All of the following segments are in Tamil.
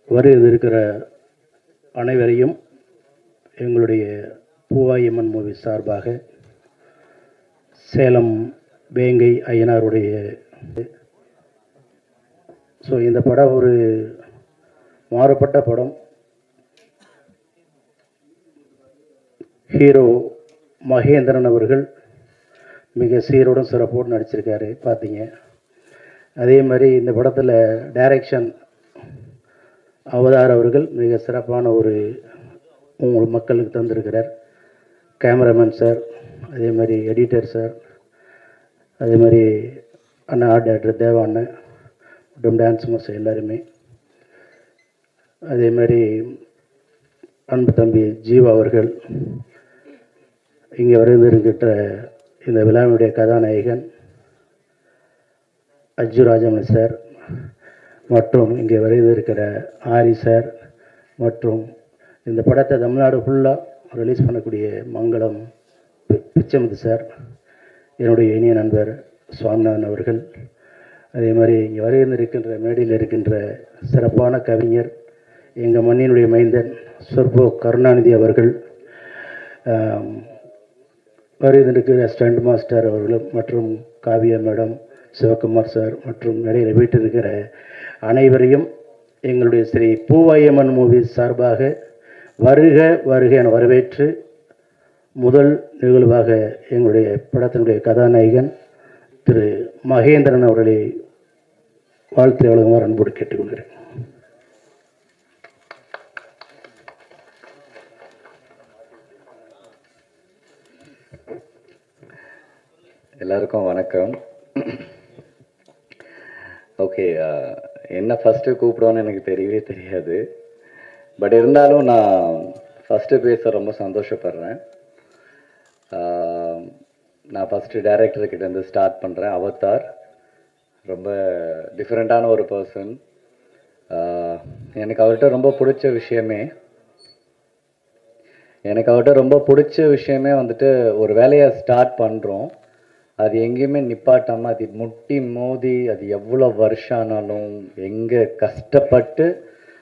வருகிற அனைவரையும் எங்களுடைய பூவாயம்மன் மூவி சார்பாக சேலம் வேங்கை ஐயனாருடைய இந்த படம் ஒரு மாறுபட்ட படம். ஹீரோ மகேந்திரன் அவர்கள் மிக சீரோடும் சிறப்போடு நடிச்சிருக்காரு பார்த்தீங்க. அதே மாதிரி இந்த படத்தில் டைரக்ஷன் அவதார் அவர்கள் மிக சிறப்பான ஒரு உங்கள் மக்களுக்கு தந்திருக்கிறார். கேமராமேன் சார், அதே மாதிரி எடிட்டர் சார், அதே மாதிரி அண்ணா ஆர்ட் டைரக்டர் தேவா அண்ணன் மற்றும் டான்ஸ் மாஸ்டர் எல்லாருமே, அதே மாதிரி அன்பு தம்பி ஜீவா அவர்கள், இங்கே வருகின்ற இந்த விழாவினுடைய கதாநாயகன் அஜு ராஜமணி சார், மற்றும் இங்கே வருகிற ஆரி சார், மற்றும் இந்த படத்தை தமிழ்நாடு ஃபுல்லாக ரிலீஸ் பண்ணக்கூடிய மங்களம் பிச்சமுத்து சார், என்னுடைய இனிய நண்பர் சுவாமிநாதன் அவர்கள், அதே மாதிரி இங்கே வருகின்ற மேடையில் இருக்கின்ற சிறப்பான கவிஞர் எங்கள் மண்ணினுடைய மைந்தன் சொர்போ கருணாநிதி அவர்கள், வருகின்ற ஸ்டண்ட் மாஸ்டர் அவர்களும், மற்றும் காவியா மேடம், சிவகுமார் சார், மற்றும் மேடையில் வீட்டிருக்கிற அனைவரையும் எங்களுடைய ஸ்ரீ பூவாயம்மன் மூவிஸ் சார்பாக வருக வருக என வரவேற்று முதல் நிகழ்வாக எங்களுடைய படத்தினுடைய கதாநாயகன் திரு மகேந்திரன் அவர்களை வாழ்த்து வழங்குமாறு அன்போடு கேட்டுக்கொள்கிறேன். எல்லாருக்கும் வணக்கம். ஓகே, என்ன ஃபஸ்ட்டு கூப்பிடுவோன்னு எனக்கு தெரியவே தெரியாது. பட் இருந்தாலும் நான் ஃபஸ்ட்டு பேச ரொம்ப சந்தோஷப்படுறேன். நான் ஃபஸ்ட்டு டைரக்டர்கிட்டேருந்து ஸ்டார்ட் பண்ணுறேன். அவதார் ரொம்ப டிஃப்ரெண்ட்டான ஒரு பர்சன். எனக்கு அவர்கிட்ட ரொம்ப பிடிச்ச விஷயமே வந்துட்டு, ஒரு வேலையை ஸ்டார்ட் பண்ணுறோம், அது எங்கேயுமே நிப்பாட்டாமல் அது முட்டி மோதி அது எவ்வளோ வருஷம் ஆனாலும் எங்கே கஷ்டப்பட்டு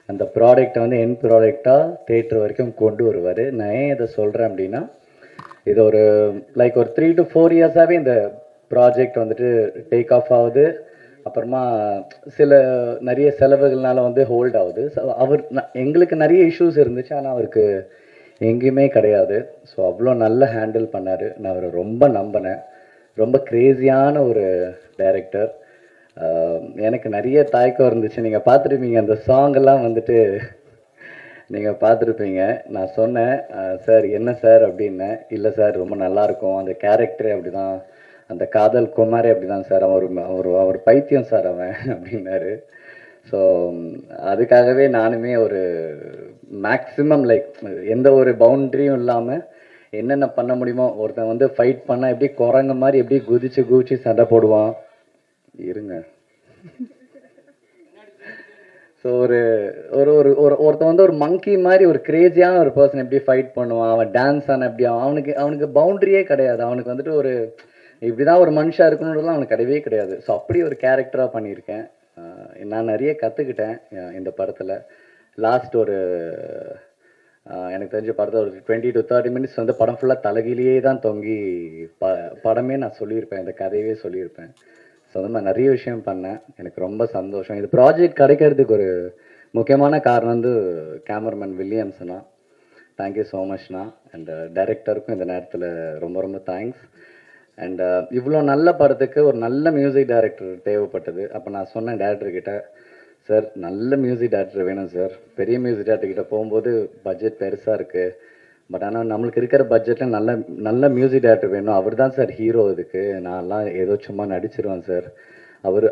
அந்த ப்ராடக்டை வந்து என் ப்ராடக்டாக தேட்டர் வரைக்கும் கொண்டு வருவார். நான் ஏன் இதை சொல்கிறேன் அப்படின்னா, இது ஒரு லைக் ஒரு 3 to 4 இயர்ஸாகவே இந்த ப்ராஜெக்ட் வந்துட்டு டேக் ஆஃப் ஆகுது. அப்புறமா நிறைய செலவுகள்னால வந்து ஹோல்ட் ஆகுது. ஸோ எங்களுக்கு நிறைய இஷ்யூஸ் இருந்துச்சு, ஆனால் அவருக்கு எங்கேயுமே கிடையாது. ஸோ அவ்வளோ நல்லா ஹேண்டில் பண்ணார். நான் அவரை ரொம்ப நம்பினேன். ரொம்ப க்ரேஸியான ஒரு டைரக்டர். எனக்கு நிறைய தயக்கம் இருந்துச்சு. நீங்கள் பார்த்துருப்பீங்க அந்த சாங்கெல்லாம் வந்துட்டு நீங்கள் பார்த்துருப்பீங்க. நான் சொன்னேன், சார் என்ன சார் அப்படின்னேன். இல்லை சார் ரொம்ப நல்லாயிருக்கும், அந்த கேரக்டரே அப்படி தான், அந்த காதல் குமாரே அப்படி தான் சார், அவர் பைத்தியம் சார் அவன் அப்படின்னாரு. ஸோ அதுக்காகவே நானுமே ஒரு மேக்ஸிமம் லைக் எந்த ஒரு பவுண்ட்ரியும் இல்லாமல் என்னென்ன பண்ண முடியுமோ, ஒருத்தன் வந்து ஃபைட் பண்ணால் எப்படி குரங்கு மாதிரி எப்படி குதிச்சு சண்டை போடுவான், இருங்க. ஸோ ஒருத்தன் வந்து ஒரு மங்கி மாதிரி ஒரு கிரேஸியான ஒரு பர்சன் எப்படி ஃபைட் பண்ணுவான், அவன் டான்ஸ் ஆன எப்படி, அவனுக்கு பவுண்ட்ரியே கிடையாது. அவனுக்கு வந்துட்டு ஒரு இப்படி தான் ஒரு மனுஷாக இருக்கணுன்றதுலாம் அவனுக்கு கிடையவே கிடையாது. ஸோ அப்படி ஒரு கேரக்டராக பண்ணியிருக்கேன். நான் நிறைய கற்றுக்கிட்டேன் இந்த படத்தில். லாஸ்ட் ஒரு எனக்கு தெரிஞ்ச படத்தில் ஒரு 20 to 30 minutes வந்து படம் ஃபுல்லாக தலைகீழியே தான் தொங்கி படமே நான் சொல்லியிருப்பேன், இந்த கதையவே சொல்லியிருப்பேன். ஸோ அந்த மாதிரி நிறைய விஷயம் பண்ணேன். எனக்கு ரொம்ப சந்தோஷம். இது ப்ராஜெக்ட் கிடைக்கிறதுக்கு ஒரு முக்கியமான காரணம் வந்து கேமராமேன் வில்லியம்ஸ்ண்ணா. தேங்க்யூ ஸோ மச்ண்ணா. அண்ட் டைரக்டருக்கும் இந்த நேரத்தில் ரொம்ப ரொம்ப தேங்க்ஸ். அண்ட் இவ்வளோ நல்ல படத்துக்கு ஒரு நல்ல மியூசிக் டைரக்டர் தேவைப்பட்டது. அப்போ நான் சொன்னேன் டைரக்டர்கிட்ட, சார் நல்ல மியூசிக் டைரக்டர் வேணும் சார். பெரிய மியூசிக் டைரக்டர்கிட்ட போகும்போது பட்ஜெட் பெருசாக இருக்குது, பட் ஆனால் நம்மளுக்கு இருக்கிற பட்ஜெட்டில் நல்ல மியூசிக் டைரக்டர் வேணும். அவர் தான் சார் ஹீரோ. இதுக்கு நான்லாம் ஏதோ சும்மா நடிச்சிருவேன் சார்.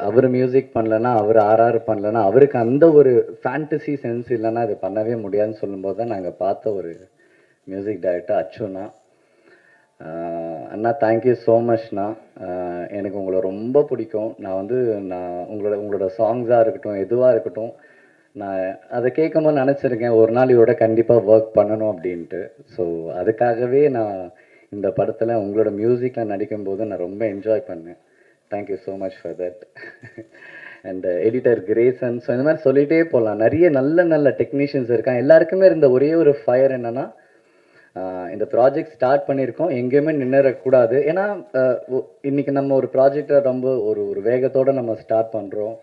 அவர் மியூசிக் பண்ணலன்னா, அவர் ஆர்ஆர் பண்ணலன்னா, அவருக்கு அந்த ஒரு ஃபேண்டசி சென்ஸ் இல்லைன்னா அது பண்ணவே முடியாதுன்னு சொல்லும்போது தான் நாங்கள் பார்த்த ஒரு மியூசிக் டைரக்டர் அச்சுண்ணா. அண்ணா தேங்க்யூ ஸோ மச்ண்ணா. எனக்கு உங்களை ரொம்ப பிடிக்கும். நான் உங்களோட சாங்ஸாக இருக்கட்டும், எதுவாக இருக்கட்டும், நான் அதை கேட்கும்போது நினச்சிருக்கேன் ஒரு நாள் இவரோட கண்டிப்பாக ஒர்க் பண்ணணும் அப்படின்ட்டு. ஸோ அதுக்காகவே நான் இந்த படத்தில் உங்களோட மியூசிக்கில் நடிக்கும்போது நான் ரொம்ப என்ஜாய் பண்ணேன். Thank you so much for that. And editor Grayson. So இந்த மாதிரி சொல்லிகிட்டே போகலாம். நிறைய நல்ல நல்ல டெக்னீஷியன்ஸ் இருக்காங்க. எல்லாருக்குமே இருந்த ஒரே ஒரு ஃபயர் என்னென்னா, இந்த ப்ராஜெக்ட் ஸ்டார்ட் பண்ணியிருக்கோம், எங்கேயுமே நின்றுடக்கூடாது. ஏன்னா இன்றைக்கி நம்ம ஒரு ப்ராஜெக்டை ரொம்ப ஒரு வேகத்தோடு நம்ம ஸ்டார்ட் பண்ணுறோம்.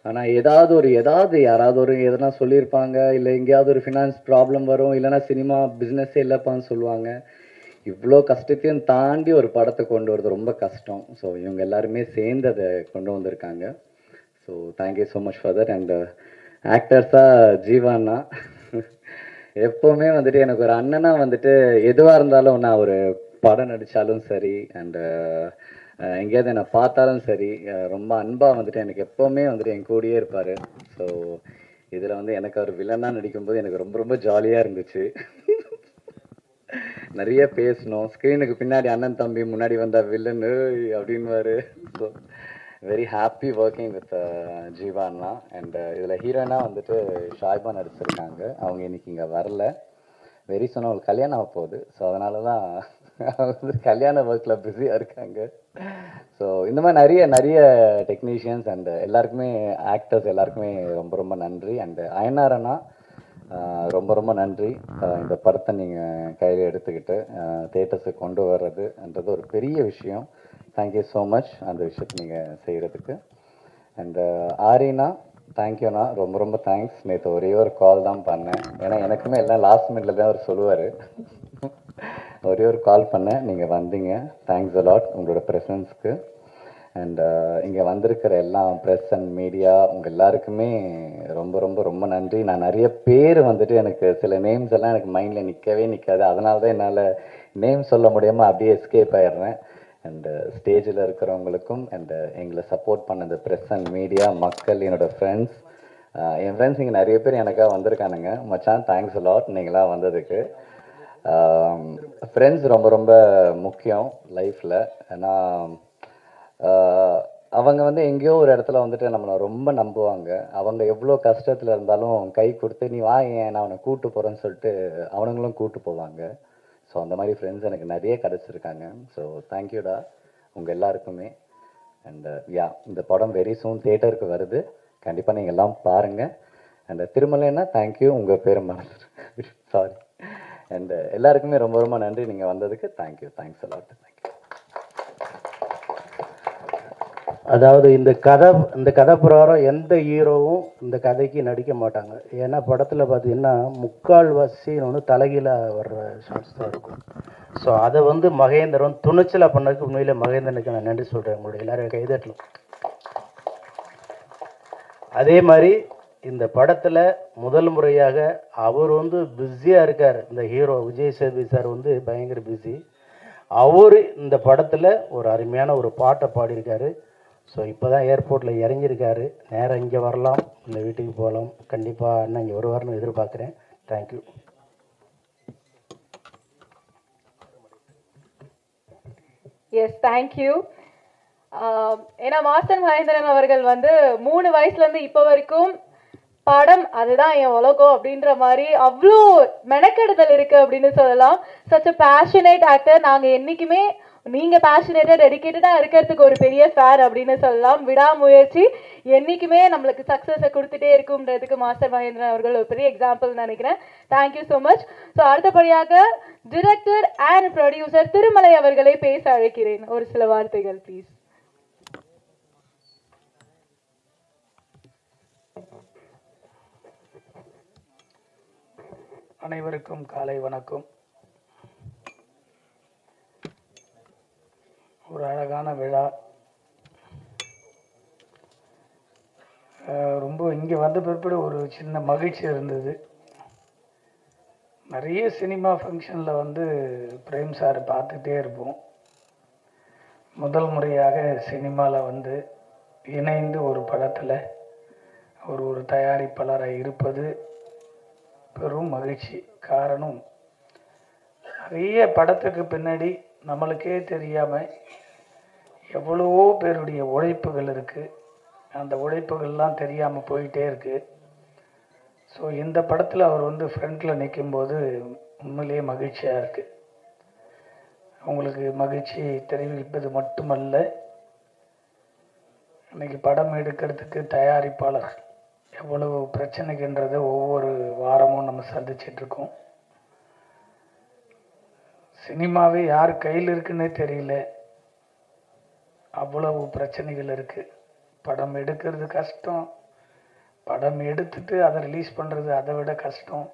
ஆனால் ஏதாவது யாராவது எதனா சொல்லியிருப்பாங்க, இல்லை எங்கேயாவது ஒரு ஃபினான்ஸ் ப்ராப்ளம் வரும், இல்லைனா சினிமா பிஸ்னஸே இல்லைப்பான்னு சொல்லுவாங்க. இவ்வளோ கஷ்டத்தையும் தாண்டி ஒரு படத்தை கொண்டு வரது ரொம்ப கஷ்டம். ஸோ இவங்க எல்லாருமே சேர்ந்து அதை கொண்டு வந்திருக்காங்க. So thank you so much for that. And ஆக்டர்ஸாக ஜீவானா எப்போவுமே வந்துட்டு எனக்கு ஒரு அண்ணனா வந்துட்டு எதுவாக இருந்தாலும் நான் ஒரு படம் நடித்தாலும் சரி, அண்டு எங்கேயாவது என்னை பார்த்தாலும் சரி, ரொம்ப அன்பாக வந்துட்டு எனக்கு எப்போவுமே வந்துட்டு என் கூடயே இருப்பார். ஸோ இதில் வந்து எனக்கு அவர் வில்லனாக நடிக்கும்போது எனக்கு ரொம்ப ரொம்ப ஜாலியாக இருந்துச்சு. நிறைய பேசணும். ஸ்க்ரீனுக்கு பின்னாடி அண்ணன் தம்பி, முன்னாடி வந்தால் வில்லனு அப்படின்வாரு. So very happy working with ஜீவானா. அண்ட் இதில் ஹீரோனா வந்துட்டு ஷாய்பா நடிச்சிருக்காங்க. அவங்க இன்னைக்கு இங்கே வரல. வெரி சொன்ன அவங்களுக்கு கல்யாணம் ஆக போகுது. ஸோ அதனால தான் வந்து கல்யாண ஒர்க்கில் பிஸியாக இருக்காங்க. ஸோ இந்த மாதிரி நிறைய டெக்னீஷியன்ஸ் அண்ட் எல்லாருக்குமே, ஆக்டர்ஸ் எல்லாருக்குமே ரொம்ப ரொம்ப நன்றி. அண்டு அயனாரனா ரொம்ப ரொம்ப நன்றி. இந்த படத்தை நீங்கள் கையில் எடுத்துக்கிட்டு தேட்டர்ஸுக்கு கொண்டு வர்றதுன்றது ஒரு பெரிய விஷயம். தேங்க்யூ ஸோ மச் அந்த விஷயத்தை நீங்கள் செய்கிறதுக்கு. அண்டு ஆரினா, தேங்க்யூண்ணா, ரொம்ப ரொம்ப தேங்க்ஸ். நேற்று ஒரே ஒரு கால் தான் பண்ணேன். ஏன்னா எனக்குமே எல்லாம் லாஸ்ட் மினிட்ல தான் அவர் சொல்லுவார். ஒரே ஒரு கால் பண்ணேன், நீங்கள் வந்தீங்க. தேங்க்ஸ் அலாட் உங்களோட ப்ரெசன்ஸ்க்கு. அண்ட் இங்கே வந்திருக்கிற எல்லாம் ப்ரெஸ் அண்ட் மீடியா உங்கள் எல்லாருக்குமே ரொம்ப ரொம்ப ரொம்ப நன்றி. நான் நிறைய பேர் வந்துட்டு எனக்கு சில நேம்ஸ் எல்லாம் எனக்கு மைண்டில் நிற்காது. அதனால தான் என்னால் நேம் சொல்ல முடியாமல் அப்படியே எஸ்கேப் ஆயிடுறேன். அண்டு ஸ்டேஜில் இருக்கிறவங்களுக்கும் அண்டு எங்களை சப்போர்ட் பண்ண இந்த ப்ரெஸ் அண்ட் மீடியா மக்கள், என்னோடய ஃப்ரெண்ட்ஸ், என் ஃப்ரெண்ட்ஸ் இங்கே நிறைய பேர் எனக்காக வந்திருக்கானுங்க. மச்சான் தேங்க்ஸ் அலாட் நீங்களாம் வந்ததுக்கு. ஃப்ரெண்ட்ஸ் ரொம்ப ரொம்ப முக்கியம் லைஃப்பில். ஏன்னா அவங்க வந்து எங்கேயோ ஒரு இடத்துல வந்துட்டு நம்மளை ரொம்ப நம்புவாங்க. அவங்க எவ்வளோ கஷ்டத்தில் இருந்தாலும் கை கொடுத்து நீ வா, ஏன் நான் அவனை கூப்பிட்டு போகிறேன்னு சொல்லிட்டு அவனுங்களும் கூப்பிட்டு போவாங்க. ஸோ அந்த மாதிரி ஃப்ரெண்ட்ஸ் எனக்கு நிறைய கிடச்சிருக்காங்க. ஸோ தேங்க்யூடா உங்கள் எல்லாருக்குமே. அண்ட் இந்த படம் வெரி சூன் தியேட்டருக்கு வருது. கண்டிப்பாக நீங்கள் எல்லாம் பாருங்கள். அண்ட் திருமலைன்னா தேங்க்யூ, உங்கள் பேரை மறந்துட்டு சாரி. அண்ட் எல்லாருக்குமே ரொம்ப ரொம்ப நன்றி நீங்கள் வந்ததுக்கு. Thank you, thanks a lot. தேங்க்யூ. அதாவது இந்த கதை பிரகாரம் எந்த ஹீரோவும் இந்த கதைக்கு நடிக்க மாட்டாங்க. ஏன்னா படத்தில் பார்த்தீங்கன்னா முக்கால்வாசி வந்து தலைகீழாக வர்ற ஷாட்ஸ் தான் இருக்கும். ஸோ அதை வந்து மகேந்திரன் துணிச்சலாக பண்ணதுக்கு உண்மையிலே மகேந்திரனுக்கு நான் நன்றி சொல்கிறேன். உங்களுடைய எல்லாரும் கைதட்டலும். அதே மாதிரி இந்த படத்தில் முதல் முறையாக அவர் வந்து பிஸியாக இருக்கார். இந்த ஹீரோ விஜய் சேதுபதி சார் வந்து பயங்கர பிஸி. அவர் இந்த படத்தில் ஒரு அருமையான ஒரு பாட்டை பாடியிருக்காரு. ஸோ இப்போ தான் ஏர்போர்ட்டில் இறங்கியிருக்காரு. நேராக இங்கே வரலாம், இல்லை வீட்டுக்கு போகலாம். கண்டிப்பாக அண்ணன் இங்கே வருவார்னு எதிர்பார்க்குறேன். தேங்க்யூ. Yes, thank you. ஏன்னா மாஸ்டர் மகேந்திரன் அவர்கள் வந்து 3 வயசுலேருந்து இப்போ வரைக்கும் படம் அதுதான் என் உலகம் அப்படின்ற மாதிரி அவ்வளோ மெனக்கெடுதல் இருக்கு அப்படின்னு சொல்லலாம். Such a passionate actor. நாங்கள் என்றைக்குமே நீங்கள் பேஷனேட்டாக டெடிக்கேட்டடாக இருக்கிறதுக்கு ஒரு பெரிய ஃபேர் அப்படின்னு சொல்லலாம். விடாமுயற்சி என்றைக்குமே நம்மளுக்கு சக்ஸஸை கொடுத்துட்டே இருக்கும்ன்றதுக்கு மாஸ்டர் மகேந்திரன் அவர்கள் ஒரு பெரிய எக்ஸாம்பிள் நினைக்கிறேன். Thank you so much. ஸோ அடுத்தபடியாக டிரெக்டர் அண்ட் ப்ரொடியூசர் திருமலை அவர்களை பேச அழைக்கிறேன். ஒரு சில வார்த்தைகள் ப்ளீஸ். அனைவருக்கும் காலை வணக்கம். ஒரு அழகான விழா. ரொம்ப இங்கே வந்த பிற்பாடு ஒரு சின்ன மகிழ்ச்சி இருந்தது. நிறைய சினிமா ஃபங்க்ஷனில் வந்து பிரேம் சார் பார்த்துட்டே இருப்போம். முதல் முறையாக சினிமாவில் வந்து இணைந்து ஒரு படத்தில் ஒரு தயாரிப்பாளராக இருப்பது பெரும் மகிழ்ச்சி. காரணம், நிறைய படத்துக்கு பின்னாடி நம்மளுக்கே தெரியாமல் எவ்வளவோ பேருடைய உழைப்புகள் இருக்குது. அந்த உழைப்புகள்லாம் தெரியாமல் போயிட்டே இருக்குது. ஸோ இந்த படத்தில் அவர் வந்து ஃப்ரண்டில் நிற்கும்போது உண்மையிலேயே மகிழ்ச்சியாக இருக்குது. உங்களுக்கு மகிழ்ச்சி தெரிவிப்பது மட்டுமல்ல, இன்னைக்கு படம் எடுக்கிறதுக்கு தயாரிப்பாளர் எவ்வளவு பிரச்சனைகின்றதை ஒவ்வொரு வாரமும் நம்ம சந்திச்சிட்ருக்கோம். சினிமாவே யார் கையில் இருக்குன்னே தெரியல, அவ்வளவு பிரச்சனைகள் இருக்குது. படம் எடுக்கிறது கஷ்டம், படம் எடுத்துட்டு அதை ரிலீஸ் பண்ணுறது அதை விட கஷ்டம்,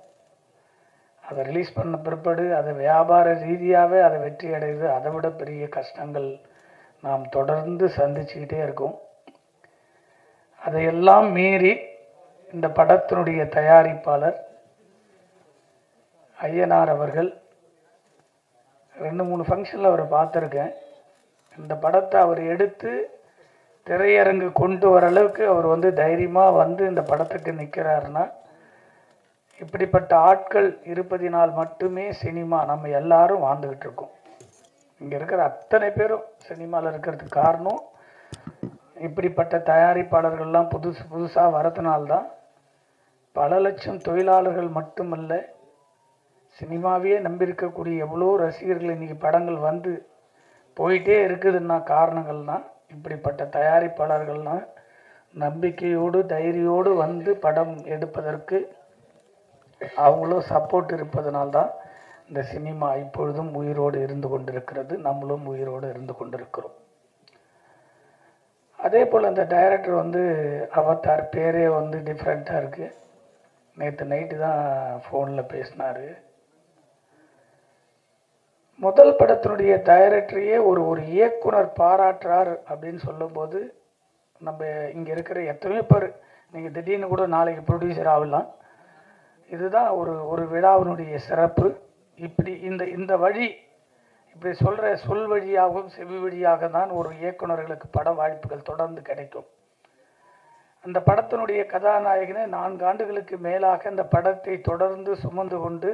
அதை ரிலீஸ் பண்ண பிற்பாடு அதை வியாபார ரீதியாகவே அதை வெற்றி அடைகிறது அதை விட பெரிய கஷ்டங்கள் நாம் தொடர்ந்து சந்திச்சுக்கிட்டே இருக்கோம். அதையெல்லாம் மீறி இந்த படத்தினுடைய தயாரிப்பாளர் ஐயனார் அவர்கள் 2-3 ஃபங்க்ஷனில் அவரை பார்த்துருக்கேன். இந்த படத்தை அவர் எடுத்து திரையரங்கு கொண்டு வர அளவுக்கு அவர் தைரியமாக இந்த படத்துக்கு நிற்கிறாருன்னா, இப்படிப்பட்ட ஆட்கள் இருப்பதினால் மட்டுமே சினிமா நம்ம எல்லாரும் வாழ்ந்துக்கிட்டு இருக்கோம். இங்கே இருக்கிற அத்தனை பேரும் சினிமாவில் இருக்கிறதுக்கு காரணம் இப்படிப்பட்ட தயாரிப்பாளர்கள்லாம் புதுசாக வரதுனால்தான். பல லட்சம் தொழிலாளர்கள் மட்டுமல்ல, சினிமாவையே நம்பியிருக்கக்கூடிய எவ்வளோ ரசிகர்கள் இன்றைக்கி படங்கள் போயிட்டே இருக்குதுன்னா காரணங்கள்னால் இப்படிப்பட்ட தயாரிப்பாளர்கள்லாம் நம்பிக்கையோடு தைரியோடு படம் எடுப்பதற்கு அவங்களும் சப்போர்ட் இருப்பதனால்தான் இந்த சினிமா இப்பொழுதும் உயிரோடு இருந்து கொண்டிருக்கிறது, நம்மளும் உயிரோடு இருந்து கொண்டிருக்கிறோம். அதே போல் அந்த டைரக்டர் அவதார் பேரே டிஃப்ரெண்ட்டாக இருக்குது. நேற்று நைட்டு தான் ஃபோனில் பேசினார். முதல் படத்தினுடைய டைரக்டரையே ஒரு இயக்குனர் பாராட்டுறார் அப்படின்னு சொல்லும்போது, நம்ம இங்கே இருக்கிற எத்தனையோ பேர் நீங்கள் திடீர்னு கூட நாளைக்கு ப்ரொடியூசர் ஆகலாம். இதுதான் ஒரு விழாவினுடைய சிறப்பு. இப்படி இந்த வழி இப்படி சொல்கிற சொல் வழியாகவும் செவி வழியாக தான் ஒரு இயக்குனர்களுக்கு பட வாய்ப்புகள் தொடர்ந்து கிடைக்கும். அந்த படத்தினுடைய கதாநாயகனை 4 ஆண்டுகளுக்கு மேலாக அந்த படத்தை தொடர்ந்து சுமந்து கொண்டு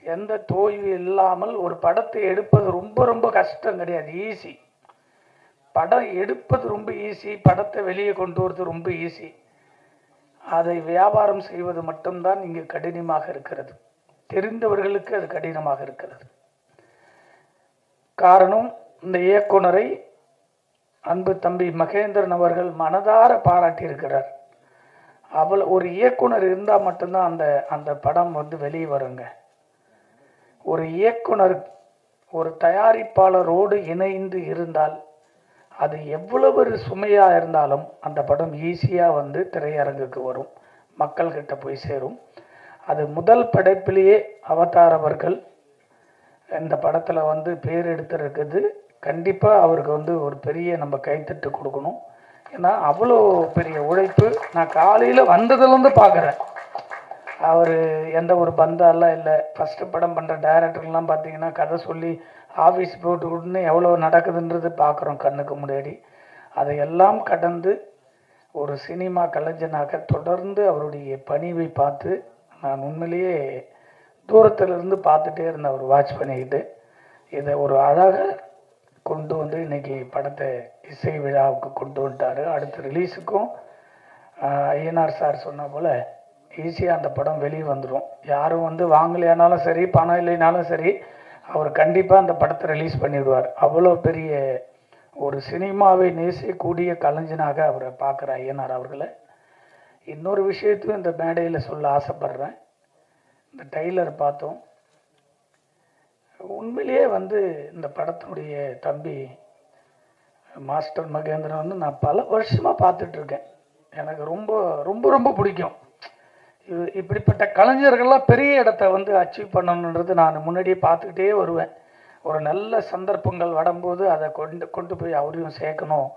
எந்த தோய்வு இல்லாமல் ஒரு படத்தை எடுப்பது ரொம்ப ரொம்ப கஷ்டம் கிடையாது, ஈஸி. படம் எடுப்பது ரொம்ப ஈஸி, படத்தை வெளியே கொண்டு வரது ரொம்ப ஈஸி. அதை வியாபாரம் செய்வது மட்டும்தான் இங்கு கடினமாக இருக்கிறது. தெரிந்தவர்களுக்கு அது கடினமாக இருக்கிறது. காரணம், இந்த இயக்குனரை அன்பு தம்பி மகேந்திரன் அவர்கள் மனதார பாராட்டியிருக்கிறார். ஒரு இயக்குனர் இருந்தால் மட்டும்தான் அந்த படம் வெளியே வருங்க. ஒரு இயக்குனர் ஒரு தயாரிப்பாளரோடு இணைந்து இருந்தால் அது எவ்வளவு சுமையாக இருந்தாலும் அந்த படம் ஈஸியாக திரையரங்குக்கு வரும், மக்கள்கிட்ட போய் சேரும். அது முதல் படைப்பிலேயே அவதார் அவர்கள் இந்த படத்தில் பேர் எடுத்துருக்குது. கண்டிப்பாக அவருக்கு ஒரு பெரிய நம்ம கைத்தட்டு கொடுக்கணும். ஏன்னா அவ்வளோ பெரிய உழைப்பு. நான் காலையில் வந்ததுலேருந்து பார்க்குறேன். அவர் எந்த ஒரு பந்தாலாம் இல்லை. ஃபஸ்ட்டு படம் பண்ணுற டைரக்டர்லாம் பார்த்தீங்கன்னா கதை சொல்லி ஆஃபீஸ் போட்டு விட்டுன்னு எவ்வளோ நடக்குதுன்றது பார்க்குறோம் கண்ணுக்கு முன்னாடி. அதையெல்லாம் கடந்து ஒரு சினிமா கலைஞனாக தொடர்ந்து அவருடைய பணிவை பார்த்து நான் உண்மையிலேயே தூரத்திலிருந்து பார்த்துட்டே இருந்தேன். அவர் வாட்ச் பண்ணிக்கிட்டு இதை ஒரு அழகாக கொண்டு இன்றைக்கி படத்தை இசை விழாவுக்கு கொண்டு வந்துட்டார். அடுத்த ரிலீஸுக்கும் ஐயனார் சார் சொன்ன போல் ஈஸியாக அந்த படம் வெளியே வந்துடும். யாரும் வாங்கலையானாலும் சரி, பணம் இல்லைனாலும் சரி, அவர் கண்டிப்பாக அந்த படத்தை ரிலீஸ் பண்ணிவிடுவார். அவ்வளோ பெரிய ஒரு சினிமாவை நேசிக்கக்கூடிய கலைஞனாக அவரை பார்க்குற ஐயனார் அவர்களை. இன்னொரு விஷயத்தையும் இந்த மேடையில் சொல்ல ஆசைப்பட்றேன். இந்த ட்ரெய்லர் பார்த்தோம். உண்மையிலேயே இந்த படத்தினுடைய தம்பி மாஸ்டர் மகேந்திரன் நான் பல வருஷமாக பார்த்துட்ருக்கேன். எனக்கு ரொம்ப ரொம்ப ரொம்ப பிடிக்கும். இப்படிப்பட்ட கலைஞர்கள்லாம் பெரிய இடத்த அச்சீவ் பண்ணணுன்றது நான் முன்னாடியே பார்த்துக்கிட்டே வருவேன். ஒரு நல்ல சந்தர்ப்பங்கள் வரும்போது அதை கொண்டு போய் அவரையும் சேர்க்கணும்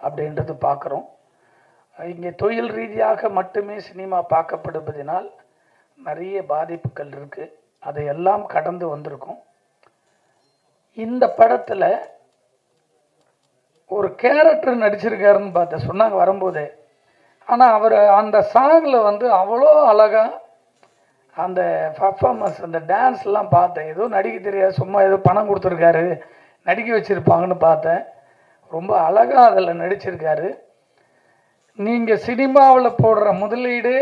அப்படின்றது பார்க்குறோம். இங்கே தொழில் ரீதியாக மட்டுமே சினிமா பார்க்கப்படுவதனால் நிறைய பாதிப்புகள் இருக்குது. அதையெல்லாம் கடந்து வந்திருக்கும். இந்த படத்தில் ஒரு கேரக்டர் நடிச்சிருக்காருன்னு பார்த்தேன் சொன்னாங்க வரும்போதே. ஆனால் அவர் அந்த சாங்கில் அவ்வளோ அழகாக அந்த பர்ஃபார்மன்ஸ், அந்த டான்ஸ்லாம் பார்த்தேன். ஏதோ நடிக்க தெரியாது, சும்மா ஏதோ பணம் கொடுத்துருக்காரு, நடிக்க வச்சுருப்பாங்கன்னு பார்த்தேன். ரொம்ப அழகாக அதில் நடிச்சிருக்காரு. நீங்கள் சினிமாவில் போடுற முதலீடு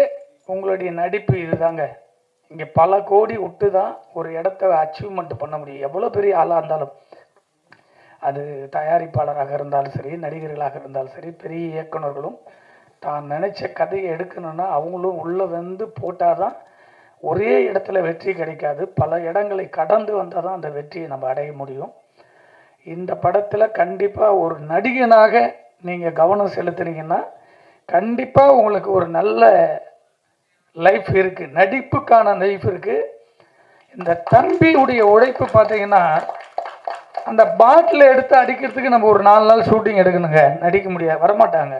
உங்களுடைய நடிப்பு இதுதாங்க. இங்கே பல கோடி விட்டு தான் ஒரு இடத்த அச்சீவ்மெண்ட் பண்ண முடியும், எவ்வளோ பெரிய ஆளாக இருந்தாலும். அது தயாரிப்பாளராக இருந்தாலும் சரி, நடிகர்களாக இருந்தாலும் சரி, பெரிய இயக்குனர்களும் தான் நினைச்ச கதையை எடுக்கணும்னா அவங்களும் உள்ள வந்து போட்டால் தான் ஒரே இடத்துல வெற்றி கிடைக்காது. பல இடங்களை கடந்து வந்தால் தான் அந்த வெற்றியை நம்ம அடைய முடியும். இந்த படத்தில் கண்டிப்பாக ஒரு நடிகனாக நீங்கள் கவனம் செலுத்துனீங்கன்னா கண்டிப்பாக உங்களுக்கு ஒரு நல்ல லைஃப் இருக்குது, நடிப்புக்கான லைஃப் இருக்குது. இந்த தம்பியுடைய உழைப்பு பார்த்தீங்கன்னா, அந்த பாட்டில் எடுத்து அடிக்கிறதுக்கு நம்ம ஒரு 4 நாள் ஷூட்டிங் எடுக்கணுங்க, நடிக்க முடியாது, வரமாட்டாங்க.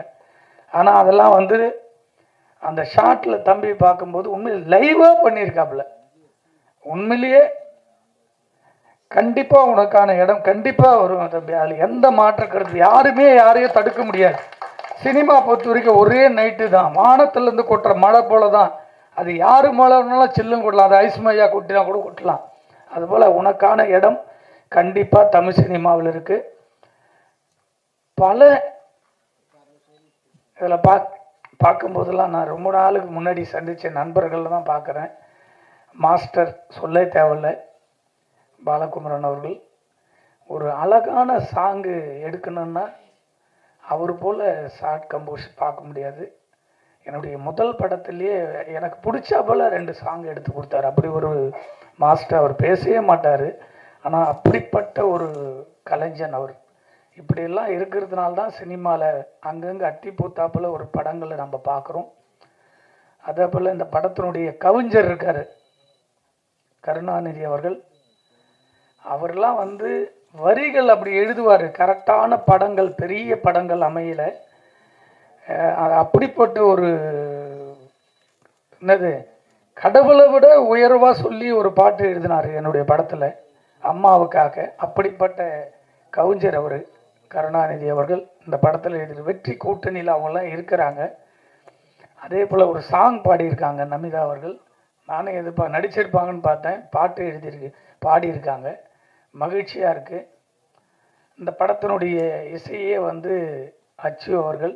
ஆனால் அதெல்லாம் வந்து அந்த ஷாட்டில் தம்பி பார்க்கும்போது உண்மையில் லைவாக பண்ணியிருக்காப்புல. உண்மையிலேயே கண்டிப்பாக உனக்கான இடம் கண்டிப்பாக வரும் தம்பி, அதில் எந்த மாற்ற கருத்து, யாருமே யாரையும் தடுக்க முடியாது. சினிமா பொறுத்த வரைக்கும் ஒரே நைட்டு தான், வானத்திலேருந்து கொட்டுற மழை போல தான். அது யார் மழைனாலும் சில்லும் கொட்டலாம், அது ஐஸ் மையா கொட்டினா கூட கொட்டலாம். அதுபோல் உனக்கான இடம் கண்டிப்பாக தமிழ் சினிமாவில் இருக்குது. பல இதில் பார்க்கும்போதெல்லாம் நான் ரொம்ப நாளுக்கு முன்னாடி சந்தித்த நண்பர்களில் தான் பார்க்குறேன். மாஸ்டர் சொல்ல தேவையில்லை, பாலகுமாரன் அவர்கள் ஒரு அழகான சாங்கு எடுக்கணுன்னா அவர் போல் ஷார்ட் கம்போஸ் பார்க்க முடியாது. என்னுடைய முதல் படத்துலேயே எனக்கு பிடிச்சா போல் 2 சாங் எடுத்து கொடுத்தாரு. அப்படி ஒரு மாஸ்டர், அவர் பேசவே மாட்டார், ஆனால் அப்படிப்பட்ட ஒரு கலைஞன் அவர். இப்படியெல்லாம் இருக்கிறதுனால தான் சினிமாவில் அங்கங்கே அட்டி பூத்தாப்பில் ஒரு படங்களை நம்ம பார்க்குறோம். அதே போல் இந்த படத்தினுடைய கவிஞர் இருக்கார் கருணாநிதி அவர்கள். அவர்லாம் வந்து வரிகள் அப்படி எழுதுவார், கரெக்டான படங்கள், பெரிய படங்கள் அமையல. அப்படிப்பட்ட ஒரு என்னது கடவுளை விட உயர்வாக சொல்லி ஒரு பாட்டு எழுதினார் என்னுடைய படத்தில் அம்மாவுக்காக. அப்படிப்பட்ட கவிஞர் அவர் கருணாநிதி அவர்கள். இந்த படத்தில் எழுதி வெற்றி கூட்டணியில் அவங்களாம் இருக்கிறாங்க. அதே போல் ஒரு சாங் பாடியிருக்காங்க நமிதா அவர்கள். நானே நடிச்சிருப்பாங்கன்னு பார்த்தேன், பாட்டு எழுதியிருக்கு, பாடியிருக்காங்க. மகிழ்ச்சியாக இருக்குது. இந்த படத்தினுடைய இசையே வந்து அச்சு அவர்கள்.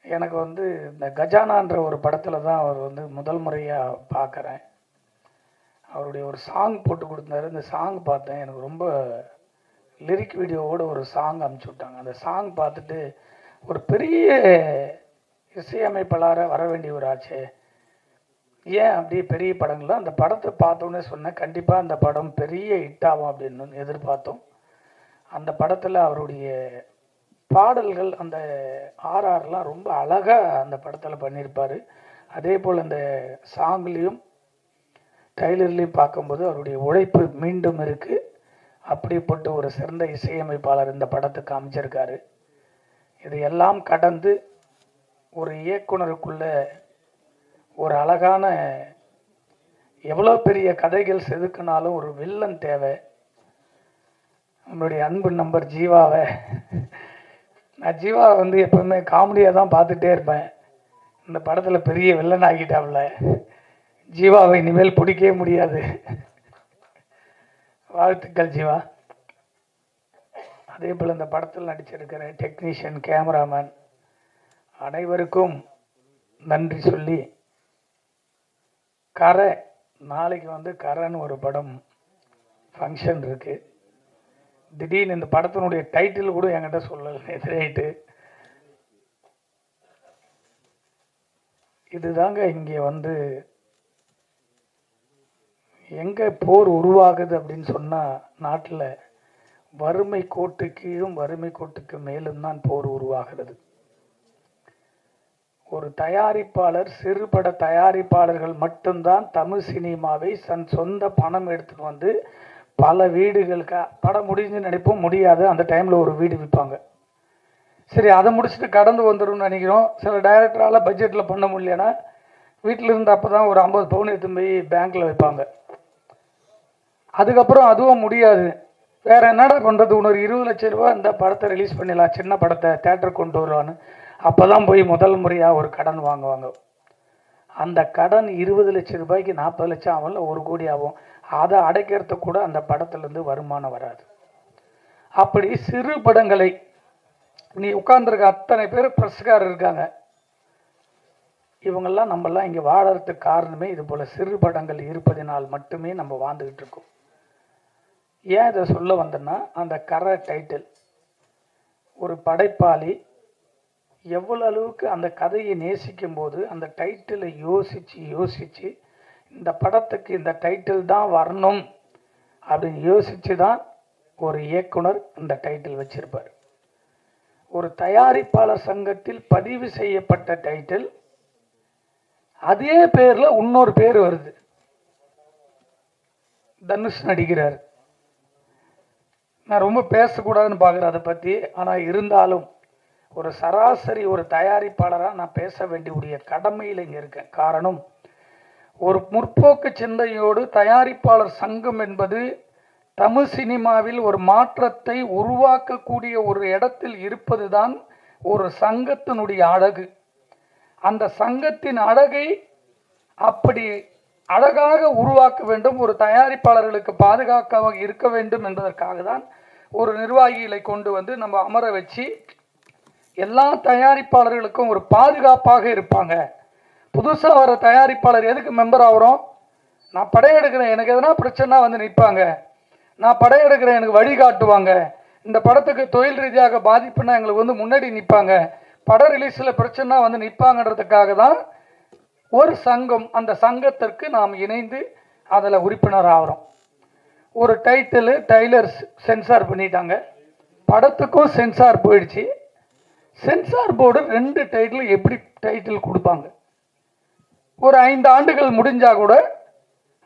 எனக்கு வந்து இந்த கஜானான்ற ஒரு படத்தில் தான் அவர் வந்து முதல் முறையாக பார்க்குறேன். அவருடைய ஒரு சாங் போட்டு கொடுத்தாரு, இந்த சாங் பார்த்தேன், எனக்கு ரொம்ப லிரிக் வீடியோவோட ஒரு சாங் அனுப்பிச்சி விட்டாங்க. அந்த சாங் பார்த்துட்டு ஒரு பெரிய இசையமைப்பாளராக வர வேண்டிய ஒரு ஆச்சு, ஏன் அப்படியே பெரிய படங்கள்லாம் அந்த படத்தை பார்த்தோன்னே சொன்னேன், கண்டிப்பாக அந்த படம் பெரிய ஹிட் ஆகும் அப்படின்னு எதிர்பார்த்தோம். அந்த படத்தில் அவருடைய பாடல்கள், அந்த ஆர்ஆர்லாம் ரொம்ப அழகாக அந்த படத்தில் பண்ணியிருப்பார். அதே போல் அந்த சாங்லேயும் ட்ரைலர்லேயும் பார்க்கும்போது அவருடைய உழைப்பு மீண்டும் இருக்குது. அப்படிப்பட்ட ஒரு சிறந்த இசையமைப்பாளர் இந்த படத்துக்கு அமைச்சிருக்காரு. இதையெல்லாம் கடந்து ஒரு இயக்குனருக்குள்ள ஒரு அழகான, எவ்வளோ பெரிய கதைகள் செதுக்கினாலும் ஒரு வில்லன் தேவை. நம்மளுடைய அன்பு நம்பர் ஜீவாவை, நான் ஜீவாவை வந்து எப்பவுமே காமெடியாக தான் பார்த்துட்டே இருப்பேன். இந்த படத்தில் பெரிய வில்லன் ஆகிட்டாவில், ஜீவாவை இனிமேல் பிடிக்கவே முடியாது. வாழ்த்துக்கள் ஜீவா. அதே போல் இந்த படத்தில் நடிச்சிருக்கிற டெக்னீஷியன், கேமராமேன் அனைவருக்கும் நன்றி சொல்லி, கரை நாளைக்கு வந்து கரைன்னு ஒரு படம் ஃபங்க்ஷன் இருக்குது. திடீர்னு இந்த படத்தினுடைய டைட்டில் கூட என்கிட்ட சொல்லலை எதிராயிட்டு. இதுதாங்க இங்கே வந்து எங்கே போர் உருவாகுது அப்படின்னு சொன்னால், நாட்டில் வறுமை கோட்டு கீழும் வறுமை கோட்டுக்கு மேலும் தான் போர் உருவாகிறது. ஒரு தயாரிப்பாளர், சிறுபட தயாரிப்பாளர்கள் மட்டும்தான் தமிழ் சினிமாவை தன் சொந்த பணம் எடுத்துகிட்டு வந்து பல வீடுகளுக்கு படம் முடிஞ்சு நடிப்போம், முடியாது, அந்த டைமில் ஒரு வீடு விற்பாங்க. சரி, அதை முடிச்சுட்டு கடந்து வந்துடும்னு நினைக்கிறோம். சில டைரக்டரால் பட்ஜெட்டில் பண்ண முடியலன்னா வீட்டில் இருந்து அப்போ தான் ஒரு 50 பவுன் எடுத்து போய் பேங்க்கில் வைப்பாங்க. அதுக்கப்புறம் அதுவும் முடியாது, வேறு என்னடா பண்ணுறது, இன்னொரு 20 லட்சம் ரூபா இந்த படத்தை ரிலீஸ் பண்ணிடலாம், சின்ன படத்தை தேட்டருக்கு கொண்டு வருவான்னு அப்போ தான் போய் முதல் முறையாக ஒரு கடன் வாங்குவாங்க. அந்த கடன் 20 லட்சம் ரூபாய்க்கு 40 லட்சம் ஆகும், 1 கோடி ஆகும். அதை அடைக்கிறதுக்கு கூட அந்த படத்துலேருந்து வருமானம் வராது. அப்படி சிறு படங்களை, நீ உட்கார்ந்துருக்க அத்தனை பேர் ப்ரெஸ்காரர் இருக்காங்க, இவங்கெல்லாம் நம்மெல்லாம் இங்கே வாழறதுக்கு காரணமே இது போல் சிறு படங்கள் இருப்பதினால் மட்டுமே நம்ம வாழ்ந்துக்கிட்டு இருக்கோம். ஏன் இதை சொல்ல வந்தேன்னா, அந்த கரை டைட்டில் ஒரு படைப்பாளி எவ்வளவு அளவுக்கு அந்த கதையை நேசிக்கும் போது அந்த டைட்டிலை யோசிச்சு இந்த படத்துக்கு இந்த டைட்டில் தான் வரணும் அப்படின்னு யோசிச்சு தான் ஒரு இயக்குனர் இந்த டைட்டில் வச்சிருப்பார். ஒரு தயாரிப்பாளர் சங்கத்தில் பதிவு செய்யப்பட்ட டைட்டில், அதே பேர்ல இன்னொரு பேர் வருது. தனுஷ் நடிக்கிறார். நான் ரொம்ப பேசக்கூடாதுன்னு பார்க்குறேன் அதை பற்றி. ஆனால் இருந்தாலும் ஒரு சராசரி ஒரு தயாரிப்பாளராக நான் பேச வேண்டிய கடமையில் இங்கே இருக்கேன். காரணம், ஒரு முற்போக்கு சிந்தையோடு தயாரிப்பாளர் சங்கம் என்பது தமிழ் சினிமாவில் ஒரு மாற்றத்தை உருவாக்கக்கூடிய ஒரு இடத்தில் இருப்பது தான் ஒரு சங்கத்தினுடைய அழகு. அந்த சங்கத்தின் அழகை அப்படி அழகாக உருவாக்க வேண்டும், ஒரு தயாரிப்பாளர்களுக்கு பாதுகாக்க இருக்க வேண்டும் என்பதற்காக தான் ஒரு நிர்வாகிகளை கொண்டு வந்து நம்ம அமர வச்சு எல்லா தயாரிப்பாளர்களுக்கும் ஒரு பாதுகாப்பாக இருப்பாங்க. புதுசாக வர தயாரிப்பாளர் எதுக்கு மெம்பர் ஆகிறோம்? நான் படம் எடுக்கிறேன், எனக்கு எதனா பிரச்சனை வந்து நிற்பாங்க. நான் படம் எடுக்கிறேன், எனக்கு வழிகாட்டுவாங்க. இந்த படத்துக்கு தொழில் ரீதியாக பாதிப்புனா எங்களுக்கு வந்து முன்னாடி நிற்பாங்க. பட ரிலீஸில் பிரச்சனை வந்து நிற்பாங்கன்றதுக்காக தான் ஒரு சங்கம். அந்த சங்கத்திற்கு நாம் இணைந்து அதில் உறுப்பினர் ஆகிறோம். ஒரு டைலர் சென்சார் பண்ணிட்டாங்க, படத்துக்கும் சென்சார் போயிடுச்சு. சென்சார் போர்டு 2 டைட்டில் எப்படி டைட்டில் கொடுப்பாங்க? ஒரு 5 ஆண்டுகள் முடிஞ்சா கூட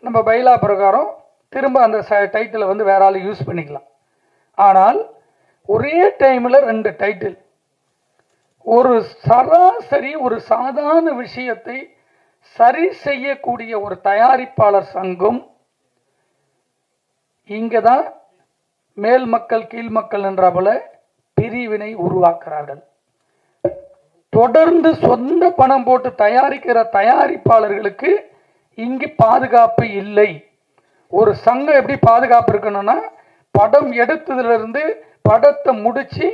நம்ம பைலா பிரகாரம் திரும்ப அந்த டைட்டிலை வந்து வேற ஆள் யூஸ் பண்ணிக்கலாம். ஆனால் ஒரே டைமில் 2 டைட்டில், ஒரு சராசரி ஒரு சாதாரண விஷயத்தை சரி செய்யக்கூடிய ஒரு தயாரிப்பாளர் சங்கம் இங்கே தான் மேல் மக்கள் கீழ் மக்கள் என்ற போல பிரிவினை உருவாக்குறார்கள். தொடர்ந்து சொந்த பணம் போட்டு தயாரிக்கிற தயாரிப்பாளர்களுக்கு இங்கு பாதுகாப்பு இல்லை. ஒரு சங்கம் எப்படி பாதுகாப்பு இருக்கணும்னா, படம் எடுத்ததிலிருந்து படத்தை முடிச்சு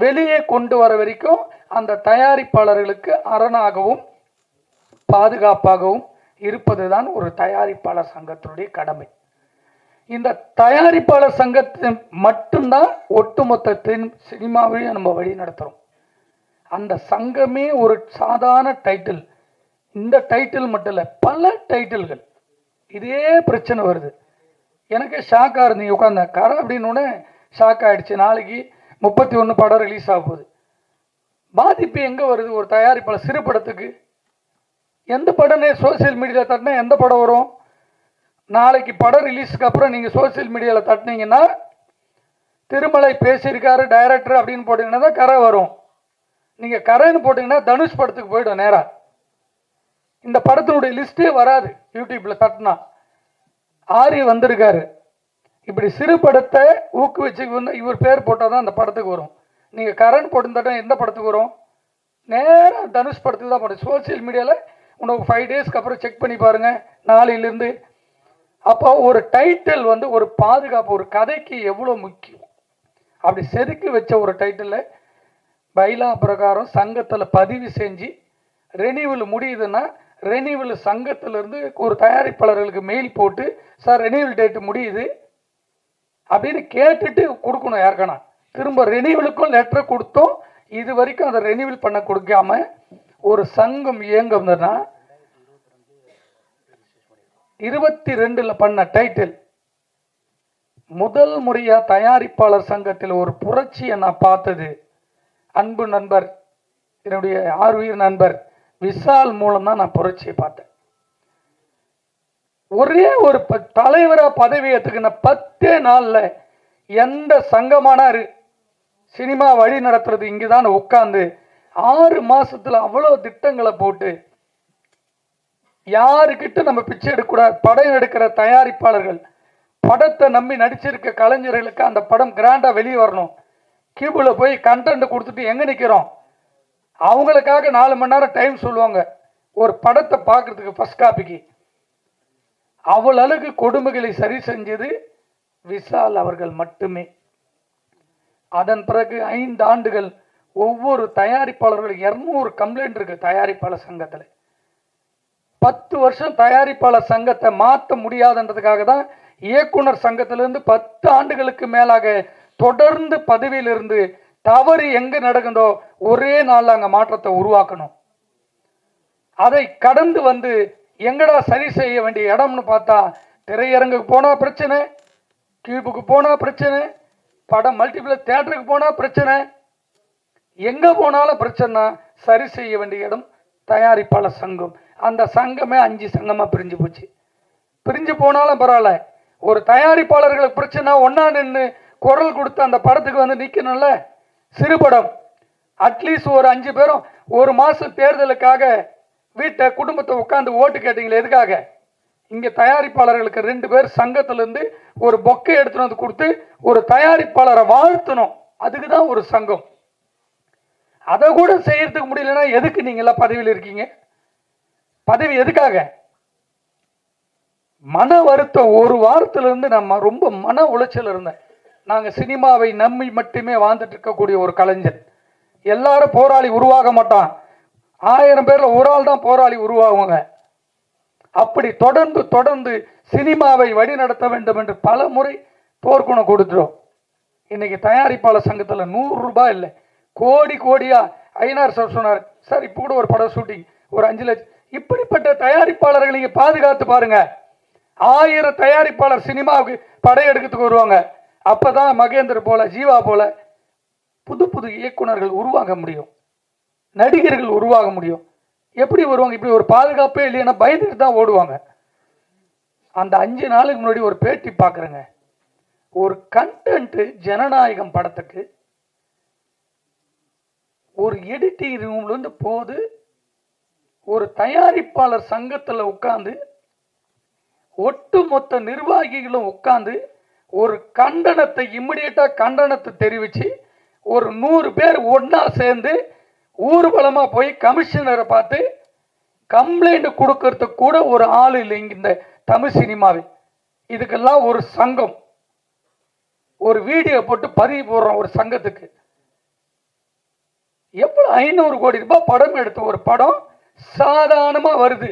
வெளியே கொண்டு வர வரைக்கும் அந்த தயாரிப்பாளர்களுக்கு அரணாகவும் பாதுகாப்பாகவும் இருப்பதுதான் ஒரு தயாரிப்பாளர் சங்கத்தினுடைய கடமை. இந்த தயாரிப்பாளர் சங்கத்தை மட்டும்தான் ஒட்டுமொத்த சினிமாவையும் நம்ம வழி நடத்துகிறோம். அந்த சங்கமே ஒரு சாதாரண டைட்டில், இந்த டைட்டில் மட்டும் இல்லை, பல டைட்டில்கள் இதே பிரச்சனை வருது. எனக்கு ஷாக்காக இருந்தீங்க உட்காந்த கரை அப்படின்னு ஷாக் ஆகிடுச்சு. நாளைக்கு 31 படம் ரிலீஸ் ஆக போகுது. பாதிப்பு எங்கே வருது? ஒரு தயாரிப்பாளர் சிறு படத்துக்கு எந்த படமே சோசியல் மீடியாவில் தட்டினா எந்த படம் வரும்? நாளைக்கு படம் ரிலீஸுக்கு அப்புறம் நீங்கள் சோசியல் மீடியாவில் தட்டினீங்கன்னா திருமலை பேசியிருக்காரு டைரக்டர் அப்படின்னு போட்டிங்கன்னா தான் கரை வரும். நீங்கள் கரைன்னு போட்டிங்கன்னா தனுஷ் படத்துக்கு போய்டும் நேராக. இந்த படத்தினுடைய லிஸ்ட்டே வராது யூடியூப்பில் தட்டினா. ஆரி வந்திருக்காரு, இப்படி சிறு படத்தை ஊக்குவிச்சு இவர் பேர் போட்டால் தான் அந்த படத்துக்கு வரும். நீங்கள் கரண் போட்டு தட்டினா எந்த படத்துக்கு வரும்? நேராக தனுஷ் படத்துக்கு தான் போடும். சோசியல் மீடியாவில் உனக்கு 5 டேஸ்க்கு அப்புறம் செக் பண்ணி பாருங்கள் நாளையிலேருந்து. அப்போ ஒரு டைட்டில் வந்து ஒரு பாதுகாப்பு, ஒரு கதைக்கு எவ்வளோ முக்கியம். அப்படி செதுக்கி வச்ச ஒரு டைட்டிலில் பைலா பிரகாரம் சங்கத்தில் பதிவு செஞ்சு ரெனியூவல் முடியுதுன்னா ரெனியூவல் சங்கத்திலேருந்து ஒரு தயாரிப்பாளர்களுக்கு மெயில் போட்டு, சார் ரெனியூவல் டேட்டு முடியுது அப்படின்னு கேட்டுட்டு கொடுக்கணும். யாருக்கானா திரும்ப ரெனியூவலுக்கும் லெட்டரை கொடுத்தோம். இது வரைக்கும் அதை ரெனியூவல் பண்ண கொடுக்காம ஒரு சங்கம் இயங்குதுன்னா 22 பண்ண டைட்டில் முதல் முறையாக தயாரிப்பாளர் சங்கத்தில் ஒரு புரட்சியை நான் பார்த்தது அன்பு நண்பர், என்னுடைய ஆர்வீர் நண்பர் விஷால் மூலம் தான் நான் புரட்சியை பார்த்தேன். ஒரே ஒரு தலைவராக பதவி ஏற்றுக்கின 10 நாளில் எந்த சங்கமானாரு சினிமா வழி நடத்துறது இங்கே தான் உட்காந்து 6 மாசத்துல அவ்வளோ திட்டங்களை போட்டு யாருக்கிட்ட நம்ம பிச்சை எடுக்கக்கூடாது. படம் எடுக்கிற தயாரிப்பாளர்கள், படத்தை நம்பி நடிச்சிருக்க கலைஞர்களுக்கு அந்த படம் கிராண்டாக வெளியே வரணும். கியூபில் போய் கண்டென்ட் கொடுத்துட்டு எங்கே நிற்கிறோம்? அவங்களுக்காக 4 மணி நேரம் டைம் சொல்லுவாங்க ஒரு படத்தை பார்க்கறதுக்கு ஃபர்ஸ்ட் காப்பிக்கு. அவ்வளவுக்கு கொடுமைகளை சரி செஞ்சது விஷால் அவர்கள் மட்டுமே. அதன் பிறகு 5 ஆண்டுகள் ஒவ்வொரு தயாரிப்பாளர்கள் 200 கம்ப்ளைண்ட் இருக்கு தயாரிப்பாளர் சங்கத்தில். 10 வருஷம் தயாரிப்பாளர் சங்கத்தை மாற்ற முடியாதுன்றதுக்காக தான் இயக்குனர் சங்கத்திலிருந்து 10 ஆண்டுகளுக்கு மேலாக தொடர்ந்து பதவியில் இருந்து தவறு எங்க நடக்குதோ ஒரே நாள் அங்க மாற்றத்தை உருவாக்கணும். அதை கடந்து வந்து எங்கடா சரி செய்ய வேண்டிய இடம்னு பார்த்தா, திரையரங்குக்கு போனா பிரச்சனை, கியூபுக்கு போனா பிரச்சனை, படம் மல்டிபிளக்ஸ் தியேட்டருக்கு போனா பிரச்சனை, எங்க போனாலும் பிரச்சனை. சரி செய்ய வேண்டிய இடம் தயாரிப்பாளர் சங்கம். அந்த சங்கமே 5 சங்கமா பிரிஞ்சு போச்சு. பிரிஞ்சு போனாலும் பரவாயில்ல, ஒரு தயாரிப்பாளர்களுக்கு பிரச்சனை ஒன்னா நின்று குரல் கொடுத்து அந்த படத்துக்கு வந்து நிக்கணும்ல. சிறுபடம் அட்லீஸ்ட் ஒரு 5 பேரும் ஒரு மாசம் தேர்தலுக்காக வீட்டை குடும்பத்தை உட்காந்து ஓட்டு கேட்டீங்களே, எதுக்காக? இங்க தயாரிப்பாளர்களுக்கு 2 பேர் சங்கத்திலிருந்து ஒரு பொக்கை எடுத்துட்டு வந்து கொடுத்து ஒரு தயாரிப்பாளரை வாழ்த்தணும். அதுக்கு தான் ஒரு சங்கம். அதை கூட செய்யறதுக்கு முடியலன்னா எதுக்கு நீங்க எல்லாம் பதவியில் இருக்கீங்க? பதவி எதுக்காக? மன வருத்தம். ஒரு வாரத்திலிருந்து நம்ம ரொம்ப மன உளைச்சல் இருந்தேன். நாங்க சினிமாவை நம்பி மட்டுமே வாழ்ந்துட்டு இருக்கக்கூடிய ஒரு கலைஞன். எல்லாரும் போராளி உருவாக மாட்டான், 1000 பேர்ல ஒரு ஆள் தான் போராளி உருவாகுவாங்க. அப்படி தொடர்ந்து தொடர்ந்து சினிமாவை வழிநடத்த வேண்டும் என்று பல முறை போர்க்குணம் கொடுத்துரும். இன்னைக்கு தயாரிப்பாளர் சங்கத்தில் 100 ரூபாய் இல்லை, கோடி கோடியா. ஐநார் சார் சொன்னார், சார் இப்போ கூட ஒரு படம் ஷூட்டிங் ஒரு 5 லட்சம். இப்படிப்பட்ட தயாரிப்பாளர்கள் நீங்க பாதுகாத்து பாருங்க. 1000 தயாரிப்பாளர் சினிமாவுக்கு படையெடுக்கிறதுக்கு வருவாங்க. அப்பதான் மகேந்தர் போல, ஜீவா போல புது புது இயக்குனர்கள் உருவாக முடியும், நடிகர்கள் உருவாக முடியும். எப்படி வருவாங்க? இப்படி ஒரு பாதுகாப்பே இல்லைன்னா பயந்துட்டு தான் ஓடுவாங்க. அந்த 5 நாளுக்கு முன்னாடி ஒரு பேட்டி பார்க்குறேங்க. ஒரு கண்டென்ட் ஜனநாயகம் படத்துக்கு ஒரு எடிட்டிங் ரூம்ல இருந்து போது ஒரு தயாரிப்பாளர் சங்கத்தில் உட்கார்ந்து ஒட்டுமொத்த நிர்வாகிகளும் உட்கார்ந்து ஒரு கண்டனத்தை இம்மிடியட்டா கண்டனத்தை தெரிவிச்சு ஒரு 100 பேர் ஒன்னா சேர்ந்து ஊர்வலமா போய் கமிஷனரை பார்த்து கம்ப்ளைண்ட் கொடுக்கறதுக்கு கூட ஒரு ஆள் இல்லை இங்க இந்த தமிழ் சினிமாவில். இதுக்கெல்லாம் ஒரு சங்கம், ஒரு வீடியோ போட்டு பதிவு போடுறோம் ஒரு சங்கத்துக்கு. எவ்வளவு 500 கோடி ரூபாய் படம் எடுத்த ஒரு படம் சாதாரணமா வருது.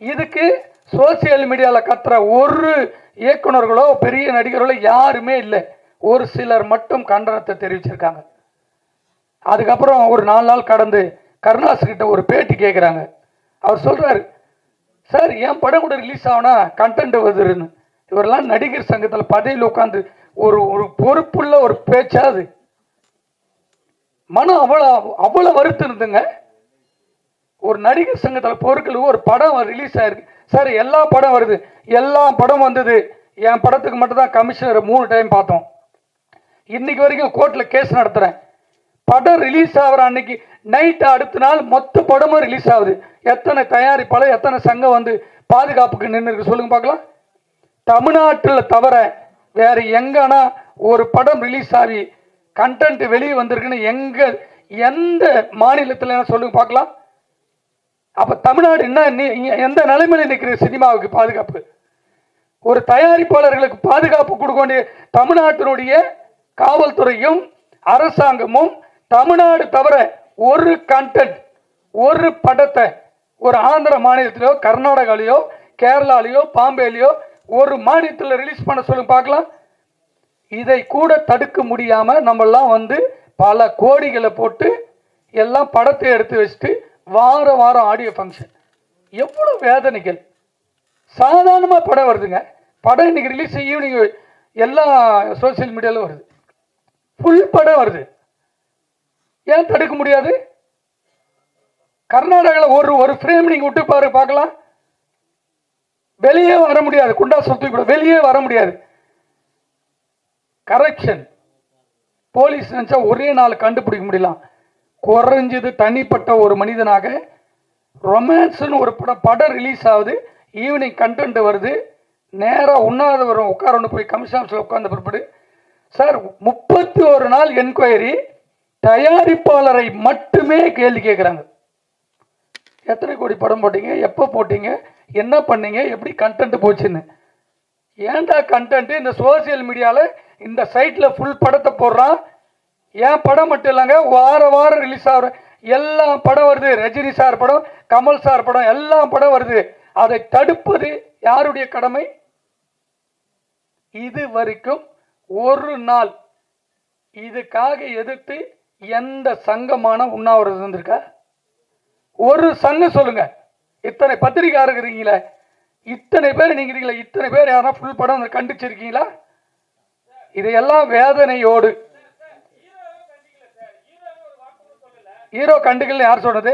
இதுக்கு சோசியல் மீடியால கத்துற ஒரு இயக்குனர்களோ பெரிய நடிகர்களோ யாருமே இல்லை. ஒரு சிலர் மட்டும் கண்டனத்தை தெரிவிச்சிருக்காங்க. அதுக்கப்புறம் ஒரு 4 நாள் கடந்து கருணாஸ் கிட்ட ஒரு பேட்டி கேட்குறாங்க. அவர் சொல்றாரு, சார் என் படம் கூட ரிலீஸ் ஆகுனா கண்டென்ட் வருதுன்னு. இவரெல்லாம் நடிகர் சங்கத்தில் பதவியில் உட்காந்து ஒரு ஒரு பொறுப்புள்ள ஒரு பேச்சாது. மனம் அவ்வளவு வருத்தம் இருந்துங்க. ஒரு நடிகர் சங்கத்தில் பொருட்கள் ஒரு படம் ரிலீஸ் ஆயிருக்கு சார், எல்லா படம் வருது, எல்லா படம் வந்தது, என் படத்துக்கு மட்டும் தான் கமிஷனர் 3 டைம் பார்த்தோம். இன்னைக்கு வரைக்கும் கோர்ட்ல கேஸ் நடத்துறேன். படம் ரிலீஸ் ஆகிற அன்னைக்கு நைட் அடுத்த நாள் மொத்த படமும் ரிலீஸ் ஆகுது. எத்தனை தயாரிப்பாளர் எத்தனை சங்கம் வந்து பாதுகாப்புக்கு நின்று இருக்கு சொல்லுங்க பார்க்கலாம். தமிழ்நாட்டில் தவிர வேற எங்கன்னா ஒரு படம் ரிலீஸ் ஆகி கண்டென்ட் வெளியே வந்திருக்குன்னு எந்த மாநிலத்தில் சொல்லுங்க பார்க்கலாம். அப்ப தமிழ்நாடு என்ன எந்த நிலைமையில நிற்கிற சினிமாவுக்கு பாதுகாப்பு? ஒரு தயாரிப்பாளர்களுக்கு பாதுகாப்பு கொடுக்க வேண்டிய தமிழ்நாட்டினுடைய காவல்துறையும் அரசாங்கமும் தமிழ்நாடு தவிர ஒரு கண்டென்ட் ஒரு படத்தை ஒரு ஆந்திர மாநிலத்திலோ கர்நாடகாலேயோ கேரளாலேயோ பாம்பேலையோ ஒரு மாநிலத்தில் ரிலீஸ் பண்ண சொல்லுங்க பார்க்கலாம். இதை கூட தடுக்க முடியாம நம்மெல்லாம் வந்து பல கோடிகளை போட்டு எல்லாம் படத்தை எடுத்து வச்சுட்டு வாரம் ஆடியோ ஃபங்க்ஷன். எவ்வளவு வேதனைகள். சாதாரணமா படம் வருதுங்க. படம் இன்னைக்கு ரிலீஸ் ஈவினிங் எல்லா சோசியல் மீடியாலும் வருது, ஃபுல் படம் வருது. ஏன் தடுக்க முடியாது? கர்நாடகாவில் ஒரு ஃப்ரேம் நீங்க விட்டு பாரு பார்க்கலாம், வெளியே வர முடியாது. குண்டா சொத்து கூட வெளியே வர முடியாது. கரெக்ஷன் போலீஸ் நினைச்சா ஒரே நாள் கண்டுபிடிக்க முடியலாம். குறைஞ்சது தனிப்பட்ட ஒரு மனிதனாக ரொமான்ஸ்னு ஒரு படம் ரிலீஸ் ஆகுது, ஈவினிங் கண்டென்ட் வருது, நேராக உண்ணாதவரும் உட்கார போய் கமிஷன் உட்கார்ந்த பிற்பாடு சார் 31 நாள் என்கொயரி, தயாரிப்பாளரை மட்டுமே கேள்வி கேட்குறாங்க. எத்தனை கோடி படம் போட்டீங்க, எப்போ போட்டீங்க, என்ன பண்ணீங்க, எப்படி கண்டென்ட் போச்சுன்னு. ஏன்டா கண்டென்ட்? இந்த சோசியல் மீடியாவில் இந்த சைட்டில் ஃபுல் படத்தை போடுறான். ஏன் படம் மட்டும் இல்லைங்க, வாரம் ரிலீஸ் ஆகிற எல்லா படம் வருது. ரஜினி சார் படம், கமல் சார் படம், எல்லா படம் வருது. அதை தடுப்பது யாருடைய கடமை? இது வரைக்கும் ஒரு நாள் இதுக்காக எதிர்த்து எந்த சங்கமான உண்ணாவிரதம் இருந்திருக்கா? ஒரு சங்கம் சொல்லுங்க. இத்தனை பத்திரிகையாளர் இருக்கிறீங்களே, இத்தனை பேர் நீங்க இருக்கீங்களா, இத்தனை பேர் யாரா ஃபுல் படம் கண்டிச்சிருக்கீங்களா? இதையெல்லாம் வேதனையோடு ஹீரோ கண்டுக்கல யார் சொன்னது?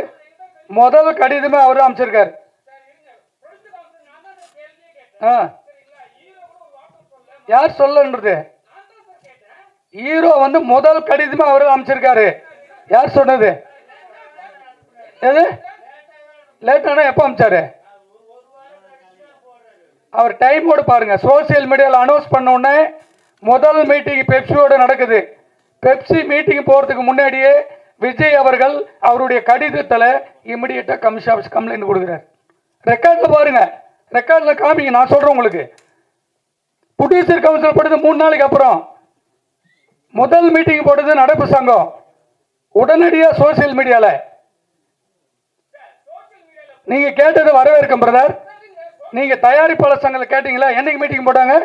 முதல் கடிதமே அவரு அமைச்சிருக்காரு. யார் சொல்லன்றது? ஹீரோ வந்து முதல் கடிதமே அவரு அமைச்சிருக்காரு. யார் சொன்னது? எது லேட்டானா எப்போ அமைச்சாரு? அவர் டைமோடு பாருங்க. சோசியல் மீடியாவில் அனௌன்ஸ் பண்ண உடனே முதல் மீட்டிங் பெப்சியோட நடக்குது. பெப்சி மீட்டிங் போறதுக்கு முன்னாடியே விஜய் அவர்கள் அவருடைய கடிதத்தில் இமிடியேட்டா கமிஷன் ஆஃபீஸ் கம்ப்ளைண்ட் கொடுக்குறாரு. ரெக்கார்ட்ல பாருங்க, ரெக்கார்ட்ல காமிங்க. நான் சொல்றேன் உங்களுக்கு. ப்ரொடியூசர் கவுன்சில் போட்டது 3 நாளைக்கு அப்புறம் முதல் மீட்டிங் போட்டது நடப்பு சங்கம். உடனடியாக சோசியல் மீடியால நீங்க கேட்டது வரவேற்கும் பிரதர். நீங்க தயாரிப்பாளர் சங்கத்தில் கேட்டீங்களா? என்னைக்கு மீட்டிங் போட்டாங்க?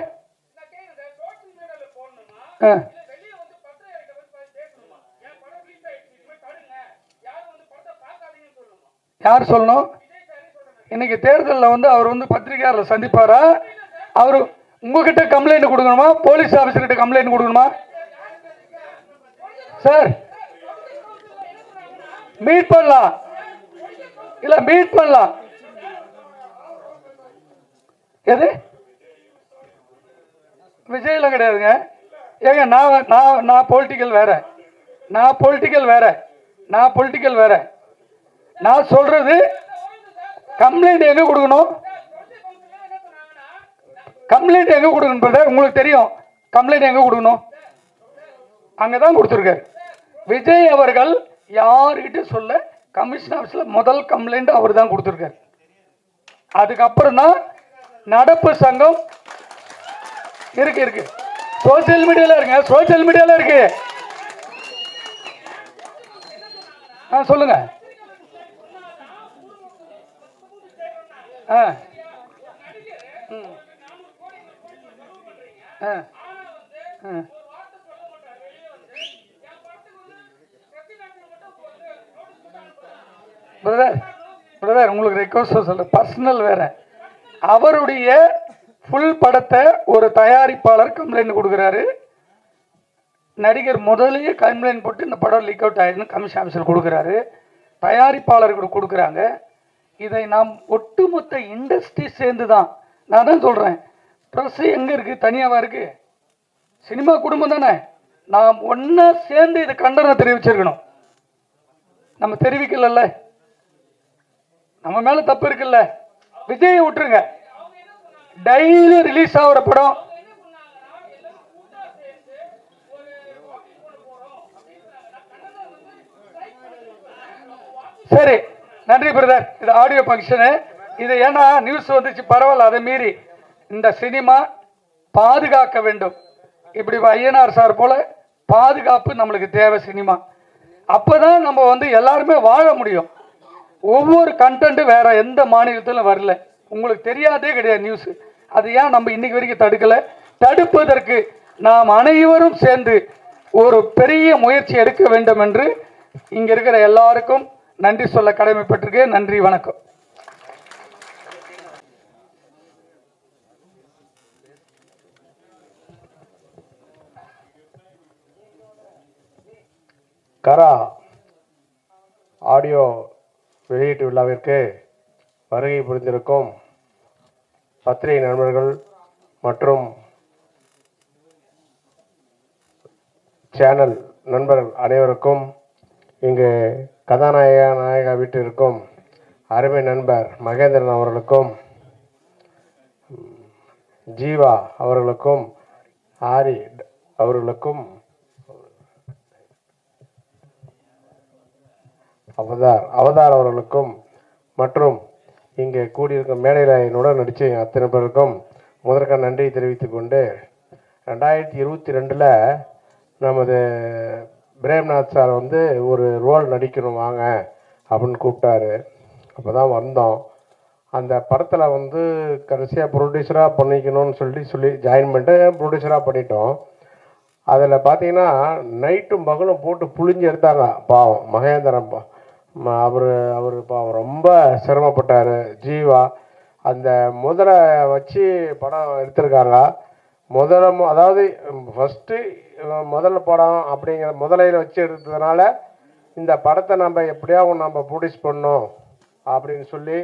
யார் சொல்லணும்? இன்னைக்கு தேர்தலில் வந்து அவர் வந்து பத்திரிகையாளர் சந்திப்பாரா? அவர் உங்ககிட்ட கம்ப்ளைண்ட் கொடுக்கணுமா? போலீஸ் ஆபீசர்கிட்ட கம்ப்ளைண்ட் கொடுக்கணுமா? சார் மீட் பண்ணலாம், இல்ல மீட் பண்ணலாம். எது விஜயில கிடையாதுங்க. ஏங்க நான் பொலிட்டிக்கல் வேற, நான் பொலிட்டிக்கல் வேற, நான் பொலிட்டிக்கல் வேற. நான் சொல்றது கம்ப்ளைண்ட் எங்க கொடுக்கணும்? கம்ப்ளைண்ட் எங்க கொடுக்கணும்? உங்களுக்கு தெரியும் கம்ப்ளைண்ட் எங்க கொடுக்கணும்? அங்கதான் கொடுத்துருக்காரு. விஜய் அவர்கள் யாருக்கிட்ட சொல்ல கமிஷன் ஆஃபீஸ்ல முதல் கம்ப்ளைண்ட் அவர் தான் கொடுத்துருக்காரு. அதுக்கப்புறம் தான் நடப்பு சங்கம் இருக்கு. சோசியல் மீடியால இருங்க, சோசியல் மீடியால இருக்கு. சொல்லுங்க. பிரதர் உங்களுக்கு ரெக்வஸ்ட் சொல்ற பர்சனல் வேற. அவருடைய ஃபுல் படத்தை ஒரு தயாரிப்பாளர் கம்ப்ளைண்ட் கொடுக்குறாரு. நடிகர் முதலையே கம்ப்ளைண்ட் போட்டு இந்த படம் லீக் அவுட் ஆயிடுன்னு கமிஷன் ஆஃபீஸர் கொடுக்குறாரு. தயாரிப்பாளர்கள் கொடுக்குறாங்க. இதை நாம் ஒட்டுமொத்த இண்டஸ்ட்ரி சேர்ந்து தான். நான் தான் சொல்றேன், ப்ரெஸ் எங்க இருக்கு? தனியாவா இருக்கு? சினிமா குடும்பம் தானே. நாம் ஒன்னா சேர்ந்து இதை கண்டனம் தெரிவிச்சிருக்கணும். நம்ம தெரிவிக்கல, நம்ம மேல தப்பு இருக்குல்ல. விஜயை விட்டுருங்க. டெய்லி ரிலீஸ் ஆகிற படம் சரி. நன்றி பிரதர். இது ஆடியோ ஃபங்க்ஷனு. இது ஏன்னா நியூஸ் வந்துச்சு, பரவாயில்ல. அதை மீறி இந்த சினிமா பாதுகாக்க வேண்டும். இப்படி ஐயனார் சார் போல பாதுகாப்பு நம்மளுக்கு தேவை சினிமா. அப்பதான் நம்ம வந்து எல்லாருமே வாழ முடியும். ஒவ்வொரு கண்டென்ட் வேற எந்த மாநிலத்திலும் வரல. உங்களுக்கு தெரியாதே கிடையாது நியூஸ். அது ஏன் நம்ம இன்னைக்கு வரைக்கும் தடுக்கல? தடுப்பதற்கு நாம் அனைவரும் சேர்ந்து ஒரு பெரிய முயற்சி எடுக்க வேண்டும் என்று இங்க இருக்கிற எல்லாருக்கும் நன்றி சொல்ல கடமைப்பட்டிருக்கேன். நன்றி, வணக்கம். கரா ஆடியோ வெளியீட்டு விழாவிற்கு வருகை புரிந்திருக்கும் பத்திரிகை நண்பர்கள் மற்றும் சேனல் நண்பர்கள் அனைவருக்கும், இங்கு கதாநாயகா வீட்டிற்கும் அருமை நண்பர் மகேந்திரன் அவர்களுக்கும், ஜீவா அவர்களுக்கும், ஆரி அவர்களுக்கும், அவதார் அவர்களுக்கும் மற்றும் இங்கே கூடியிருக்கும் மேடையில் என்னுடன் நடித்த அத்தனை பேருக்கும் முதற்க நன்றி தெரிவித்துக் கொண்டு, 2022 நமது பிரேம்நாத் சார் வந்து ஒரு ரோல் நடிக்கணும் வாங்க அப்படின்னு கூப்பிட்டாரு. அப்போ தான் வந்தோம். அந்த படத்தில் வந்து கடைசியாக ப்ரொடியூசராக பண்ணிக்கணும்னு சொல்லி ஜாயின் பண்ணிட்டு ப்ரொடியூசராக பண்ணிட்டோம். அதில் பார்த்தீங்கன்னா நைட்டும் பகலும் போட்டு புழிஞ்சு எடுத்தாங்க. பாவம் மகேந்திரன் அவர் பாவம் ரொம்ப சிரமப்பட்டார். ஜீவா அந்த முதலை வச்சு படம் எடுத்திருக்காங்க. அதாவது ஃபஸ்ட்டு முதல்ல படம் அப்படிங்கிற முதலையில் வச்சு எடுத்ததுனால இந்த படத்தை நம்ம எப்படியாவது நம்ம ப்ரொடியூஸ் பண்ணோம் அப்படின்னு சொல்லி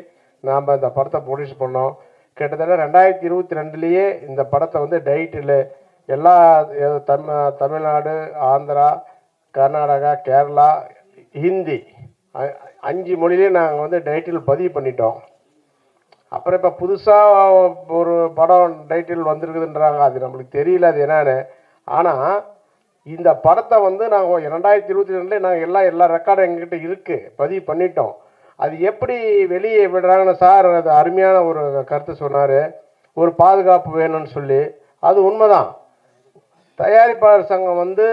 நாம் இந்த படத்தை ப்ரொடியூஸ் பண்ணோம். கிட்டத்தட்ட 2022 இந்த படத்தை வந்து டைட்டில் எல்லா தமிழ்நாடு, ஆந்திரா, கர்நாடகா, கேரளா, ஹிந்தி 5 மொழியிலையும் நாங்கள் வந்து டைட்டில் பதிவு பண்ணிட்டோம். அப்புறம் இப்போ புதுசாக ஒரு படம் டைட்டில் வந்திருக்குதுன்றாங்க. அது நம்மளுக்கு தெரியல அது என்னன்னு. ஆனால் இந்த படத்தை வந்து நாங்கள் 2022 நாங்கள் எல்லா ரெக்கார்டும் எங்ககிட்ட இருக்குது, பதிவு பண்ணிட்டோம். அது எப்படி வெளியே விடுறாங்கன்னு சார் அது அருமையான ஒரு கருத்து சொன்னார். ஒரு பாதுகாப்பு வேணும்னு சொல்லி. அது உண்மைதான். தயாரிப்பாளர் சங்கம் வந்து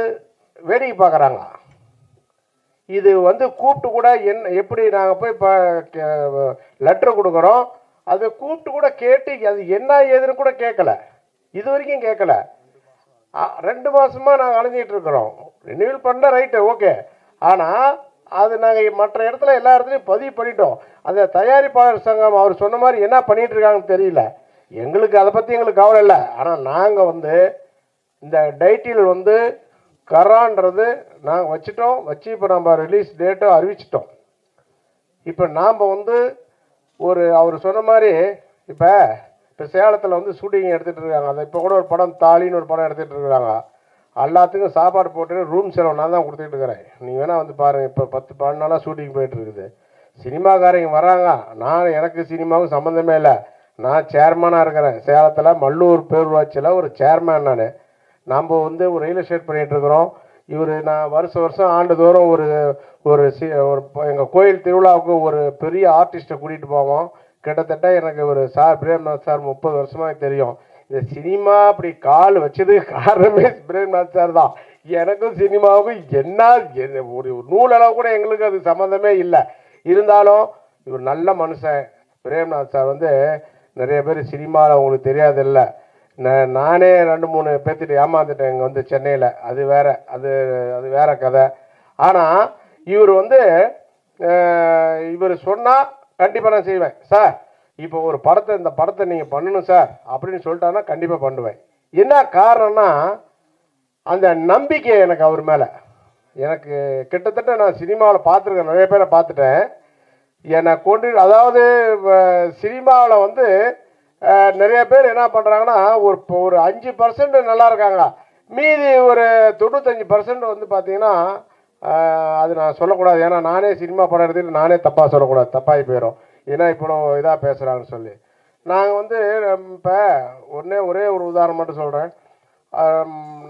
வேடிக்கை பார்க்குறாங்க. இது வந்து கூப்பிட்டு கூட எப்படி நாங்கள் போய் இப்போ லெட்ரு கொடுக்குறோம், அதை கூப்பிட்டு கூட கேட்டு அது என்ன ஏதுன்னு கூட கேட்கல, இது வரைக்கும் கேட்கல. 2 மாதமாக நாங்கள் அலைஞ்சிட்டு இருக்கிறோம். ரினியூவல் பண்ண ரைட்டு ஓகே, ஆனால் அது நாங்கள் மற்ற இடத்துல எல்லா இடத்துலையும் பதிவு பண்ணிட்டோம். அந்த தயாரிப்பாளர் சங்கம் அவர் சொன்ன மாதிரி என்ன பண்ணிகிட்டு இருக்காங்கன்னு தெரியல. எங்களுக்கு அதை பற்றி எங்களுக்கு கவலை இல்லை. ஆனால் நாங்கள் வந்து இந்த டைட்டில் வந்து கரான்றது நாங்கள் வச்சு இப்போ நம்ம ரிலீஸ் டேட்டை அறிவிச்சிட்டோம். இப்போ நாம் வந்து அவர் சொன்ன மாதிரி இப்போ சேலத்தில் வந்து ஷூட்டிங் எடுத்துகிட்டு இருக்காங்க. அதை இப்போ கூட ஒரு படம் தாலின்னு ஒரு படம் எடுத்துகிட்டு இருக்கிறாங்க. எல்லாத்துக்கும் சாப்பாடு போட்டு ரூம் செலவு நான் தான் கொடுத்துட்டு இருக்கிறேன். நீங்கள் வேணால் வந்து பாருங்கள். இப்போ 10-12 நாளாக ஷூட்டிங் போயிட்டு இருக்குது. சினிமாக்காரங்க வராங்க. எனக்கு சினிமாவுக்கும் சம்மந்தமே இல்லை. நான் சேர்மனாக இருக்கிறேன். சேலத்தில் மல்லூர் பேரூராட்சியில் ஒரு சேர்மேன். நம்ம வந்து ஒரு ரியல் எஸ்டேட் பண்ணிகிட்ருக்குறோம். நான் வருஷம் ஆண்டுதோறும் எங்கள் கோயில் திருவிழாவுக்கு ஒரு பெரிய ஆர்டிஸ்ட்டை கூட்டிகிட்டு போவோம். கிட்டத்தட்ட எனக்கு ஒரு சார் பிரேம்நாத் சார் 30 வருஷமாக தெரியும். இந்த சினிமா அப்படி கால் வச்சதுக்கு காரணமே பிரேம்நாத் சார் தான். எனக்கும் சினிமாவுக்கும் என்ன ஒரு நூலளவு கூட எங்களுக்கு அது சம்மந்தமே இல்லை. இருந்தாலும் இவர் நல்ல மனுஷன். பிரேம்நாத் சார் வந்து நிறைய பேர் சினிமாவில் உங்களுக்கு தெரியாதில்ல. நானே 2-3 பேர்த்திட்டு ஏமாந்துட்டேன் இங்கே வந்து சென்னையில். அது வேற கதை. ஆனால் இவர் சொன்னால் கண்டிப்பாக நான் செய்வேன். சார் இப்போ இந்த படத்தை நீங்கள் பண்ணணும் சார் அப்படின்னு சொல்லிட்டான்னா கண்டிப்பாக பண்ணுவேன். என்ன காரணம்னா அந்த நம்பிக்கை எனக்கு அவர் மேலே. எனக்கு கிட்டத்தட்ட நான் சினிமாவில் பார்த்துருக்கேன், நிறைய பேரை பார்த்துட்டேன். என்னை அதாவது சினிமாவில் வந்து நிறைய பேர் என்ன பண்ணுறாங்கன்னா ஒரு 5% நல்லா இருக்காங்க. மீதி ஒரு 95% வந்து பார்த்தீங்கன்னா அது நான் சொல்லக்கூடாது. ஏன்னா நானே சினிமா படம் எடுத்துகிட்டு நானே தப்பாக சொல்லக்கூடாது, தப்பாகி போயிடும். ஏன்னா இப்போ இதாக பேசுகிறாங்கன்னு சொல்லி. நாங்கள் வந்து இப்போ ஒரே ஒரு உதாரணம் மட்டும் சொல்கிறேன்.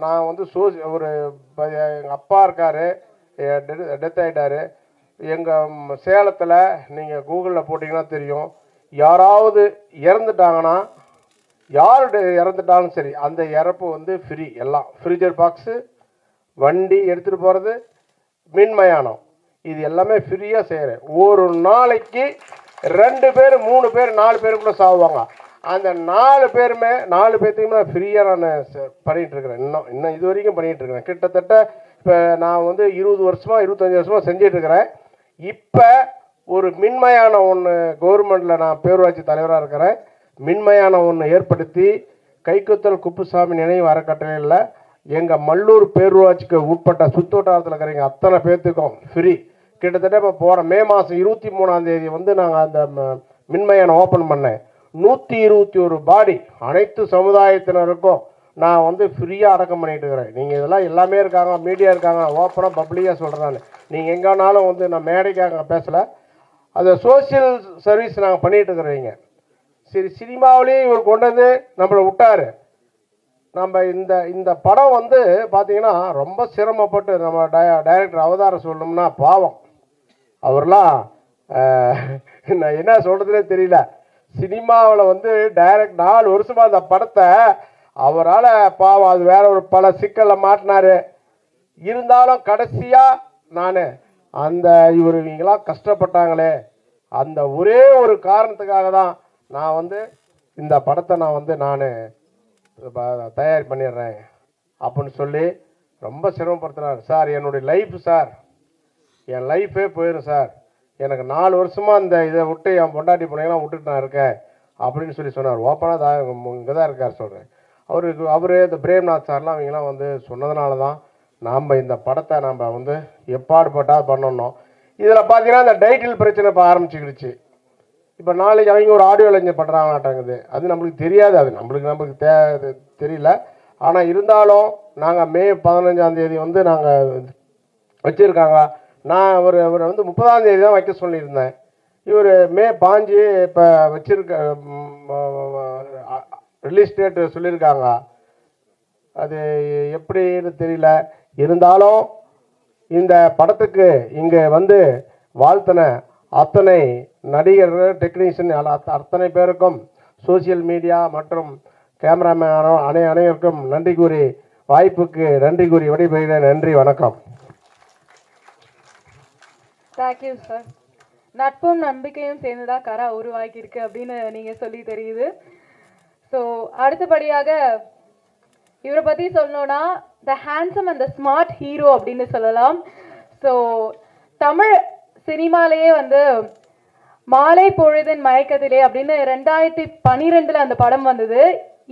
நான் வந்து எங்கள் அப்பா இருக்கார், டெத் ஆகிட்டார். எங்கள் சேலத்தில் நீங்கள் கூகுளில் போட்டிங்கன்னா தெரியும். யாராவது இறந்துட்டாங்கன்னா, யார் இறந்துட்டாலும் சரி அந்த இறப்பு வந்து ஃப்ரீ. எல்லாம் ஃப்ரீஜர் பாக்ஸு, வண்டி எடுத்துகிட்டு போகிறது, மின்மயானம், இது எல்லாமே ஃப்ரீயாக செய்கிறேன். ஒரு நாளைக்கு 2 பேர் 3 பேர் 4 பேர் கூட சாவுவாங்க. அந்த 4 பேர்த்தையுமே ஃப்ரீயாக நான் பண்ணிகிட்ருக்கிறேன். இன்னும் இது வரைக்கும் பண்ணிகிட்ருக்கிறேன். கிட்டத்தட்ட இப்போ நான் வந்து 20 வருஷமாக 25 வருஷமாக செஞ்சிட்ருக்கிறேன். இப்போ ஒரு மின்மயானம் ஒன்று கவர்மெண்ட்டில் நான் பேரூராட்சி தலைவராக இருக்கிறேன். மின்மயானம் ஒன்று ஏற்படுத்தி கைக்குத்தல் குப்புசாமி நினைவு அறக்கட்டளையில் எங்கள் மல்லூர் பேரூராட்சிக்கு உட்பட்ட சுற்றுவட்டாரத்தில் இருக்கிறவங்க அத்தனை பேர்த்துக்கும் ஃப்ரீ. கிட்டத்தட்ட இப்போ போகிற மே மாதம் 23ஆம் தேதி வந்து நாங்கள் அந்த மின்மயானம் ஓப்பன் பண்ணேன். 121 பாடி அனைத்து சமுதாயத்தினருக்கும் நான் வந்து ஃப்ரீயாக அடக்கம் பண்ணிட்டு இருக்கிறேன். நீங்கள் இதெல்லாம் எல்லாமே இருக்காங்க, மீடியா இருக்காங்க, ஓப்பனாக பப்ளிக்காக சொல்கிறேன். நீங்கள் எங்கேனாலும் வந்து நான் மேடைக்காக பேசலை. அதை சோசியல் சர்வீஸ் நாங்கள் பண்ணிகிட்டு இருக்கிறவங்க. சரி, சினிமாவிலேயே இவர் கொண்டு வந்து நம்மளை விட்டார். நம்ம இந்த படம் வந்து பார்த்தீங்கன்னா ரொம்ப சிரமப்பட்டு நம்ம டைரக்டர் அவதாரம் சொல்லணும்னா பாவம் அவர்லாம் நான் என்ன சொல்கிறதுனே தெரியல. சினிமாவில் வந்து டைரக்ட் 4 வருஷமாக அந்த படத்தை அவரால் பாவம் அது வேற ஒரு பல சிக்கலில் மாட்டினார். இருந்தாலும் கடைசியாக நான் இவங்களாம் கஷ்டப்பட்டாங்களே அந்த ஒரே ஒரு காரணத்துக்காக தான் நான் வந்து இந்த படத்தை நான் தயார் பண்ணிடுறேன் அப்படின்னு சொல்லி ரொம்ப சிரமப்படுத்துனார். சார் என்னுடைய லைஃப் சார், என் லைஃபே போயிடும் சார், எனக்கு 4 வருஷமாக இந்த இதை விட்டு என் பொண்டாட்டி பிள்ளைங்களாம் விட்டுட்டு நான் இருக்கேன் அப்படின்னு சொல்லி சொன்னார். ஓப்பனாக தான் இங்கே தான் இருக்கார் சொல்கிறேன். அவர் இந்த பிரேம்நாத் சார்லாம் அவங்களாம் வந்து சொன்னதுனால தான் நாம் இந்த படத்தை நம்ம வந்து எப்பாடுபட்டால் பண்ணணும். இதில் பார்த்தீங்கன்னா இந்த டைட்டில் பிரச்சனை இப்போ ஆரம்பிச்சுக்கிடுச்சு. இப்போ நாளைக்கு அவங்க ஒரு ஆடியோ லைஞ்சர் பண்ணுறாங்களாட்டாங்குது. அது நம்மளுக்கு தெரியாது, அது நம்மளுக்கு தெரியல. ஆனால் இருந்தாலும் நாங்கள் மே 15ஆம் தேதி வந்து நாங்கள் வச்சுருக்காங்க. நான் அவர் வந்து 30ஆம் தேதி தான் வைக்க சொல்லியிருந்தேன். இவர் மே 5 இப்போ வச்சுருக்க ரிலீஸ் டேட்டு சொல்லியிருக்காங்க. அது எப்படின்னு தெரியல. இருந்தாலும் இந்த படத்துக்கு இங்கே வந்து வாழ்த்தின அத்தனை நடிகர்கள், டெக்னீஷியன் அத்தனை பேருக்கும், சோசியல் மீடியா மற்றும் கேமராமேன் அனைவருக்கும் நன்றி கூறி, வாய்ப்புக்கு நன்றி கூறி விடைபெறுகிறேன். நன்றி, வணக்கம். Thank you sir. நட்பும் நம்பிக்கையும் சேர்ந்துதான் கரா உருவாக்கியிருக்கு அப்படின்னு நீங்க சொல்லி தெரியுது. ஸோ அடுத்தபடியாக இவரை பற்றி சொல்லணும்னா த handsome and the smart hero அப்படின்னு சொல்லலாம். ஸோ தமிழ் சினிமாலேயே வந்து மாலை பொழுதின் மயக்கத்திலே அப்படின்னு 2012 அந்த படம் வந்தது.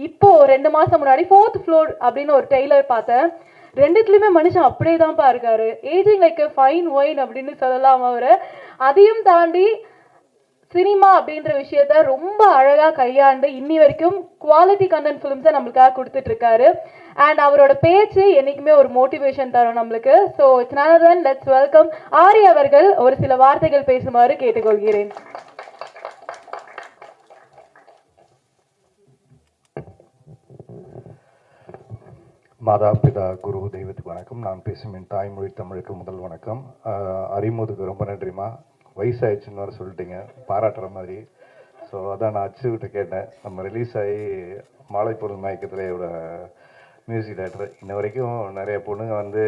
இப்போ 2 மாதம் முன்னாடி 4th ஃப்ளோர் அப்படின்னு ஒரு டெய்லர் பார்த்தேன். 2த்துலையுமே மனுஷன் அப்படியே தான்ப்பா இருக்காரு. Ageing like a fine wine அப்படின்னு சொல்லலாம் அவரு. அதையும் தாண்டி சினிமா அப்படின்ற விஷயத்த ரொம்ப அழகா கையாண்டு இன்னி வரைக்கும் குவாலிட்டி கண்டென்ட் ஃபிலிம்ஸை நம்மளுக்காக கொடுத்துட்டு இருக்காரு. அண்ட் அவரோட பேச்சு என்னைக்குமே ஒரு மோட்டிவேஷன் தரும் நம்மளுக்கு. So it's none other than let's welcome ஆரி அவர்கள் ஒரு சில வார்த்தைகள் பேசுமாறு கேட்டுக்கொள்கிறேன். மாதா பிதா குரு தெய்வத்துக்கு வணக்கம். நான் பேசும் என் தாய்மொழி தமிழுக்கு முதல் வணக்கம். அறிமுகத்துக்கு ரொம்ப நன்றிமா. வயசாயிடுச்சுன்னு வர சொல்லிட்டீங்க, பாராட்டுற மாதிரி. ஸோ அதான் நான் அச்சுக்கிட்ட கேட்டேன். நம்ம ரிலீஸ் ஆகி மாலை பொருள் மயக்கத்திலேயோட மியூசிக் டைரக்டர். இன்ன வரைக்கும் நிறைய பொண்ணுங்க வந்து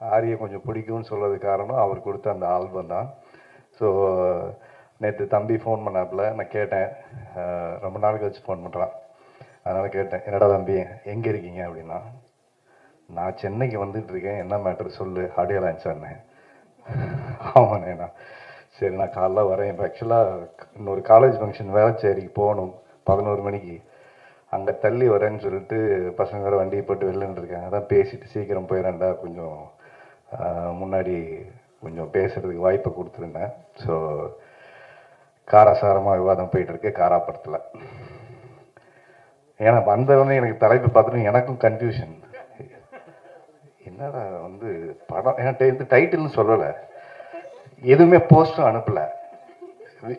ஆரியை கொஞ்சம் பிடிக்கும்னு சொல்கிறதுக்கு காரணம் அவர் கொடுத்த அந்த ஆல்பம் தான். ஸோ நேற்று தம்பி ஃபோன் பண்ணாப்புல, நான் கேட்டேன், ரொம்ப நாள் கழிச்சு ஃபோன் பண்ணுறான். அதனால் கேட்டேன், என்னடா தம்பி எங்கே இருக்கீங்க அப்படின்னா, நான் சென்னைக்கு வந்துட்டு இருக்கேன், என்ன மேட்ரு சொல்லு, ஆடியோ லான்ச் சொன்னேன். ஆமாண்ணேண்ணா, சரி நான் காலைல வரேன். இப்போ ஆக்சுவலாக இன்னொரு காலேஜ் ஃபங்க்ஷன் வேளச்சேரிக்கு போகணும் 11 மணிக்கு. அங்கே தள்ளி வரேன்னு சொல்லிட்டு பசங்க வேறு வண்டியை போட்டு வெளிலன்னு இருக்காங்க. அதான் பேசிட்டு சீக்கிரம் போயிடறேன்டா, கொஞ்சம் முன்னாடி கொஞ்சம் பேசுகிறதுக்கு வாய்ப்பை கொடுத்துருந்தேன். ஸோ காராசாரமாக விவாதம் போயிட்டுருக்கு காரா படத்தில். ஏன்னா வந்தவொடனே எனக்கு தலைப்பு பார்த்துட்டு எனக்கும் கன்ஃபியூஷன், என்னடா வந்து படம், ஏன்னா டைட்டில்னு சொல்லலை, எதுவுமே போஸ்ட்டும் அனுப்பலை.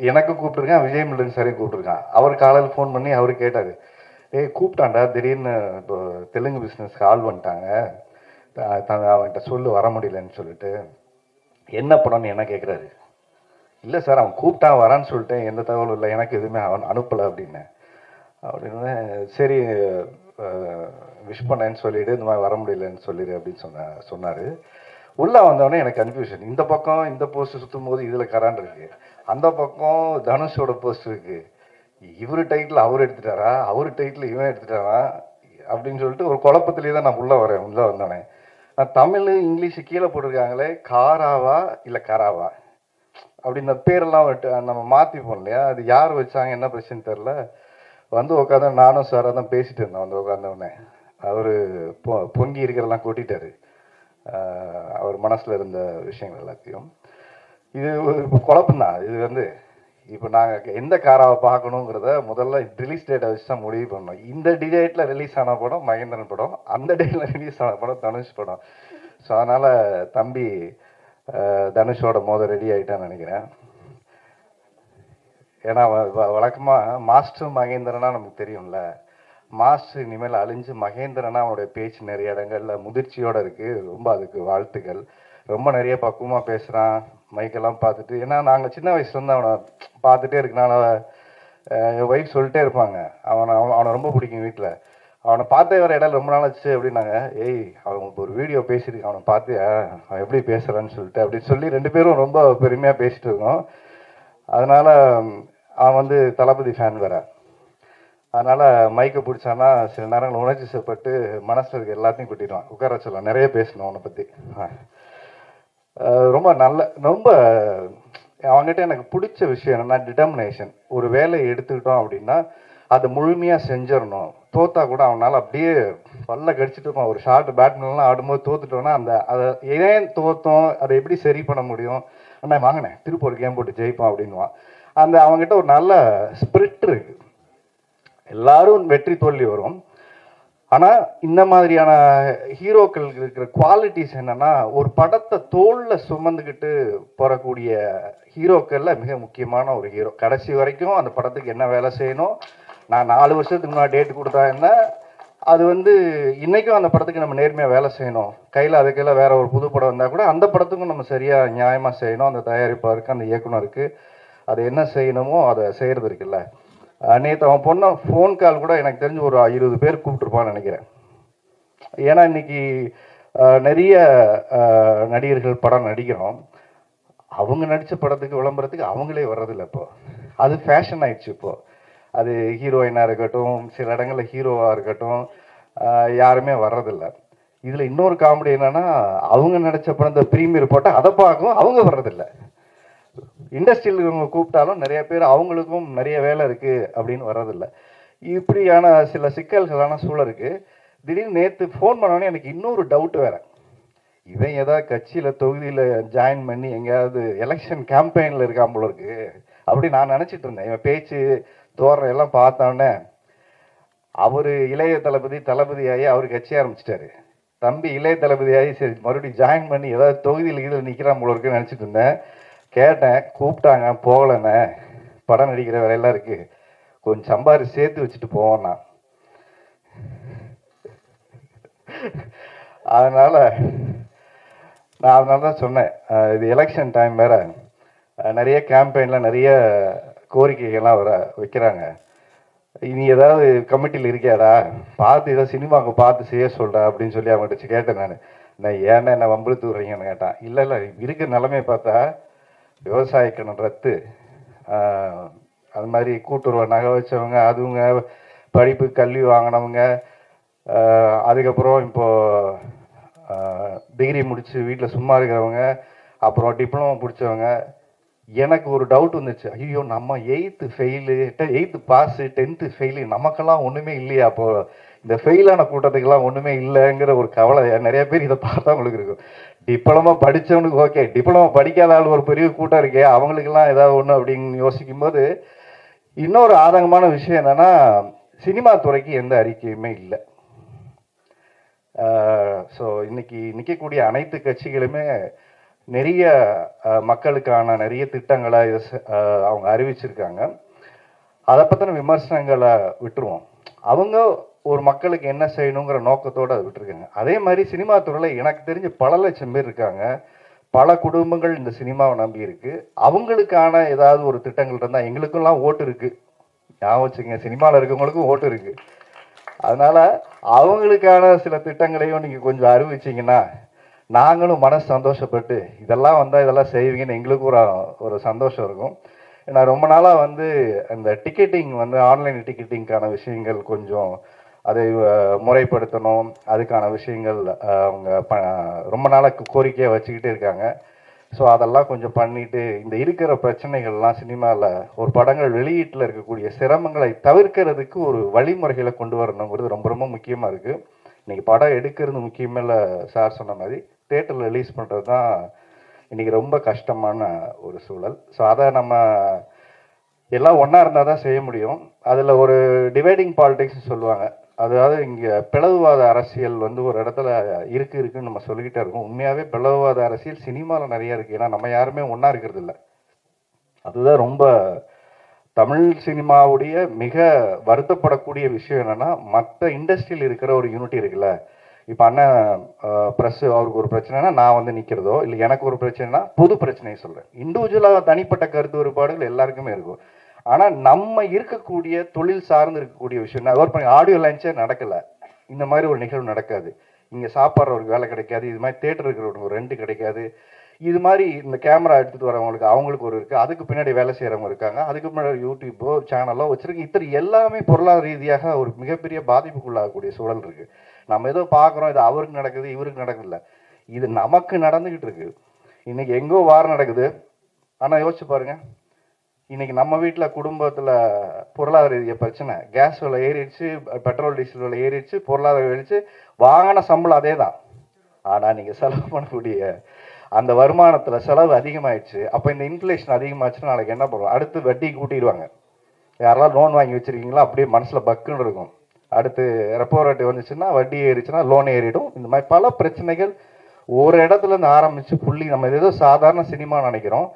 எனக்கு கூப்பிட்டுருக்கான், விஜய் மில்லன் சாரையும் கூப்பிட்டுருக்கான். அவர் காலையில் ஃபோன் பண்ணி அவர் கேட்டார், கூப்பிட்டான்டா திடீர்னு இப்போ தெலுங்கு பிஸ்னஸ்க்கு ஆள் வந்துட்டாங்க, அவன்கிட்ட சொல்லு வர முடியலன்னு சொல்லிட்டு. என்ன படம்னு என்ன கேட்குறாரு. இல்லை சார் அவன் கூப்பிட்டான் வரான்னு சொல்லிட்டேன், எந்த தகவலும் இல்லை, எனக்கு எதுவுமே அவன் அனுப்பலை அப்படின்னு. அப்படின்னு சரி விஷ் பண்ணேன்னு சொல்லிவிடு, இந்த மாதிரி வர முடியலன்னு சொல்லிடு அப்படின்னு சொன்னார். உள்ளே வந்தவொடனே எனக்கு கன்ஃபியூஷன். இந்த பக்கம் இந்த போஸ்ட் சுற்றும் போது இதில் கரான் இருக்கு, அந்த பக்கம் தனுஷோட போஸ்ட் இருக்கு. இவர் டைட்டில் அவர் எடுத்துட்டாரா, அவர் டைட்டில் இவன் எடுத்துட்டாரா அப்படின்னு சொல்லிட்டு ஒரு குழப்பத்திலே தான் நான் உள்ளே வந்தோடனே நான் தமிழ் இங்கிலீஷு கீழே போட்டிருக்காங்களே, காராவா இல்லை கராவா அப்படி இந்த பேரெல்லாம் நம்ம மாற்றிப்போம் இல்லையா. அது யார் வச்சாங்க என்ன பிரச்சனை தெரில. வந்து உட்காந்து நானும் சாராக தான் பேசிட்டு இருந்தேன். வந்து உட்காந்தவொடனே அவர் பொங்கி இருக்கிறதெல்லாம் கொட்டிட்டாரு, அவர் மனசில் இருந்த விஷயங்கள் எல்லாத்தையும். இது ஒரு குழப்பம்தான். இது வந்து இப்போ நாங்கள் எந்த காராவை பார்க்கணுங்கிறத முதல்ல ரிலீஸ் டேட்டை வச்சு தான் முடிவு பண்ணோம். இந்த டேட்டில் ரிலீஸ் ஆன படம் மகேந்திரன் படம், அந்த டேட்டில் ரிலீஸ் ஆன படம் தனுஷ் படம். ஸோ அதனால் தம்பி தனுஷோட ரெடி ஆகிட்டான்னு நினைக்கிறேன். ஏன்னா வழக்கமாக மாஸ்டர் மகேந்திரனா நமக்கு தெரியும்ல, மாஸ்டர் இனிமேல் அழிஞ்சு மகேந்திரனா அவனுடைய பேச்சு நிறைய இடங்களில் முதிர்ச்சியோடு இருக்குது. ரொம்ப அதுக்கு வாழ்த்துக்கள். ரொம்ப நிறைய பக்குவமாக பேசுகிறான், மைக்கெல்லாம் பார்த்துட்டு. ஏன்னா நாங்கள் சின்ன வயசுலேருந்து அவனை பார்த்துட்டே இருக்கனால என் ஒய்ஃப் சொல்லிட்டே இருப்பாங்க, அவனை ரொம்ப பிடிக்கும் வீட்டில். அவனை பார்த்தே வர இடம் ரொம்ப நாள் ஆச்சு அப்படின்னாங்க. அவன் ஒரு வீடியோ பேசியிருக்கு, அவனை பார்த்து அவன் எப்படி பேசுகிறான்னு சொல்லிட்டு அப்படின்னு சொல்லி 2 பேரும் ரொம்ப பெருமையாக பேசிட்டு இருக்கோம். அதனால் அவன் வந்து தளபதி ஃபேன் வேற. அதனால் மைக்கை பிடிச்சானா சில நேரங்கள் உணர்ச்சி செய்யப்பட்டு மனசில் இருக்க எல்லாத்தையும் கூட்டிடுவான். உட்கார சொல்லலாம், நிறைய பேசணும் அவனை பற்றி. ரொம்ப ரொம்ப அவங்ககிட்ட எனக்கு பிடிச்ச விஷயம் என்னென்னா டிட்டர்மினேஷன். ஒரு வேலையை எடுத்துக்கிட்டோம் அப்படின்னா அதை முழுமையாக செஞ்சிடணும். தோத்தா கூட அவனால் அப்படியே பல்ல கடிச்சிட்டு இருப்பான். ஒரு ஷார்ட் பேட்மிண்டன்லாம் ஆடும்போது தோத்துட்டோன்னா அதை ஏன் தோத்தோம், அதை எப்படி சரி பண்ண முடியும், அண்ணா வாங்கினேன் திருப்பி ஒரு கேம் போட்டு ஜெயிப்பான் அப்படின்வான். அவங்ககிட்ட ஒரு நல்ல ஸ்பிரிட் இருக்குது. எல்லாரும் வெற்றி தோல்வி வரும். ஆனால் இந்த மாதிரியான ஹீரோக்களுக்கு இருக்கிற குவாலிட்டிஸ் என்னென்னா, ஒரு படத்தை தோளில் சுமந்துக்கிட்டு போகக்கூடிய ஹீரோக்களில் மிக முக்கியமான ஒரு ஹீரோ. கடைசி வரைக்கும் அந்த படத்துக்கு என்ன வேலை செய்யணும், நான் 4 வருஷத்துக்கு முன்னாடி டேட் கொடுத்தா என்ன, அது வந்து இன்றைக்கும் அந்த படத்துக்கு நம்ம நேர்மையாக வேலை செய்யணும். கையில் அதுக்கெல்லாம் வேறு ஒரு புது படம் வந்தால் கூட அந்த படத்துக்கும் நம்ம சரியாக நியாயமாக செய்யணும். அந்த தயாரிப்பாருக்கு, அந்த இயக்குனருக்கு அது என்ன செய்யணுமோ அதை செய்கிறது இருக்குல்ல. நேற்று அவன் பொண்ணை ஃபோன் கால் கூட எனக்கு தெரிஞ்சு ஒரு 20 பேர் கூப்பிட்டுருப்பான்னு நினைக்கிறேன். ஏன்னா இன்னைக்கு நிறைய நடிகர்கள் படம் நடிக்கிறோம். அவங்க நடித்த படத்துக்கு விளம்பரத்துக்கு அவங்களே வர்றதில்லை. இப்போ அது ஃபேஷன் ஆயிடுச்சு. இப்போது அது ஹீரோயினாக இருக்கட்டும், சில இடங்களில் ஹீரோவாக இருக்கட்டும், யாருமே வர்றதில்லை. இதில் இன்னொரு காமெடி என்னென்னா, அவங்க நடித்த படம் இந்த ப்ரீமியர் போட்டால் அதை பார்க்கவும் அவங்க வர்றதில்லை. இண்டஸ்ட்ரியில் இவங்க கூப்பிட்டாலும் நிறைய பேர் அவங்களுக்கும் நிறைய வேலை இருக்குது அப்படின்னு வர்றதில்லை. இப்படியான சில சிக்கல்களான சூழல் இருக்குது. திடீர்னு நேற்று ஃபோன் பண்ணோன்னே எனக்கு இன்னொரு டவுட் வேறு. இவன் ஏதாவது கட்சியில் தொகுதியில் ஜாயின் பண்ணி எங்கேயாவது எலெக்ஷன் கேம்பெயினில் இருக்கான் போல இருக்கு அப்படி நான் நினச்சிட்டு இருந்தேன். இவன் பேச்சு தோரணம் எல்லாம் பார்த்தோன்னே அவர் இளைய தளபதியாகி அவர் கட்சி ஆரம்பிச்சிட்டாரு. தம்பி இளைய தளபதியாகி சரி மறுபடியும் ஜாயின் பண்ணி ஏதாவது தொகுதியில் கீழே நிற்கிறான் போல இருக்குன்னு நினச்சிட்டு இருந்தேன். கேட்டேன், கூப்பிட்டாங்க போகலண்ணே, படம் நடிக்கிற வேலையெல்லாம் இருக்குது, கொஞ்சம் சம்பாரி சேர்த்து வச்சுட்டு போவோண்ணா. அதனால் நான் தான் சொன்னேன், இது எலெக்ஷன் டைம் வேறு, நிறைய கேம்பெயினில் நிறைய கோரிக்கைகள்லாம் வைக்கிறாங்க. இனி ஏதாவது கமிட்டியில் இருக்கியாடா, பார்த்து ஏதாவது சினிமாவுக்கு பார்த்து செய்ய சொல்கிறா அப்படின்னு சொல்லி அவங்ககிட்ட கேட்டேன். நான் ஏன்னா என்ன வம்பிழுத்து விட்றீங்கன்னு கேட்டான். இல்லை இருக்கிற நிலைமையை பார்த்தா விவசாய கடன் ரத்து, அது மாதிரி கூட்டுறவு நகை வச்சவங்க, அதுவங்க படிப்பு கல்வி வாங்கினவங்க, அதுக்கப்புறம் இப்போது டிகிரி முடித்து வீட்டில் சும்மா இருக்கிறவங்க, அப்புறம் டிப்ளமோ முடித்தவங்க. எனக்கு ஒரு டவுட் வந்துச்சு, ஐயோ நம்ம 8th fail 8th pass 10th fail, நமக்கெல்லாம் ஒன்றுமே இல்லையா, அப்போது இந்த ஃபெயிலான கூட்டத்துக்கெல்லாம் ஒன்றுமே இல்லைங்கிற ஒரு கவலை நிறைய பேர் இதை பார்த்தா உங்களுக்கு இருக்கும். டிப்ளமோ படித்தவனுக்கு ஓகே, டிப்ளமோ படிக்காத ஆள் ஒரு பெரிய கூட்டம் இருக்கே, அவங்களுக்கெல்லாம் ஏதாவது ஒன்று அப்படின்னு யோசிக்கும்போது இன்னொரு ஆதங்கமான விஷயம் என்னென்னா, சினிமா துறைக்கு எந்த அறிக்கையுமே இல்லை. ஸோ இன்னைக்கு நிற்கக்கூடிய அனைத்து கட்சிகளுமே நிறைய மக்களுக்கான நிறைய திட்டங்களை அவங்க அறிவிச்சிருக்காங்க. அதை பற்றின விமர்சனங்களை விட்டுருவோம். அவங்க ஒரு மக்களுக்கு என்ன செய்யணுங்கிற நோக்கத்தோடு அதை விட்டுருக்காங்க. அதே மாதிரி சினிமா துறையில் எனக்கு தெரிஞ்சு பல லட்சம் பேர் இருக்காங்க. பல குடும்பங்கள் இந்த சினிமாவை நம்பி இருக்கு. அவங்களுக்கான ஏதாவது ஒரு திட்டங்கள் இருந்தால், எங்களுக்கெல்லாம் ஓட்டு இருக்குது, ஞாபகம் வச்சுங்க, சினிமாவில் இருக்கவங்களுக்கும் ஓட்டு இருக்குது. அதனால் அவங்களுக்கான சில திட்டங்களையும் நீங்கள் கொஞ்சம் அறிவிச்சிங்கன்னா நாங்களும் மனசு சந்தோஷப்பட்டு இதெல்லாம் வந்தால் இதெல்லாம் செய்வீங்கன்னு எங்களுக்கும் ஒரு சந்தோஷம் இருக்கும். ஏன்னா ரொம்ப நாளாக அந்த டிக்கெட்டிங் ஆன்லைன் டிக்கெட்டிங்கான விஷயங்கள் கொஞ்சம் அதை முறைப்படுத்தணும், அதுக்கான விஷயங்கள் அவங்க ரொம்ப நாளாக கோரிக்கையாக வச்சுக்கிட்டே இருக்காங்க. ஸோ அதெல்லாம் கொஞ்சம் பண்ணிவிட்டு இந்த இருக்கிற பிரச்சனைகள்லாம் சினிமாவில் ஒரு படங்கள் வெளியீட்டில் இருக்கக்கூடிய சிரமங்களை தவிர்க்கிறதுக்கு ஒரு வழிமுறைகளை கொண்டு வரணுங்கிறது ரொம்ப ரொம்ப முக்கியமாக இருக்குது. இன்றைக்கி படம் எடுக்கிறது முக்கியமில்லை, சார் சொன்ன மாதிரி தேட்டரில் ரிலீஸ் பண்ணுறது தான் இன்றைக்கி ரொம்ப கஷ்டமான ஒரு சூழல். ஸோ அதை நம்ம எல்லாம் ஒன்றா இருந்தால் தான் செய்ய முடியும். அதில் ஒரு டிவைடிங் பாலிடிக்ஸ் சொல்லுவாங்க. அதாவது இங்கே பிளவுவாத அரசியல் ஒரு இடத்துல இருக்குன்னு நம்ம சொல்லிக்கிட்டே இருக்கோம். உண்மையாகவே பிளவுவாத அரசியல் சினிமாவில் நிறையா இருக்குது. ஏன்னா நம்ம யாருமே ஒன்றா இருக்கிறது இல்லை. அதுதான் ரொம்ப தமிழ் சினிமாவுடைய மிக வருத்தப்படக்கூடிய விஷயம். என்னென்னா, மற்ற இண்டஸ்ட்ரியில் இருக்கிற ஒரு யூனிட்டி இருக்குல்ல. இப்போ அண்ணன் ப்ரெஸ்ஸு அவருக்கு ஒரு பிரச்சனைனா நான் நிற்கிறதோ, இல்லை எனக்கு ஒரு பிரச்சனைனா பொது பிரச்சனையை சொல்கிறேன். இண்டிவிஜுவலாக தனிப்பட்ட கருத்து வேறுபாடுகள் எல்லாருக்குமே இருக்கும். ஆனால் நம்ம இருக்கக்கூடிய தொழில் சார்ந்து இருக்கக்கூடிய விஷயம், ஒர்க் பண்ணி ஆடியோ லான்ச்சே நடக்கலை, இந்த மாதிரி ஒரு நிகழ்வு நடக்காது. இங்கே சாப்பிட்றவருக்கு வேலை கிடைக்காது, இது மாதிரி தேட்டர் இருக்கிறவங்களுக்கு ஒரு ரெண்ட் கிடைக்காது. இது மாதிரி இந்த கேமரா எடுத்துகிட்டு வரவங்களுக்கு அவங்களுக்கு ஒரு இருக்குது, அதுக்கு பின்னாடி வேலை செய்கிறவங்க இருக்காங்க, அதுக்கு முன்னாடி யூடியூப்போ சேனலோ வச்சுருக்கு. இத்தனை எல்லாமே பொருளாதார ரீதியாக ஒரு மிகப்பெரிய பாதிப்புக்குள்ளாகக்கூடிய சூழல் இருக்குது. நம்ம ஏதோ பார்க்குறோம், இது அவருக்கு நடக்குது இவருக்கு நடக்குதுல்ல, இது நமக்கு நடந்துக்கிட்டு இருக்கு. இன்றைக்கி எங்கோ வாரம் நடக்குது. ஆனால் யோசிச்சு பாருங்க, இன்றைக்கி நம்ம வீட்டில் குடும்பத்தில் பொருளாதார ரீதியாக பிரச்சனை, கேஸ் விலை ஏறிடுச்சு, பெட்ரோல் டீசல் விலை ஏறிடுச்சு, பொருளாதாரம் ஏறிடுச்சு, வாங்கின சம்பளம் அதே தான். ஆனால் நீங்கள் செலவு பண்ணக்கூடிய அந்த வருமானத்தில் செலவு அதிகமாகிடுச்சு. அப்போ இந்த இன்ஃப்ளேஷன் அதிகமாகிடுச்சுன்னா நாளைக்கு என்ன பண்ணுவோம்? அடுத்து வட்டி கூட்டிடுவாங்க. யாரெல்லாம் லோன் வாங்கி வச்சுருக்கீங்களோ அப்படியே மனசில் பக்குன்னு இருக்கும். அடுத்து ரெப்போ ரேட்டு வந்துச்சுன்னா வட்டி ஏறிச்சுன்னா லோன் ஏறிடும். இந்த மாதிரி பல பிரச்சனைகள் ஒரு இடத்துலேருந்து ஆரம்பித்து புள்ளி. நம்ம ஏதோ சாதாரண சினிமா நினைக்கிறோம்.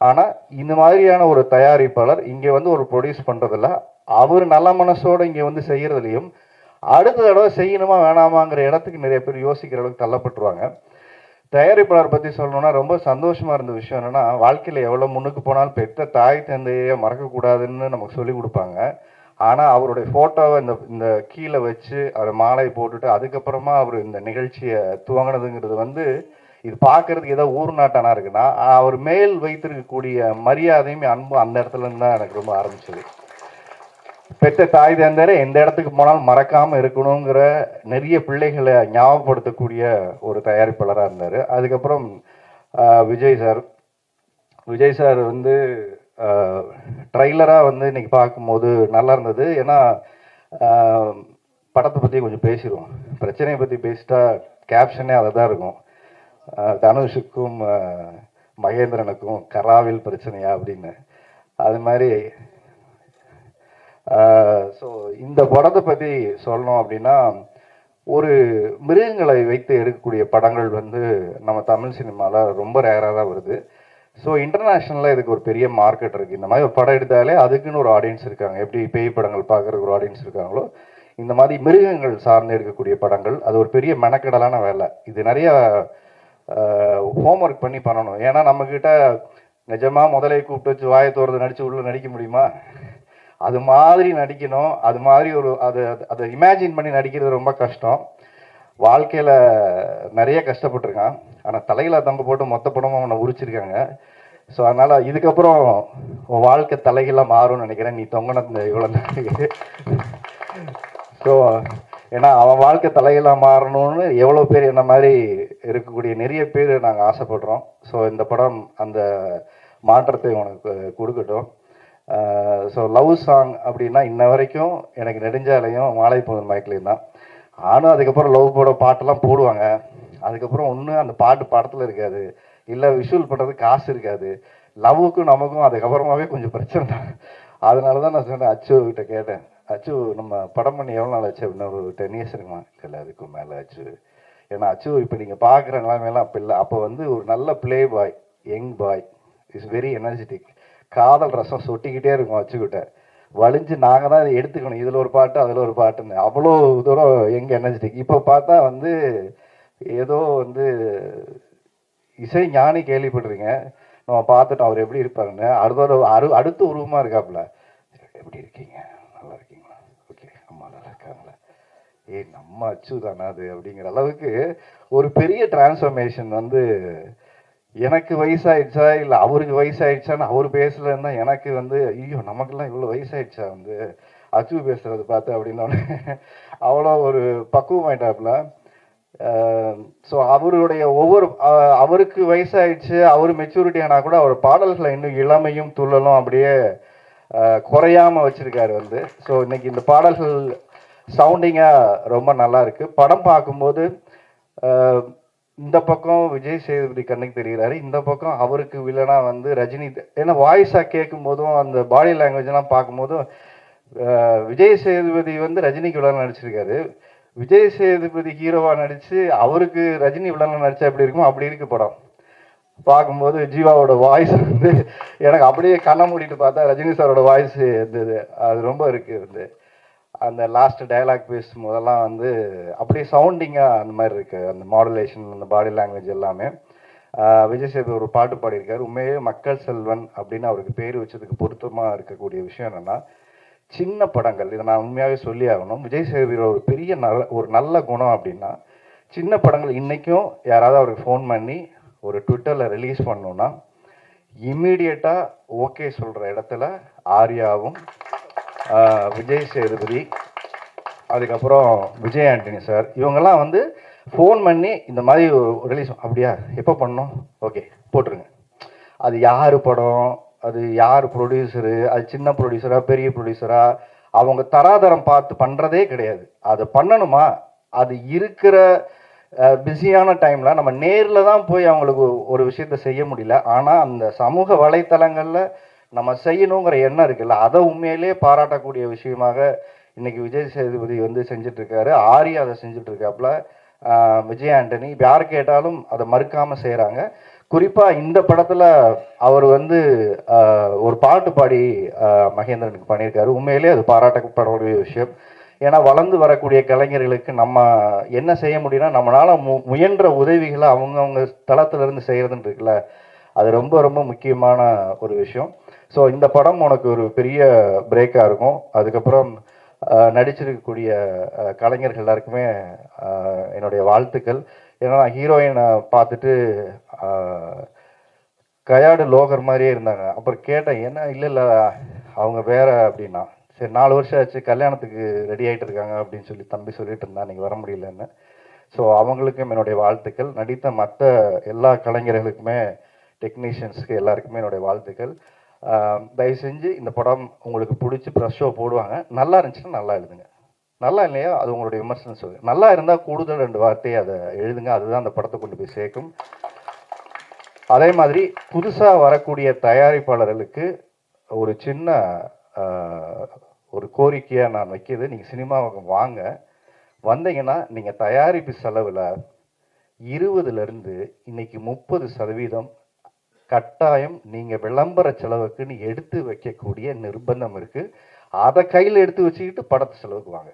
ஆனால் இந்த மாதிரியான ஒரு தயாரிப்பாளர் இங்கே வந்து ஒரு ப்ரொடியூஸ் பண்ணுறதில்ல, அவர் நல்ல மனசோடு இங்கே வந்து செய்கிறதுலையும் அடுத்த தடவை செய்யணுமா வேணாமாங்கிற இடத்துக்கு நிறைய பேர் யோசிக்கிற அளவுக்கு தள்ளப்பட்டுருவாங்க. தயாரிப்பாளர் பற்றி சொல்லணும்னா ரொம்ப சந்தோஷமாக இருந்த விஷயம் என்னென்னா, வாழ்க்கையில் எவ்வளோ முன்னுக்கு போனாலும் பெற்ற தாய் தந்தையை மறக்கக்கூடாதுன்னு நமக்கு சொல்லிக் கொடுப்பாங்க. ஆனால் அவருடைய ஃபோட்டோவை இந்த கீழே வச்சு அவர் மாலை போட்டுட்டு அதுக்கப்புறமா அவர் இந்த நிகழ்ச்சியை துவங்கினதுங்கிறது வந்து இது பார்க்குறதுக்கு ஏதோ ஊர் நாட்டானா இருக்குன்னா, அவர் மேல் வைத்திருக்கக்கூடிய மரியாதையும் அன்பும் அந்த இடத்துலேருந்து தான் எனக்கு ரொம்ப ஆரம்பிச்சது. பெற்ற தாய் தந்தரை எந்த இடத்துக்கு போனாலும் மறக்காமல் இருக்கணுங்கிற நிறைய பிள்ளைகளை ஞாபகப்படுத்தக்கூடிய ஒரு தயாரிப்பாளராக இருந்தார். அதுக்கப்புறம் விஜய் சார் வந்து ட்ரைலராக வந்து இன்றைக்கி பார்க்கும்போது நல்லா இருந்தது. ஏன்னா படத்தை பற்றி கொஞ்சம் பேசிடுவோம், பிரச்சனையை பற்றி பேசிட்டா கேப்ஷனே அதை தான் இருக்கும். தனுஷுக்கும் மகேந்திரனுக்கும் கராவில் பிரச்சனையா அப்படின்னு. அது மாதிரி ஸோ இந்த படத்தை பற்றி சொல்லணும் அப்படின்னா, ஒரு மிருகங்களை வைத்து எடுக்கக்கூடிய படங்கள் வந்து நம்ம தமிழ் சினிமாவில் ரொம்ப ரேராக தான் வருது. ஸோ இன்டர்நேஷ்னலில் இதுக்கு ஒரு பெரிய மார்க்கெட் இருக்குது. இந்த மாதிரி ஒரு படம் எடுத்தாலே அதுக்குன்னு ஒரு ஆடியன்ஸ் இருக்காங்க. எப்படி பேய் படங்கள் பார்க்குறதுக்கு ஒரு ஆடியன்ஸ் இருக்காங்களோ, இந்த மாதிரி மிருகங்கள் சார்ந்து எடுக்கக்கூடிய படங்கள் அது ஒரு பெரிய மெனக்கெடலான வேலை. இது நிறைய ஹோம்ஒர்க் பண்ணி பண்ணணும். ஏன்னா நம்மக்கிட்ட நிஜமாக முதலே கூப்பிட்டு வச்சு வாயை தோறது நடித்து உள்ளே நடிக்க முடியுமா? அது மாதிரி நடிக்கணும். அது மாதிரி ஒரு அதை இமேஜின் பண்ணி நடிக்கிறது ரொம்ப கஷ்டம். வாழ்க்கையில் நிறைய கஷ்டப்பட்டுருக்கான். ஆனால் தலையில் தங்க போட்டு மொத்த படமும் அவனை உரிச்சிருக்காங்க. ஸோ அதனால் இதுக்கப்புறம் உன் வாழ்க்கை தலைகளாக மாறும்னு நினைக்கிறேன், நீ தொங்கின இவ்வளோ நாளைக்கு. ஸோ ஏன்னா அவன் வாழ்க்கை தலைகளாக மாறணும்னு எவ்வளோ பேர் என்ன மாதிரி இருக்கக்கூடிய நிறைய பேர் நாங்கள் ஆசைப்படுறோம். ஸோ இந்த படம் அந்த மாற்றத்தை உனக்கு கொடுக்கட்டும். ஸோ லவ் சாங் அப்படின்னா இன்ன வரைக்கும் எனக்கு நெடுஞ்சாலையும் மாலை போதும் மயக்கலையும் தான். ஆனால் அதுக்கப்புறம் லவ் போட பாட்டெல்லாம் போடுவாங்க. அதுக்கப்புறம் ஒன்று அந்த பாட்டு படத்தில் இருக்காது, இல்லை விஷுவல் பண்ணுறதுக்கு காசு இருக்காது. லவ்வுக்கும் நமக்கும் அதுக்கப்புறமாவே கொஞ்சம் பிரச்சனை தான். அதனால தான் நான் சொன்னேன், அச்சு கிட்ட கேட்டேன், அச்சு நம்ம படம் பண்ணி எவ்வளோ நாள் ஆச்சு அப்படின்னா, ஒரு 10 years இருக்குமா? இல்லை அதுக்கும் மேலே ஆச்சு. ஏன்னா அச்சு இப்போ நீங்கள் பார்க்குற நிலைமையெல்லாம் அப்போ இல்லை. அப்போ வந்து ஒரு நல்ல play boy, young boy, is very energetic. காதல் ரசம் சொட்டிக்கிட்டே இருக்கும் அச்சுக்கிட்ட. வலிஞ்சு நாங்கள் தான் எடுத்துக்கணும், இதில் ஒரு பாட்டு அதில் ஒரு பாட்டுன்னு. அவ்வளோ தூரம் யங் எனர்ஜெட்டிக். இப்போ பார்த்தா வந்து ஏதோ வந்து இசை ஞானி கேள்விப்படுறீங்க, நம்ம பார்த்துட்டோம் அவர் எப்படி இருப்பாருன்னு. அடுத்த உருவமாக இருக்காப்புல. எப்படி இருக்கீங்க, நல்லா இருக்கீங்களா, ஓகே, அம்மா நல்லா இருக்காங்களா, நம்ம அச்சு தானே அது அப்படிங்கிற அளவுக்கு ஒரு பெரிய டிரான்ஸ்ஃபர்மேஷன் வந்து. எனக்கு வயசாயிடுச்சா இல்லை அவருக்கு வயசாயிடுச்சான்னு அவர் பேசலன்னா எனக்கு வந்து ஐயோ நமக்கெல்லாம் இவ்வளோ வயசாயிடுச்சா வந்து அச்சு பேசுறது பார்த்து அப்படின்னோடனே அவ்வளோ ஒரு பக்குவமாயிட்டாப்புல. ஸோ அவருடைய அவருக்கு வயசாயிடுச்சு, அவர் மெச்சூரிட்டி ஆனால் கூட அவர் பாடல்களை இன்னும் இளமையும் துள்ளலும் அப்படியே குறையாமல் வச்சுருக்காரு வந்து. ஸோ இன்னைக்கு இந்த பாடல்கள் சவுண்டிங்காக ரொம்ப நல்லா இருக்குது. படம் பார்க்கும்போது இந்த பக்கம் விஜய் சேதுபதி கண்ணுக்கு தெரிகிறாரு, இந்த பக்கம் அவருக்கு வில்லனா வந்து ரஜினி. ஏன்னா வாய்ஸாக கேட்கும் போதும் அந்த பாடி லாங்குவேஜ்லாம் பார்க்கும்போதும் விஜய் சேதுபதி வந்து ரஜினிக்கு வில்லனா நடிச்சிருக்காரு, விஜய் சேதுபதி ஹீரோவாக நடித்து அவருக்கு ரஜினி வில்லனா நடித்தா எப்படி இருக்குமோ அப்படி இருக்கு படம். பார்க்கும்போது ஜீவாவோட வாய்ஸ் வந்து எனக்கு அப்படியே கண்ணை மூடிட்டு பார்த்தா ரஜினி சாரோட வாய்ஸ் இருந்தது. அது ரொம்ப இருக்குது வந்து. அந்த லாஸ்ட் டயலாக் பேசும்போதெல்லாம் வந்து அப்படியே சவுண்டிங்காக அந்த மாதிரி இருக்குது, அந்த மாடுலேஷன், அந்த பாடி லாங்குவேஜ் எல்லாமே. விஜய் சேதுபதி ஒரு பாட்டு பாடியிருக்காரு, உண்மையே மக்கள் செல்வன் அப்படின்னு அவருக்கு பேர் வச்சதுக்கு பொருத்தமாக இருக்கக்கூடிய விஷயம் என்னென்னா, சின்ன படங்கள், இதை நான் உண்மையாகவே சொல்லி ஆகணும். விஜய் சேதுபதியோட ஒரு பெரிய ஒரு நல்ல குணம் அப்படின்னா, சின்ன படங்கள் இன்றைக்கும் யாராவது அவருக்கு ஃபோன் பண்ணி ஒரு ட்விட்டரில் ரிலீஸ் பண்ணோன்னா இம்மீடியட்டாக ஓகே சொல்கிற இடத்துல ஆர்யாவும் விஜய் சேதுபதி அதுக்கப்புறம் விஜய் ஆண்டனி சார் இவங்கெல்லாம் வந்து ஃபோன் பண்ணி இந்த மாதிரி ரிலீஸ் அப்படியா எப்போ பண்ணோம் ஓகே போட்டுருங்க. அது யார் படம், அது யார் ப்ரொடியூசரு, அது சின்ன ப்ரொடியூசரா பெரிய ப்ரொடியூசரா அவங்க தராதரம் பார்த்து பண்ணுறதே கிடையாது. அதை பண்ணணுமா, அது இருக்கிற பிஸியான டைமில் நம்ம நேரில் தான் போய் அவங்களுக்கு ஒரு விஷயத்த செய்ய முடியல. ஆனால் அந்த சமூக வலைத்தளங்களில் நம்ம செய்யணுங்கிற எண்ணம் இருக்குல்ல, அதை உண்மையிலே பாராட்டக்கூடிய விஷயமாக இன்னைக்கு விஜய் சேதுபதி வந்து செஞ்சிட்ருக்காரு. ஆர்யா அதை செஞ்சிட்ருக்காப்புல. விஜய் ஆண்டனி யார் கேட்டாலும் அதை மறுக்காமல் செய்கிறாங்க. குறிப்பாக இந்த படத்தில் அவர் வந்து ஒரு பாட்டு பாடி மகேந்திரனுக்கு பண்ணியிருக்காரு. உண்மையிலே அது பாராட்டப்படக்கூடிய விஷயம். ஏன்னா வளர்ந்து வரக்கூடிய கலைஞர்களுக்கு நம்ம என்ன செய்ய முடியும்னா நம்மளால் முயன்ற உதவிகளை அவங்கவுங்க தளத்திலிருந்து செய்கிறதுன்னு இருக்குல்ல, அது ரொம்ப ரொம்ப முக்கியமான ஒரு விஷயம். ஸோ இந்த படம் உனக்கு ஒரு பெரிய பிரேக்காக இருக்கும். அதுக்கப்புறம் நடிச்சிருக்கக்கூடிய கலைஞர்கள் எல்லாருக்குமே என்னுடைய வாழ்த்துக்கள். ஏன்னா ஹீரோயினை பார்த்துட்டு கயாடு லோகர் மாதிரியே இருந்தாங்க. அப்புறம் கேட்டேன் என்ன இல்லை அவங்க வேற அப்படின்னா, சரி 4 வருஷம் ஆச்சு கல்யாணத்துக்கு ரெடி ஆகிட்டு இருக்காங்க அப்படின்னு சொல்லி தம்பி சொல்லிட்டு இருந்தா நீங்கள் வர முடியலன்னு. ஸோ அவங்களுக்கும் என்னுடைய வாழ்த்துக்கள். நடித்த மற்ற எல்லா கலைஞர்களுக்குமே டெக்னீஷியன்ஸுக்கு எல்லாருக்குமே என்னுடைய வாழ்த்துக்கள். தயவு செஞ்சு இந்த படம் உங்களுக்கு பிடிச்சி ப்ரெஷ் ஷோ போடுவாங்க, நல்லா இருந்துச்சுன்னா நல்லா எழுதுங்க, நல்லா இல்லையா அது உங்களுடைய விமர்சனம் சொல்லுங்கள். நல்லா இருந்தால் கூடுதல் 2 வார்த்தையை அதை எழுதுங்க, அதுதான் அந்த படத்தை கொண்டு போய் சேர்க்கும். அதே மாதிரி புதுசாக வரக்கூடிய தயாரிப்பாளர்களுக்கு ஒரு சின்ன ஒரு கோரிக்கையாக நான் வைக்கிறது, நீங்கள் சினிமாவுக்கு வாங்க, வந்தீங்கன்னா நீங்கள் தயாரிப்பு செலவில் 20லேருந்து இன்னைக்கு 30% கட்டாயம் நீங்கள் விளம்பர செலவுக்குன்னு எடுத்து வைக்கக்கூடிய நிர்பந்தம் இருக்குது. அதை கையில் எடுத்து வச்சுக்கிட்டு படத்தை செலவுக்கு வாங்க.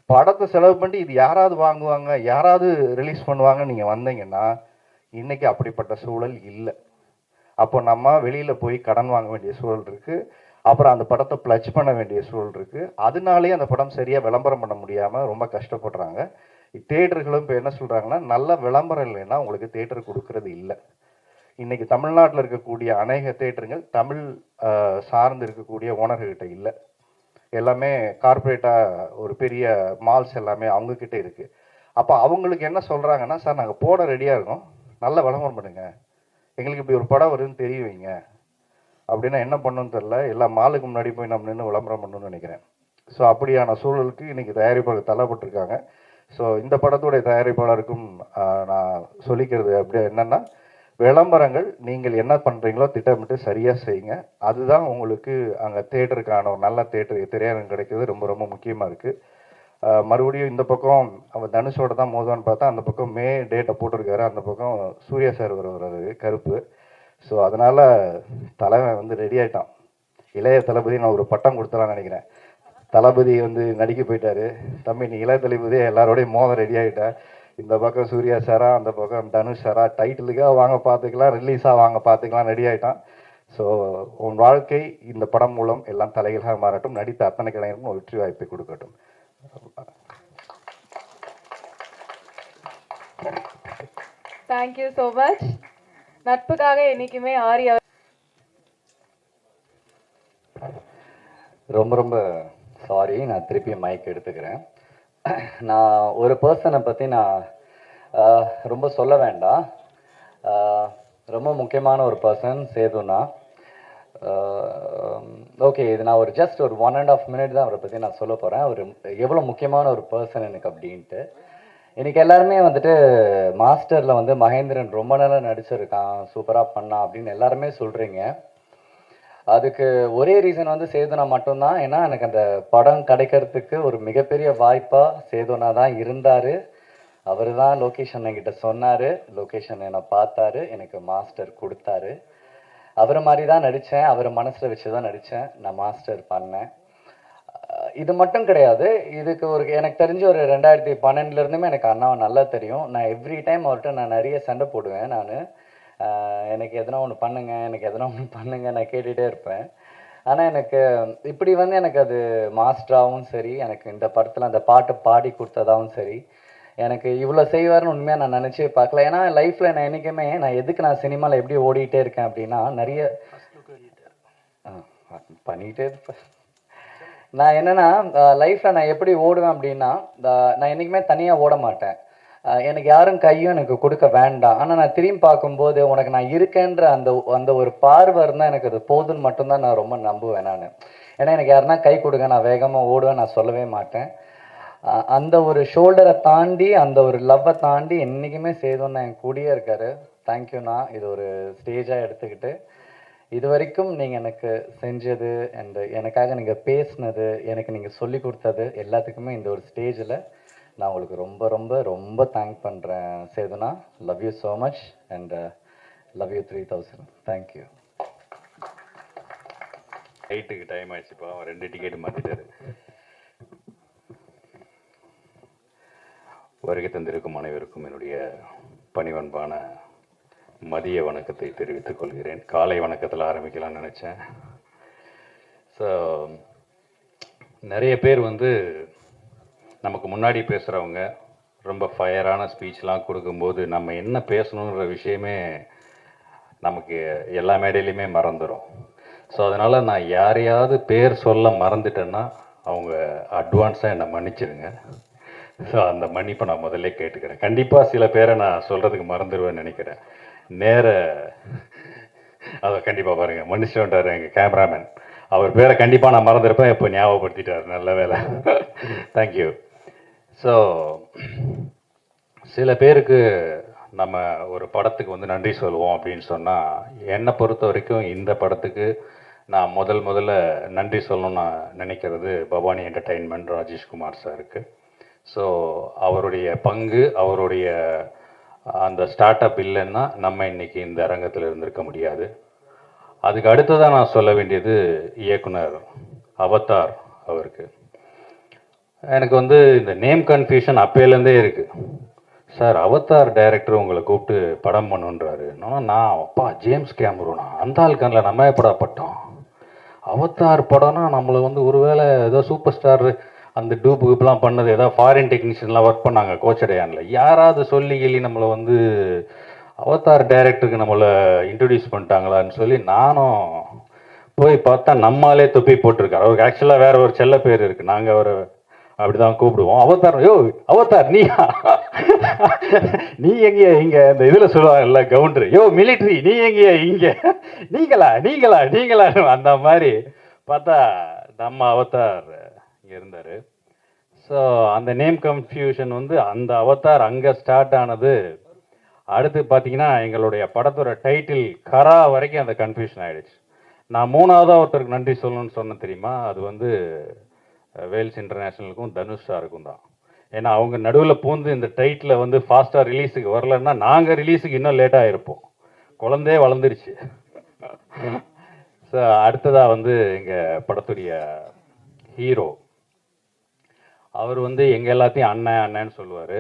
படத்தை செலவு பண்ணி இது யாராவது வாங்குவாங்க, யாராவது ரிலீஸ் பண்ணுவாங்க நீங்கள் வந்தீங்கன்னா இன்றைக்கி அப்படிப்பட்ட சூழல் இல்லை. அப்போ நம்ம வெளியில் போய் கடன் வாங்க வேண்டிய சூழல் இருக்குது. அப்புறம் அந்த படத்தை ப்ளச் பண்ண வேண்டிய சூழல் இருக்குது. அதனாலேயே அந்த படம் சரியாக விளம்பரம் பண்ண முடியாமல் ரொம்ப கஷ்டப்படுறாங்க. தேட்டர்களும் இப்போ என்ன சொல்கிறாங்கன்னா, நல்ல விளம்பரம் இல்லைன்னா உங்களுக்கு தேட்டர் கொடுக்கறது இல்லை. இன்றைக்கி தமிழ்நாட்டில் இருக்கக்கூடிய அநேக தேட்டருங்கள் தமிழ் சார்ந்து இருக்கக்கூடிய ஓனர்கிட்ட இல்லை. எல்லாமே கார்ப்பரேட்டாக ஒரு பெரிய மால்ஸ் எல்லாமே அவங்கக்கிட்ட இருக்குது. அப்போ அவங்களுக்கு என்ன சொல்கிறாங்கன்னா, சார் நாங்கள் போட ரெடியாக இருக்கோம், நல்ல விளம்பரம் பண்ணுங்கள், எங்களுக்கு இப்படி ஒரு படம் வருதுன்னு தெரிய வைங்க அப்படின்னா என்ன பண்ணணும்னு தெரில. எல்லா மாலுக்கு முன்னாடி போய் நம்ம நின்று விளம்பரம் பண்ணணும்னு நினைக்கிறேன். ஸோ அப்படியான சூழலுக்கு இன்றைக்கி தயாரிப்பாளர் தள்ளப்பட்டிருக்காங்க. ஸோ இந்த படத்துடைய தயாரிப்பாளருக்கும் நான் சொல்லிக்கிறது அப்படி என்னென்னா, விளம்பரங்கள் நீங்கள் என்ன பண்ணுறீங்களோ திட்டமிட்டு சரியாக செய்யுங்க. அதுதான் உங்களுக்கு அங்கே தேட்டருக்கான ஒரு நல்ல திரையரங்கம் கிடைக்கிறது ரொம்ப ரொம்ப முக்கியமாக இருக்குது. மறுபடியும் இந்த பக்கம் அவன் தனுஷோட தான் மோதுவான்னு பார்த்தா அந்த பக்கம் மே டேட்டை போட்டிருக்காரு, அந்த பக்கம் சூர்யா சார் வர்றாரு கருப்பு. ஸோ அதனால் தலைவன் வந்து ரெடி ஆகிட்டான். இளைய தளபதி நான் ஒரு பட்டம் கொடுத்தலான்னு நினைக்கிறேன். தளபதி வந்து நடிக்க போயிட்டாரு, தம்பி நீ இளைய தளபதியே எல்லாரோடையும் மோத ரெடி ஆகிட்டேன். இந்த பக்கம் சூர்யா சாரா, அந்த பக்கம் தனுஷ் சாரா, டைட்டிலுக்காக வாங்க பார்த்துக்கலாம், ரிலீஸாக வாங்க பார்த்துக்கலாம், ரெடி ஆகிட்டான். ஸோ உன் வாழ்க்கை இந்த படம் மூலம் எல்லாம் தலைகளாக மாறட்டும், நடித்த அத்தனை கலைஞருக்கும் வெற்றி வாய்ப்பை கொடுக்கட்டும். Thank you so much. நட்புக்காக என்னைக்குமே ஆர்யா. ரொம்ப ரொம்ப சாரி, நான் திருப்பி மைக் எடுத்துக்கிறேன். நான் ஒரு பர்சனை பற்றி நான் ரொம்ப சொல்ல வேண்டாம். ரொம்ப முக்கியமான ஒரு பர்சன் சேதுனா. ஓகே, இது நான் ஒரு ஜஸ்ட் ஒரு 1.5 minute தான் அவரை பற்றி நான் சொல்ல போகிறேன். அவர் எவ்வளோ முக்கியமான ஒரு பர்சன் எனக்கு அப்படின்ட்டு. இன்றைக்கி எல்லாருமே வந்துட்டு மாஸ்டரில் வந்து மகேந்திரன் ரொம்ப நல்லா நடிச்சிருக்கான், சூப்பராக பண்ணான் அப்படின்னு எல்லாருமே சொல்கிறீங்க. அதுக்கு ஒரே ரீசன் வந்து சேதுனா மட்டும்தான். ஏன்னா எனக்கு அந்த படம் கிடைக்கிறதுக்கு ஒரு மிகப்பெரிய வாய்ப்பாக சேதுனா தான் இருந்தார். அவர் தான் லொக்கேஷன் என்கிட்ட சொன்னார், லொக்கேஷன் என்னை பார்த்தாரு, எனக்கு மாஸ்டர் கொடுத்தாரு. அவரை மாதிரி தான் நடித்தேன், அவரை மனசில் வச்சு தான் நடித்தேன், நான் மாஸ்டர் பண்ணேன். இது மட்டும் கிடையாது, இதுக்கு ஒரு எனக்கு தெரிஞ்ச ஒரு 2012 எனக்கு அண்ணாவை நல்லா தெரியும். நான் எவ்ரி டைம் அவர்கிட்ட நான் நிறைய சண்டை போடுவேன். நான் எனக்கு எதனா ஒன்று பண்ணுங்க, எனக்கு எதனா ஒன்று பண்ணுங்க நான் கேட்டுகிட்டே இருப்பேன். ஆனால் எனக்கு இப்படி வந்து எனக்கு அது மாஸ்டராகவும் சரி, எனக்கு இந்த படத்தில் அந்த பாட்டை பாடி கொடுத்ததாகவும் சரி, எனக்கு இவ்வளோ செய்வார்னு உண்மையாக நான் நினச்சே பார்க்கல. ஏன்னா லைஃப்பில் நான் என்றைக்குமே நான் எதுக்கு நான் சினிமாவில் எப்படி ஓடிட்டே இருக்கேன் அப்படின்னா, நிறைய பண்ணிகிட்டே இருப்பேன். நான் என்னென்னா லைஃப்பில் நான் எப்படி ஓடுவேன் அப்படின்னா, நான் என்றைக்குமே தனியாக ஓட மாட்டேன். எனக்கு யாரும் கையும் எனக்கு கொடுக்க வேண்டாம். ஆனால் நான் திரும்பி பார்க்கும்போது உனக்கு நான் இருக்கேன்ற அந்த ஒரு பார்வை இருந்தால் எனக்கு அது போதுன்னு மட்டும்தான் நான் ரொம்ப நம்புவேன் நான். ஏன்னா எனக்கு யாருன்னா கை கொடுங்க, நான் வேகமாக ஓடுவேன், நான் சொல்லவே மாட்டேன். அந்த ஒரு ஷோல்டரை தாண்டி, அந்த ஒரு லவ்வை தாண்டி என்றைக்குமே சேதுன்னு என் கூடயே இருக்கார். தேங்க்யூண்ணா. இது ஒரு ஸ்டேஜாக எடுத்துக்கிட்டு இது வரைக்கும் நீங்கள் எனக்கு செஞ்சது அண்ட் எனக்காக நீங்கள் பேசினது, எனக்கு நீங்கள் சொல்லி கொடுத்தது எல்லாத்துக்குமே இந்த ஒரு ஸ்டேஜில் நான் உங்களுக்கு ரொம்ப ரொம்ப ரொம்ப தேங்க் பண்ணுறேன் சேதுனா. Love you so much and love you 3000. Thank you. நைட்டுக்கு டைம் ஆயிடுச்சுப்பா, 2 டிக்கெட் மாற்றிட்டாரு. வருகை தந்திருக்கும் அனைவருக்கும் என்னுடைய பணிவன்பான மதிய வணக்கத்தை தெரிவித்துக் கொள்கிறேன். காலை வணக்கத்தில் ஆரம்பிக்கலாம்னு நினச்சேன். ஸோ நிறைய பேர் நமக்கு முன்னாடி பேசுகிறவங்க ரொம்ப ஃபயரான ஸ்பீச்லாம் கொடுக்கும்போது நம்ம என்ன பேசணுன்ற விஷயமே நமக்கு எல்லா மேடையிலையுமே மறந்துடும். ஸோ அதனால் நான் யாரையாவது பேர் சொல்ல மறந்துட்டேன்னா அவங்க அட்வான்ஸாக என்னை மன்னிச்சிடுங்க. ஸோ அந்த மன்னிப்பை நான் முதல்ல கேட்டுக்கிறேன். கண்டிப்பாக சில பேரை நான் சொல்கிறதுக்கு மறந்துடுவேன்னு நினைக்கிறேன். அதை கண்டிப்பாக பாருங்கள், மன்னிச்சு வந்துட்டார் எங்கள் கேமராமேன். அவர் பேரை கண்டிப்பாக நான் மறந்துருப்பேன், இப்போ ஞாபகப்படுத்திட்டார். நல்ல வேலை. தேங்க்யூ. ஸோ சில பேருக்கு நம்ம ஒரு படத்துக்கு நன்றி சொல்லுவோம் அப்படின்னு சொன்னால், என்னை பொறுத்த வரைக்கும் இந்த படத்துக்கு நான் முதல்ல நன்றி சொல்லணும்னு நான் நினைக்கிறது பவானி என்டர்டெயின்மெண்ட் ராஜேஷ்குமார் சாருக்கு. ஸோ அவருடைய பங்கு, அவருடைய அந்த ஸ்டார்ட் அப் இல்லைன்னா நம்ம இன்னைக்கு இந்த அரங்கத்தில் இருந்திருக்க முடியாது. அதுக்கு அடுத்ததான் நான் சொல்ல வேண்டியது இயக்குனர் அவதார் அவருக்கு. எனக்கு இந்த நேம் கன்ஃபியூஷன் அப்பையிலேருந்தே இருக்குது. சார் அவதார் டைரக்டர் உங்களை கூப்பிட்டு படம் பண்ணுன்றாரு. நான் அப்பா ஜேம்ஸ் கேமரூனா, அந்த ஆளுக்கனில் நம்ம படப்பட்டோம். அவதார் படம்னா நம்மளை ஒருவேளை ஏதோ சூப்பர் ஸ்டார் அந்த டூப்புக்குலாம் பண்ணது ஏதாவது ஃபாரின் டெக்னீஷியன்லாம் ஒர்க் பண்ணாங்க கோச்சடையானில், யாராவது சொல்லி கேள்வி நம்மளை அவதார் டைரக்டருக்கு நம்மளை இன்ட்ரடியூஸ் பண்ணிட்டாங்களான்னு சொல்லி நானும் போய் பார்த்தா நம்மாலே தொப்பி போட்டிருக்காரு. அவருக்கு ஆக்சுவலாக வேற ஒரு செல்ல பேர் இருக்குது, நாங்கள் அவரை அப்படிதான் கூப்பிடுவோம். அவதார், யோ அவதார் நீயா, நீ எங்கேயா இங்கே இந்த இதில் சொல்லுவாங்கல்ல கவுண்டர், யோ மிலிட்ரி நீ எங்கேயா இங்கே, நீங்களா அந்த மாதிரி பார்த்தா நம்ம அவதார் இங்கே இருந்தார். ஸோ அந்த நேம் கன்ஃபியூஷன் அந்த அவதார் அங்கே ஸ்டார்ட் ஆனது. அடுத்து பார்த்தீங்கன்னா எங்களுடைய படத்தோட டைட்டில் கரா வரைக்கும் அந்த கன்ஃபியூஷன் ஆகிடுச்சு. நான் 3ஆவதாக ஒருத்தருக்கு நன்றி சொல்லணும்னு சொன்னேன் தெரியுமா, அது வேல்ஸ் இன்டர்நேஷ்னலுக்கும் தனுஷ் சாருக்கும் தான். ஏன்னா அவங்க நடுவில் பூந்து இந்த டைட்டில் ஃபாஸ்ட்டாக ரிலீஸுக்கு வரலன்னா நாங்கள் ரிலீஸுக்கு இன்னும் லேட்டாக இருப்போம். குழந்தையே வளர்ந்துருச்சு. ஸோ அடுத்ததாக எங்கள் படத்துடைய ஹீரோ அவர் எங்கள் எல்லாத்தையும் அண்ணன்னு சொல்லுவார்.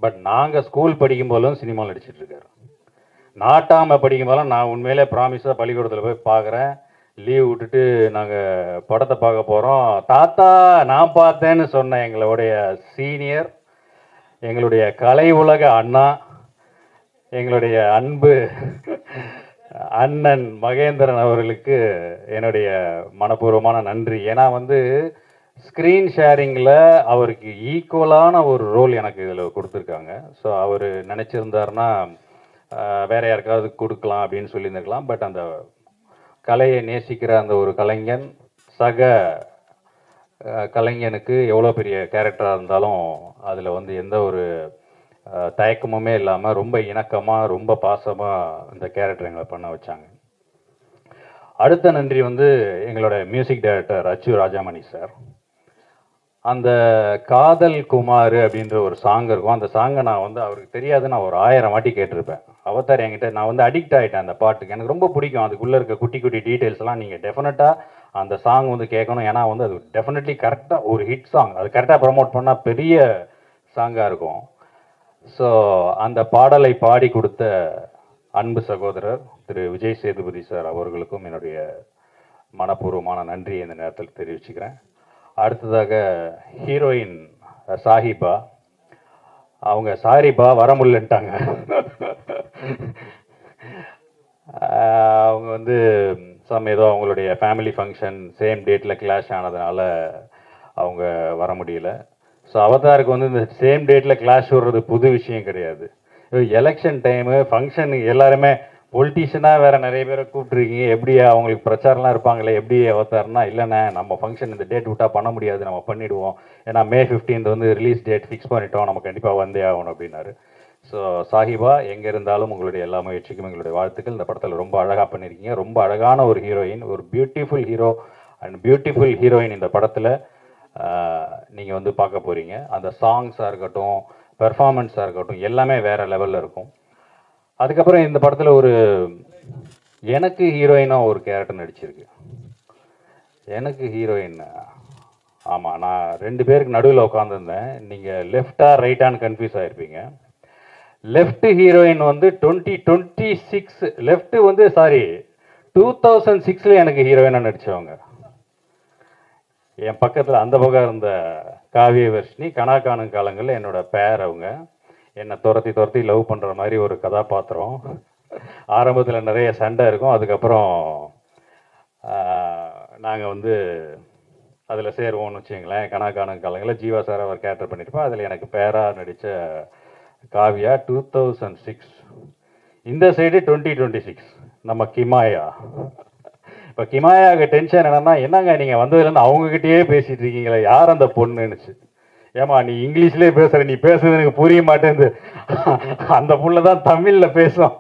பட் நாங்கள் ஸ்கூல் படிக்கும் போதும் சினிமாவில் நடிச்சிட்ருக்காரு. நாட்டாமல் படிக்கும் போதெல்லாம் நான் உண்மையிலே ப்ராமிஸாக பள்ளிக்கூடத்தில் போய் பார்க்குறேன். லீவ் விட்டுட்டு நாங்கள் படத்தை பார்க்க போகிறோம். தாத்தா நான் பார்த்தேன்னு சொன்ன எங்களுடைய சீனியர், எங்களுடைய கலை உலக அண்ணா, எங்களுடைய அன்பு அண்ணன் மகேந்திரன் அவர்களுக்கு என்னுடைய மனப்பூர்வமான நன்றி. ஏன்னா ஸ்க்ரீன் ஷேரிங்கில் அவருக்கு ஈக்குவலான ஒரு ரோல் எனக்கு இதில் கொடுத்துருக்காங்க. ஸோ அவர் நினச்சிருந்தாருன்னா வேற யாருக்காவது கொடுக்கலாம் அப்படின்னு சொல்லியிருந்துருக்கலாம். பட் அந்த கலையை நேசிக்கிற அந்த ஒரு கலைஞன் சக கலைஞனுக்கு எவ்வளோ பெரிய கேரக்டராக இருந்தாலும் அதில் எந்த ஒரு தயக்கமுமே இல்லாமல் ரொம்ப இணக்கமாக ரொம்ப பாசமாக இந்த கேரக்டர் எங்களை பண்ண வச்சாங்க. அடுத்த நன்றி எங்களோட மியூசிக் டைரக்டர் அச்சு ராஜாமணி சார். அந்த காதல் குமார் அப்படின்ற ஒரு சாங் இருக்கும். அந்த சாங்கை நான் அவருக்கு தெரியாது, நான் ஒரு 1000 வாட்டி கேட்டிருப்பேன். அவதார் என்கிட்ட நான் அடிக்ட் ஆகிட்டேன் அந்த பாட்டுக்கு. எனக்கு ரொம்ப பிடிக்கும். அதுக்குள்ளே இருக்க குட்டி குட்டி டீட்டெயில்ஸ்லாம் நீங்கள் டெஃபினட்டாக அந்த சாங் கேட்கணும். ஏன்னா அது டெஃபினெட்லி கரெக்டாக ஒரு ஹிட் சாங். அது கரெக்டாக ப்ரமோட் பண்ணால் பெரிய சாங்காக இருக்கும். ஸோ அந்த பாடலை பாடி கொடுத்த அன்பு சகோதரர் திரு விஜய் சேதுபதி சார் அவர்களுக்கும் என்னுடைய மனப்பூர்வமான நன்றியை இந்த நேரத்தில் தெரிவிச்சுக்கிறேன். அடுத்ததாக ஹீரோயின் சாஹிபா. அவங்க சாரிப்பா வர முடியலன்ட்டாங்க. அவங்க வந்து ஏதோ அவங்களுடைய ஃபேமிலி ஃபங்க்ஷன் சேம் டேட்டில் கிளாஷ் ஆனதுனால அவங்க வர முடியல. ஸோ அவதாருக்கு வந்து இந்த சேம் டேட்டில் கிளாஷ் வர்றது புது விஷயம் கிடையாது. எலெக்ஷன் டைமு ஃபங்க்ஷன் எல்லாருமே பொலிட்டீஷியனாக வேறு நிறைய பேரை கூப்பிட்ருக்கீங்க, எப்படி அவங்களுக்கு பிரச்சாரம்லாம் இருப்பாங்களே, எப்படி அவதார்னா இல்லைண்ணே நம்ம ஃபங்க்ஷன் இந்த டேட் விட்டால் பண்ண முடியாது, நம்ம பண்ணிவிடுவோம், ஏன்னா May 15 வந்து ரிலீஸ் டேட் ஃபிக்ஸ் பண்ணிட்டோம், நம்ம கண்டிப்பாக வந்தே ஆகணும் அப்படின்னாரு. ஸோ சாஹிபா, எங்கே இருந்தாலும் உங்களுடைய எல்லா முயற்சிக்கும் எங்களுடைய வாழ்த்துக்கள். இந்த படத்தில் ரொம்ப அழகாக பண்ணியிருக்கீங்க, ரொம்ப அழகான ஒரு ஹீரோயின், ஒரு beautiful hero and beautiful heroine இந்த படத்தில் நீங்கள் வந்து பார்க்க போகிறீங்க. அந்த சாங்ஸாக இருக்கட்டும், பெர்ஃபார்மன்ஸாக இருக்கட்டும், எல்லாமே வேறு லெவலில் இருக்கும். அதுக்கப்புறம் இந்த படத்தில் ஒரு எனக்கு ஹீரோயினாக ஒரு கேரக்டர் நடிச்சிருக்கு. எனக்கு ஹீரோயின், ஆமாம், நான் 2 பேருக்கு நடுவில் உட்காந்துருந்தேன். நீங்கள் லெஃப்டா ரைட்டான்னு கன்ஃபியூஸ் ஆகிருப்பீங்க. லெஃப்ட் ஹீரோயின் வந்து 2026 லெஃப்ட் வந்து 2006 எனக்கு ஹீரோயினாக நடித்தவங்க. என் பக்கத்தில் அந்த பக்கம் இருந்த காவிய வர்ஷினி கனாக்கானும் காலங்களில் என்னோட பேர். அவங்க என்னை துரத்தி லவ் பண்ணுற மாதிரி ஒரு கதாபாத்திரம். ஆரம்பத்தில் நிறைய சண்டை இருக்கும், அதுக்கப்புறம் நாங்கள் வந்து அதில் சேருவோம்னு வச்சுங்களேன். கனாக்கானும் காலங்களில் ஜீவா சார் அவர் கேரக்டர் பண்ணியிருப்போம். அதில் எனக்கு பேராக நடித்த காவியா 2006. இந்த சைடு 2026 நம்ம கிமாயா. இப்போ கிமாயாவுக்கு டென்ஷன் என்னங்க நீங்கள் வந்ததுலேருந்து அவங்ககிட்டயே பேசிகிட்டு இருக்கீங்களே, யார் அந்த பொண்ணுன்னுச்சு. ஏமா நீ இங்கிலீஷ்லேயே பேசுகிற, நீ பேசுறது எனக்கு புரிய மாட்டேங்குது. அந்த புள்ள தான் தமிழில் பேசும்,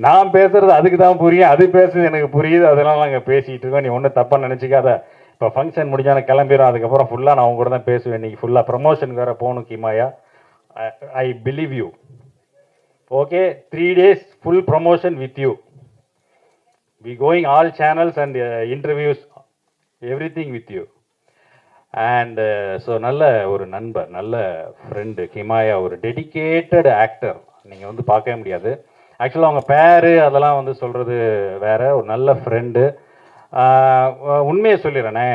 நான் பேசுறது அதுக்கு தான் புரியும், அது பேசுறது எனக்கு புரியுது, அதெல்லாம் நாங்கள் பேசிகிட்டு இருக்கோம், நீ ஒன்றும் தப்பாக நினச்சிக்காத. இப்போ ஃபங்க்ஷன் முடிஞ்சாலும் கிளம்பிடும், அதுக்கப்புறம் ஃபுல்லாக நான் அவங்க கூட தான் பேசுவேன். இன்றைக்கி ஃபுல்லாக ப்ரமோஷனுக்கு வேறு போகணும் கிமாயா. I believe you. Okay, 3 days full promotion with you. We going all channels and interviews, everything with you. And so நல்ல ஒரு நண்பர், நல்ல ஃப்ரெண்டு கிமாயா, ஒரு டெடிகேட்டட் ஆக்டர். நீங்கள் வந்து பார்க்கவே முடியாது. ஆக்சுவலாக அவங்க பேரு அதெல்லாம் வந்து சொல்கிறது வேற. ஒரு நல்ல ஃப்ரெண்டு. உண்மையை சொல்லிடுறேனே,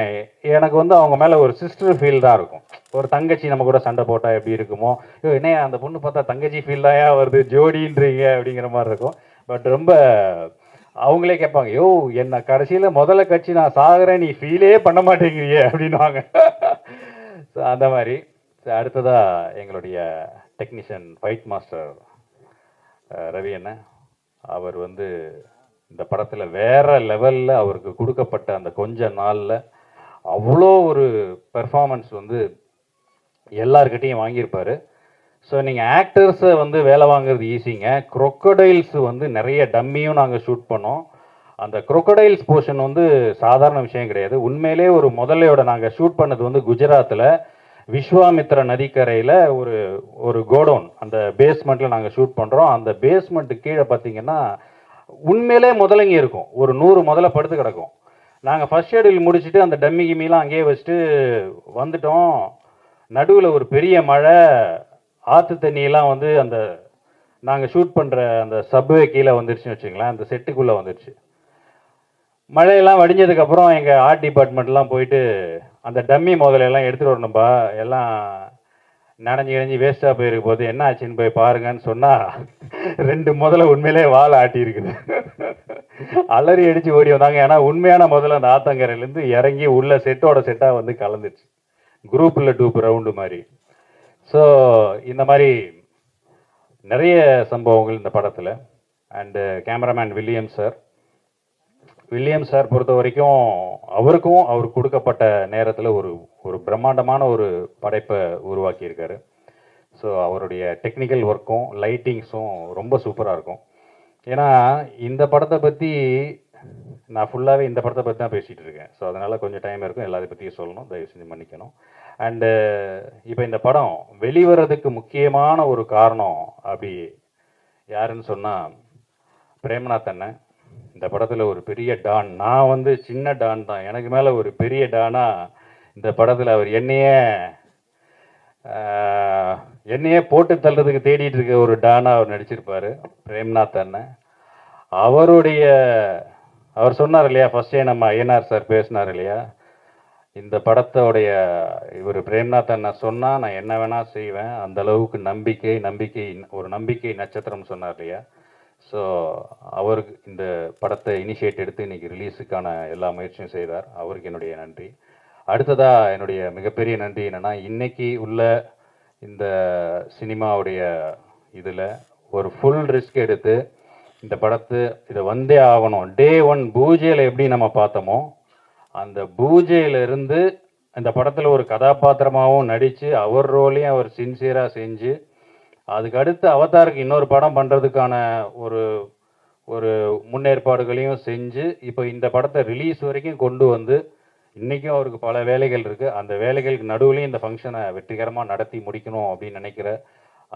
எனக்கு வந்து அவங்க மேலே ஒரு சிஸ்டர் ஃபீல் தான் இருக்கும். ஒரு தங்கச்சி நம்ம கூட சண்டை போட்டால் எப்படி இருக்குமோ, என்ன அந்த பொண்ணு பார்த்தா தங்கச்சி ஃபீல் தாயா வருது, ஜோடின்றீங்க அப்படிங்கிற மாதிரி இருக்கும். பட் ரொம்ப அவங்களே கேட்பாங்க, யோ என்ன கடைசியில் முதல்ல கட்சி நான் சாகுறேன், நீ ஃபீலே பண்ண மாட்டேங்கிறியே அப்படின்வாங்க. ஸோ அந்த மாதிரி. அடுத்ததாக எங்களுடைய டெக்னீஷியன் ஃபைட் மாஸ்டர் ரவி அண்ணன், அவர் வந்து இந்த படத்தில் வேற லெவலில் அவருக்கு கொடுக்கப்பட்ட அந்த கொஞ்ச நாளில் அவ்வளோ ஒரு பெர்ஃபார்மன்ஸ் வந்து எல்லார்கிட்டையும் வாங்கியிருப்பார். ஸோ நீங்கள் ஆக்டர்ஸை வந்து வேலை வாங்குறது ஈஸிங்க. குரோக்கடைல்ஸ் வந்து நிறைய டம்மியும் நாங்கள் ஷூட் பண்ணோம். அந்த குரோக்கடைல்ஸ் போர்ஷன் வந்து சாதாரண விஷயம் கிடையாது. உண்மையிலே ஒரு முதலையோட நாங்கள் ஷூட் பண்ணது வந்து குஜராத்தில் விஸ்வாமித்ரா நதிக்கரையில் ஒரு கோடவுன், அந்த பேஸ்மெண்ட்டில் நாங்கள் ஷூட் பண்ணுறோம். அந்த பேஸ்மெண்ட்டு கீழே பார்த்தீங்கன்னா உண்மையிலே முதலைங்க இருக்கும், ஒரு 100 முதல்ல படுத்து கிடக்கும். நாங்கள் ஃபர்ஸ்ட் ஷெடியூல் முடிச்சுட்டு அந்த டம்மி கிம்மிலாம் அங்கேயே வச்சுட்டு வந்துட்டோம். நடுவில் ஒரு பெரிய மழை, ஆற்று தண்ணியெல்லாம் வந்து அந்த நாங்கள் ஷூட் பண்ணுற அந்த சப்வே கீழே வந்துருச்சுன்னு வச்சுங்களேன், அந்த செட்டுக்குள்ளே வந்துருச்சு. மழையெல்லாம் வடிஞ்சதுக்கப்புறம் எங்கள் ஆர்ட் டிபார்ட்மெண்ட்லாம் போயிட்டு அந்த டம்மி முதலையெல்லாம் எடுத்துகிட்டு வரணும்பா, எல்லாம் நனைஞ்சி வேஸ்ட்டாக போயிருக்கு போது என்ன ஆச்சுன்னு போய் பாருங்கன்னு சொன்னால் 2 முதல்ல உண்மையிலே வாழை ஆட்டி இருக்குது. அலறி அடித்து ஓடி வந்தாங்க. ஏன்னா உண்மையான முதல்ல அந்த ஆத்தங்கரையிலேருந்து இறங்கி உள்ள செட்டோட செட்டாக வந்து கலந்துச்சு, குரூப்பில் 2 ரவுண்டு மாதிரி. ஸோ இந்த மாதிரி நிறைய சம்பவங்கள் இந்த படத்தில். அண்டு கேமராமேன் வில்லியம் சார் பொறுத்த வரைக்கும் அவருக்கும் அவர் கொடுக்கப்பட்ட நேரத்தில் ஒரு பிரம்மாண்டமான ஒரு படைப்பை உருவாக்கியிருக்காரு. ஸோ அவருடைய டெக்னிக்கல் ஒர்க்கும் லைட்டிங்ஸும் ரொம்ப சூப்பராக இருக்கும். ஏன்னா இந்த படத்தை பற்றி நான் ஃபுல்லாகவே இந்த படத்தை பற்றி தான் பேசிகிட்டு இருக்கேன். ஸோ அதனால் கொஞ்சம் டைம் இருக்கும், எல்லாத்தையும் பற்றியும் சொல்லணும், தயவு செஞ்சு மன்னிக்கணும். அண்டு இப்போ இந்த படம் வெளிவரதுக்கு முக்கியமான ஒரு காரணம் அப்படி யாருன்னு சொன்னால் பிரேமநாத் அண்ணன். இந்த படத்தில் ஒரு பெரிய டான், நான் வந்து சின்ன டான் தான், எனக்கு மேலே ஒரு பெரிய டானாக இந்த படத்தில் அவர் என்னையே போட்டு தள்ளுறதுக்கு தேடிட்டு இருக்க ஒரு டானாக அவர் நடிச்சிருப்பார் பிரேம்நாத் அண்ணன். அவர் சொன்னார் இல்லையா, ஃபர்ஸ்டே நம்ம ஐயனார் சார் பேசினார் இல்லையா, இந்த படத்தோடைய இவர் பிரேம்நாத் அண்ணா சொன்னால் நான் என்ன வேணால் செய்வேன், அந்த அளவுக்கு நம்பிக்கை நட்சத்திரம் சொன்னார் இல்லையா. ஸோ அவருக்கு இந்த படத்தை இனிஷியேட் எடுத்து இன்றைக்கி ரிலீஸுக்கான எல்லா முயற்சியும் செய்தார். அவருக்கு என்னுடைய நன்றி. அடுத்ததாக என்னுடைய மிகப்பெரிய நன்றி என்னென்னா, இன்றைக்கி உள்ள இந்த சினிமாவுடைய இதில் ஒரு ஃபுல் ரிஸ்க் எடுத்து இந்த இதை வந்தே ஆகணும். டே 1 பூஜையில் எப்படி நம்ம பார்த்தோமோ அந்த பூஜையிலிருந்து இந்த படத்தில் ஒரு கதாபாத்திரமாகவும் நடித்து அவர் ரோலையும் அவர் சின்சியராக செஞ்சு அதுக்கு அடுத்து அவதாருக்கு இன்னொரு படம் பண்ணுறதுக்கான ஒரு முன்னேற்பாடுகளையும் செஞ்சு இப்போ இந்த படத்தை ரிலீஸ் வரைக்கும் கொண்டு வந்து இன்றைக்கும் அவருக்கு பல வேலைகள் இருக்குது. அந்த வேலைகளுக்கு நடுவுலையும் இந்த ஃபங்க்ஷனை வெற்றிகரமாக நடத்தி முடிக்கணும் அப்படின்னு நினைக்கிற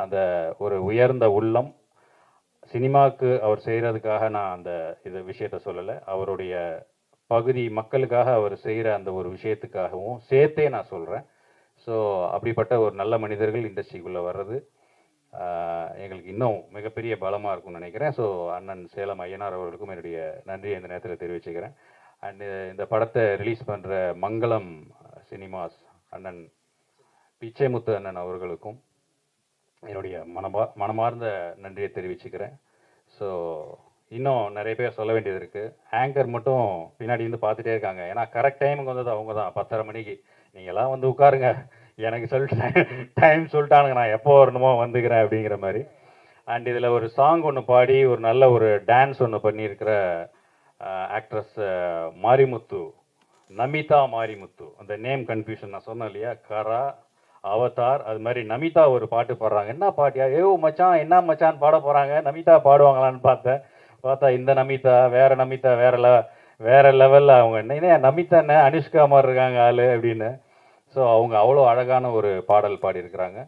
அந்த ஒரு உயர்ந்த உள்ளம், சினிமாவுக்கு அவர் செய்கிறதுக்காக நான் அந்த விஷயத்த சொல்லலை, அவருடைய பகுதி மக்களுக்காக அவர் செய்கிற அந்த ஒரு விஷயத்துக்காகவும் சேர்த்தே நான் சொல்கிறேன். ஸோ அப்படிப்பட்ட ஒரு நல்ல மனிதர்கள் இண்டஸ்ட்ரிக்குள்ளே வர்றது எங்களுக்கு இன்னும் மிகப்பெரிய பலமாக இருக்கும்னு நினைக்கிறேன். ஸோ அண்ணன் சேலம் ஐயனார் அவர்களுக்கும் என்னுடைய நன்றியை இந்த நேரத்தில் தெரிவிச்சுக்கிறேன். அண்டு இந்த படத்தை ரிலீஸ் பண்ணுற மங்களம் சினிமாஸ் அண்ணன் பிச்சைமுத்து அண்ணன் அவர்களுக்கும் என்னுடைய மனமார்ந்த நன்றியை தெரிவிச்சுக்கிறேன். ஸோ இன்னும் நிறைய பேர் சொல்ல வேண்டியது இருக்குது. ஆங்கர் மட்டும் பின்னாடி வந்து பார்த்துட்டே இருக்காங்க. ஏன்னா கரெக்ட் டைமுக்கு வந்தது அவங்க தான். 10:30 மணிக்கு நீங்கள்லாம் வந்து உட்காருங்க, எனக்கு டைம் சொல்லிட்டானுங்க, நான் எப்போ வரணுமோ வந்துக்கிறேன் அப்படிங்கிற மாதிரி. அண்ட் இதில் ஒரு சாங் ஒன்று பாடி ஒரு நல்ல ஒரு டான்ஸ் ஒன்று பண்ணியிருக்கிற ஆக்ட்ரஸ் மாரிமுத்து, நமிதா மாரிமுத்து. அந்த நேம் கன்ஃபியூஷன் நான் சொன்னேன் இல்லையா, கரா அவதார், அது மாதிரி நமிதா ஒரு பாட்டு பாடுறாங்க. என்ன பாட்டியா, மச்சான் என்ன மச்சான் பாட போகிறாங்க, நமிதா பாடுவாங்களான்னு பார்த்தா இந்த நமிதா வேற லெவலில் அவங்க என்ன நமிதா என்ன அனுஷ்கா மாதிரி இருக்காங்க ஆள் அப்படின்னு. ஸோ அவங்க அவ்வளோ அழகான ஒரு பாடல் பாடியிருக்கிறாங்க.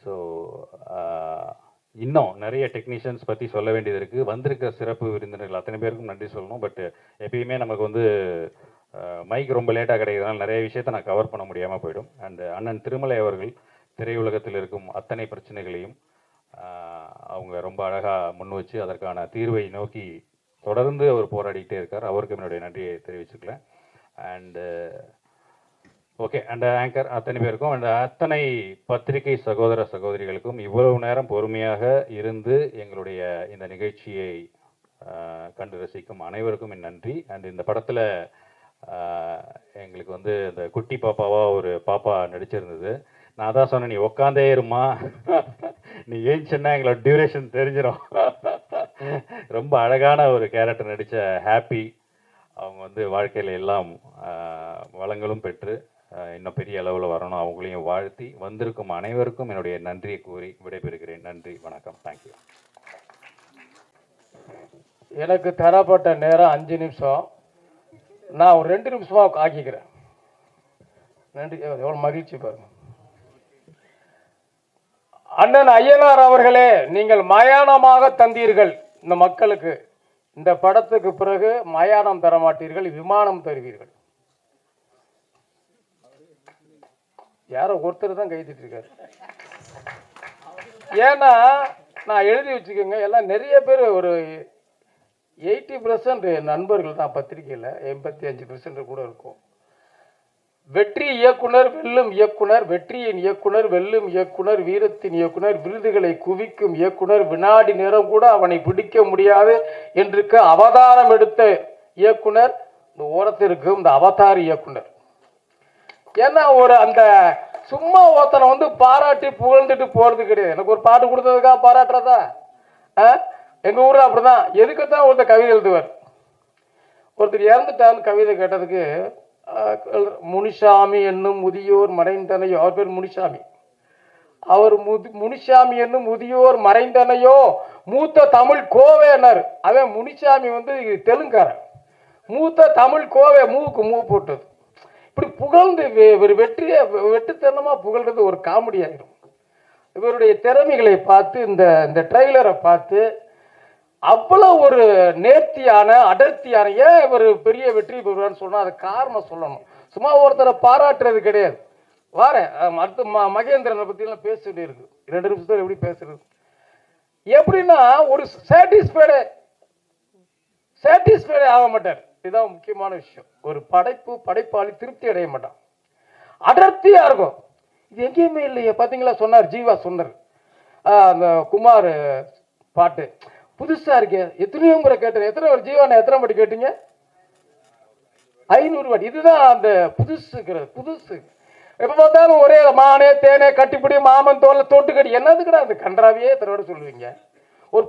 ஸோ இன்னும் நிறைய டெக்னீஷியன்ஸ் பற்றி சொல்ல வேண்டியது இருக்குது. வந்திருக்கிற சிறப்பு விருந்தினர்கள் அத்தனை பேருக்கும் நன்றி சொல்லணும். பட் எப்பயுமே நமக்கு வந்து மைக் ரொம்ப லேட்டாக கிடைக்கிறதுனால நிறைய விஷயத்தை நான் கவர் பண்ண முடியாமல் போயிடும். அண்டு அண்ணன் திருமலை அவர்கள் திரையுலகத்தில் இருக்கும் அத்தனை பிரச்சனைகளையும் அவங்க ரொம்ப அழகாக முன் வச்சு அதற்கான தீர்வை நோக்கி தொடர்ந்து அவர் போராடிக்கிட்டே இருக்கார். அவருக்கு என்னுடைய நன்றியை தெரிவிச்சுக்கலேன். அண்டு ஓகே, அண்ட் ஆங்கர் அத்தனை பேருக்கும் அண்ட் அத்தனை பத்திரிகை சகோதர சகோதரிகளுக்கும் இவ்வளவு நேரம் பொறுமையாக இருந்து எங்களுடைய இந்த நிகழ்ச்சியை கண்டு ரசிக்கும் அனைவருக்கும் என் நன்றி. அண்ட் இந்த படத்தில் எங்களுக்கு வந்து இந்த குட்டி பாப்பாவாக ஒரு பாப்பா நடிச்சிருந்தது. நான் தான் சொன்னேன், நீ உக்காந்தே இருமா, நீ ஏஞ்சின்னா எங்களோட டியூரேஷன் தெரிஞ்சிடும். ரொம்ப அழகான ஒரு கேரக்டர் நடித்த ஹாப்பி. அவங்க வந்து வாழ்க்கையில் எல்லாம் வளங்களும் பெற்று இன்னும் பெரிய அளவில் வரணும், அவங்களையும் வாழ்த்தி வந்திருக்கும் அனைவருக்கும் என்னுடைய நன்றியை கூறி விடைபெறுகிறேன். நன்றி, வணக்கம், தேங்க்யூ. எனக்கு தரப்பட்ட நேரம் 5 நிமிஷம், நான் ஒரு 2 நிமிஷமாக ஆக்கிக்கிறேன். நன்றி, எவ்வளோ மகிழ்ச்சி பாருங்க. அண்ணன் ஐயனார் அவர்களே, நீங்கள் மயானமாக தந்தீர்கள் இந்த மக்களுக்கு. இந்த படத்துக்கு பிறகு மயானம் தர மாட்டீர்கள், விமானம் தருவீர்கள். யாரோ ஒருத்தர் தான் கைதிட்டு இருக்காரு. ஏன்னா நான் எழுதி வச்சுக்கோங்க, எல்லாம் நிறைய பேர் ஒரு 80% நண்பர்கள் தான் பத்திரிகையில், 85% கூட இருக்கும். வெற்றி இயக்குனர் வெல்லும் இயக்குனர், வெற்றியின் இயக்குனர் வெல்லும் இயக்குனர், வீரத்தின் இயக்குனர், விருதுகளை குவிக்கும் இயக்குனர், வினாடி நேரம் கூட அவனை பிடிக்க முடியாது என்று அவதாரம் எடுத்த இயக்குனர் இந்த ஓரத்திற்கு இந்த அவதார் இயக்குனர். ஏன்னா ஒரு அந்த சும்மா ஒருத்தனை வந்து பாராட்டி புகழ்ந்துட்டு போறது கிடையாது. எனக்கு ஒரு பாட்டு கொடுத்ததுக்காக பாராட்டுறதா? எங்க ஊர்ல அப்படிதான். எதுக்குத்தான் ஒருத்தர் கவிதை எழுதுவார். ஒருத்தர் இறந்துட்டான்னு கவிதை கேட்டதுக்கு, முனிசாமி என்னும் முதியோர் மறைந்தனையோ, அவர் பேர் முனிசாமி, அவர் முனிசாமி என்னும் முதியோர் மறைந்தனையோ மூத்த தமிழ் கோவேனர். அவன் முனிசாமி வந்து தெலுங்காரன், மூத்த தமிழ் கோவை, மூக்கு மூ போட்டது. இப்படி புகழ்ந்து ஒரு வெற்றித்தனமா புகழ்றது ஒரு காமெடி ஆகிடும். இவருடைய திறமைகளை பார்த்து இந்த ட்ரெய்லரை பார்த்து அவ்வளோ ஒரு நேர்த்தியான அடர்த்தியான, ஏன் இவர் பெரிய வெற்றி பெறுவார்னு சொன்னால் அது காரணம் சொல்லணும். சும்மா ஒருத்தரை பாராட்டுறது கிடையாது. வாரேன் அடுத்து மகேந்திரனை பற்றிலாம் பேச வேண்டியிருக்கு. 2 நிமிஷத்தில் எப்படி பேசுறது? எப்படின்னா ஒரு சாட்டிஸ்ஃபைடே ஆக மாட்டார். இதுதான் முக்கியமான விஷயம். ஒரு படைப்பாளி திருப்தி அடைய மாட்டான். அடர்த்தியாக இருக்கும். இது எங்கேயுமே இல்லையே பார்த்தீங்களா, சொன்னார் ஜீவா சொன்னார். அந்த குமார் பாட்டு புதுசாக இருக்கே, எத்தனையோ முறை கேட்டேன். எத்தனை ஒரு ஜீவானை எத்தனை வாட்டி கேட்டீங்க? 500 வாட்டி. இதுதான் அந்த புதுசுங்கிறது. புதுசு எப்போ பார்த்தாலும் ஒரே மானே தேனே கட்டிப்பிடி மாமன் தோல்ல தோட்டுக்கடி என்னதுக்குடா அந்த கன்றாவியே தரோட சொல்லுவீங்க. ஒரு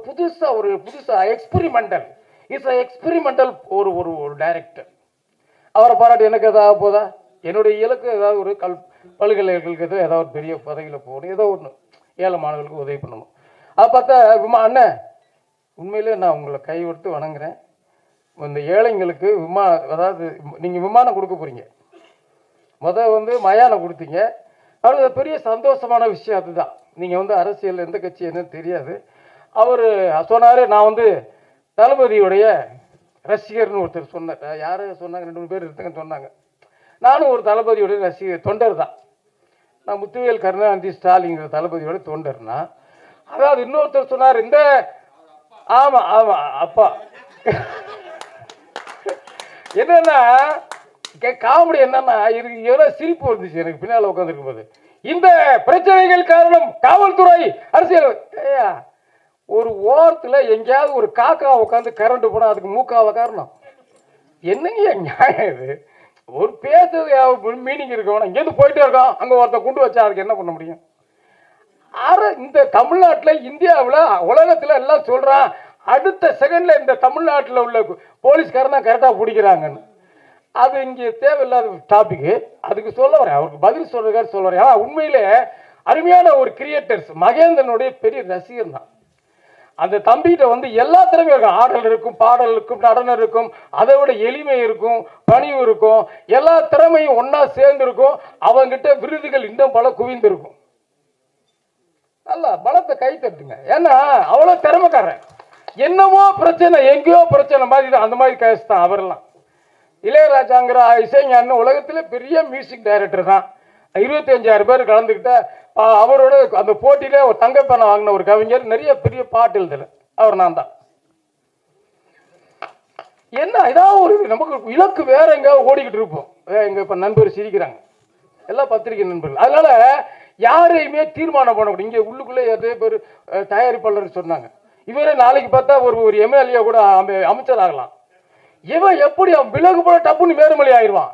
புதுசாக எக்ஸ்பெரிமெண்டல் எக்ஸ்பெரிமெண்டல் ஒரு டைரக்டர். அவரை பாராட்டி எனக்கு எதாவது போதா? என்னுடைய இலக்கு ஏதாவது ஒரு பல்கலைக்கழகங்களுக்கு ஏதாவது ஒரு பெரிய பதவியில் போகணும், ஏதோ ஒன்று ஏழை மாணவர்களுக்கு உதவி பண்ணணும். அதை பார்த்தா அண்ணன் உண்மையிலே நான் உங்களை கைவிட்டு வணங்குறேன். இந்த ஏழைங்களுக்கு அதாவது நீங்கள் விமானம் கொடுக்க போகிறீங்க. மயானம் கொடுத்தீங்க. அவருக்கு பெரிய சந்தோஷமான விஷயம் அதுதான். நீங்கள் அரசியல் எந்த கட்சி என்னன்னு தெரியாது. அவர் சொன்னார், நான் தளபதியுடைய ரசிகர்னு ஒருத்தர் சொன்னார். யார் சொன்னாங்க? 2 3 பேர் இருக்குன்னு சொன்னாங்க. நானும் ஒரு தளபதியோட ரசிகர் தொண்டர் தான். நான் முத்துவேல் கருணாநிதி ஸ்டாலிங்கிற தளபதியோட தொண்டர்னா, அதாவது இன்னொருத்தர் சொன்னார், இந்த ஆமாம் ஆமாம் அப்பா என்னன்னா காமெடி என்னன்னா, எவ்வளோ சிரிப்பு வந்துச்சு எனக்கு பின்னால் உட்காந்துருக்கும் போது. இந்த பிரச்சனைகள் காரணம் காவல்துறை அரசியல். ஒரு ஓரத்தில் எங்கேயாவது ஒரு காக்கா உட்காந்து கரண்ட் போனால் அதுக்கு மூக்காவ காரணம் என்னங்க நியாயம் இது? ஒரு பேசுறது மீனிங் இருக்கணும். இங்கேருந்து போயிட்டே இருக்கோம், அங்கே ஒருத்தர் கொண்டு வச்சா அதுக்கு என்ன பண்ண முடியும்? இந்த தமிழ்நாட்டில் இந்தியாவில் உலகத்தில் எல்லாம் சொல்கிறான், அடுத்த செகண்டில் இந்த தமிழ்நாட்டில் உள்ள போலீஸ்காரன் தான் கரெக்டாக பிடிக்கிறாங்கன்னு. அது இங்கே தேவையில்லாத டாபிக்கு. அதுக்கு சொல்ல வரேன், அவருக்கு பதில் சொல்றதுக்காக சொல்ல வரேன். ஆனால் உண்மையிலே அருமையான ஒரு கிரியேட்டர்ஸ். மகேந்திரனுடைய பெரிய ரசிகர் தான். அந்த தம்பிகிட்ட எல்லா திறமையும் இருக்கும். ஆடல் இருக்கும், பாடல் இருக்கும், நடனம் இருக்கும், அதை விட எளிமை இருக்கும், பணிவு இருக்கும், எல்லா திறமையும் ஒன்னா சேர்ந்து இருக்கும். அவங்கிட்ட விருதுகள் இன்னும் பல குவிந்திருக்கும். நல்லா பலத்தை கை தட்டுங்க. ஏன்னா அவ்வளோ திறமைக்காரன். என்னமோ பிரச்சனை, எங்கேயோ பிரச்சனை மாதிரி தான். அந்த மாதிரி கேஸ் தான் அவரெல்லாம். இளையராஜாங்கிற இசைஞான உலகத்தில் பெரிய மியூசிக் டைரக்டர் தான். 25,000 பேர் கலந்துக்கிட்ட அவரோட அந்த போட்டியில ஒரு தங்கப்பேனை வாங்கின ஒரு கவிஞர். நிறைய பெரிய பாட்டு எழுதல அவர் நான் தான். என்ன ஏதாவது ஒரு நமக்கு இலக்கு வேற எங்க ஓடிக்கிட்டு இருப்போம். எங்க இப்ப நண்பர் சிரிக்கிறாங்க, எல்லாம் பத்திரிகை நண்பர்கள். அதனால யாரையுமே தீர்மானம் பண்ணக்கூடாது. இங்கே உள்ளுக்குள்ளே எத்தனை பேர் தயாரிப்பாளர் சொன்னாங்க, இவரே நாளைக்கு பார்த்தா ஒரு எம்எல்ஏ கூட அமைச்சர் ஆகலாம். இவன் எப்படி அவன் விலகு போல டப்புன்னு வேறுமொழி ஆயிடுவான்.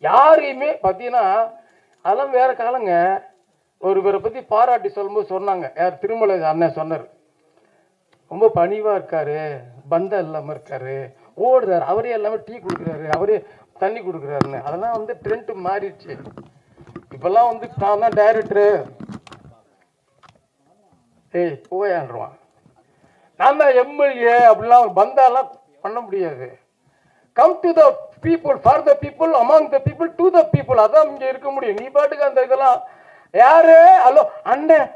யாரையுமே பார்த்தீங்கன்னா அதெல்லாம் வேற காலங்க. ஒரு பேரை பற்றி பாராட்டி சொல்லும்போது சொன்னாங்க, யார் திருமலை அண்ணன் சொன்னார், ரொம்ப பணிவாக இருக்காரு, பந்தம் இல்லாமல் இருக்காரு, ஓடுறாரு, அவரே எல்லாமே டீ கொடுக்குறாரு, அவரே தண்ணி கொடுக்குறாருன்னு. அதெல்லாம் ட்ரெண்ட் மாறிடுச்சு. இப்பெல்லாம் நான் தான் டைரக்டரு, ஏய் போயான்றான், நான் தான் எம்எல்ஏ அப்படிலாம் பந்தாலாம் பண்ண முடியாது. Come to the people, for the people, among the people, to the people. அதான் இங்கே இருக்க முடியும். நீ பாட்டுக்கு அந்த இதெல்லாம் யாரு ஹலோ அண்ணன்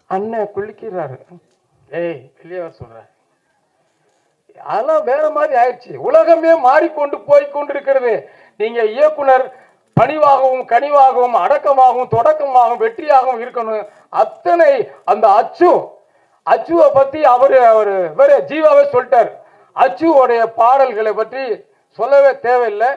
அண்ணன் குளிக்கிறாரு, ஏய் வெளியே வர சொல்ற, அதெல்லாம் வேற மாதிரி ஆயிடுச்சு. உலகமே மாறிக்கொண்டு போய் கொண்டிருக்கிறது. நீங்க இயக்குனர் பணிவாகவும் கனிவாகவும் அடக்கமாகவும் தொடக்கமாகவும் வெற்றியாகவும் இருக்கணும். அத்தனை அந்த அச்சுவை பத்தி அவரு வேற ஜீவாவே சொல்லிட்டார். அச்சுவோடைய பாடல்களை பற்றி சொல்லவே தேவையில்லை.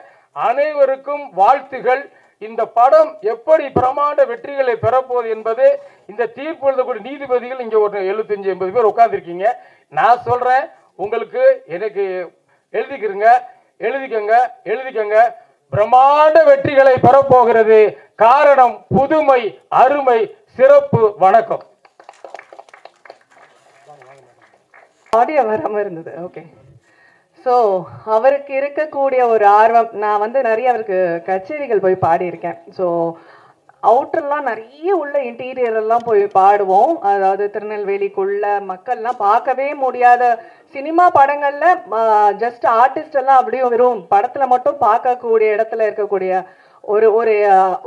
அனைவருக்கும் வாழ்த்துகள். இந்த படம் எப்படி பிரமாண்ட வெற்றிகளை பெறப்போகுது என்பது இந்த தீர்ப்பு எழுதக்கூடிய நீதிபதிகள் இங்கே ஒரு 75-80 பேர் உட்கார்ந்துருக்கீங்க. நான் சொல்றேன் உங்களுக்கு, எனக்கு எழுதிக்கங்க. பிரமாண்ட வெற்றிகளை பெறப்போகிறது. காரணம் புதுமை, அருமை, சிறப்பு. வணக்கம். ஆடியோ வராமல் இருந்தது. ஓகே. ஸோ அவருக்கு இருக்கக்கூடிய ஒரு ஆர்வம், நான் நிறைய அவருக்கு கச்சேரிகள் போய் பாடியிருக்கேன். ஸோ அவுட்டர்லாம் நிறைய உள்ள இன்டீரியர் எல்லாம் போய் பாடுவோம். அதாவது திருநெல்வேலிக்குள்ள மக்கள்லாம் பார்க்கவே முடியாத சினிமா படங்களில் ஜஸ்ட் ஆர்டிஸ்ட் எல்லாம் அப்படியே வெறும் படத்தில் மட்டும் பார்க்கக்கூடிய இடத்துல இருக்கக்கூடிய ஒரு ஒரு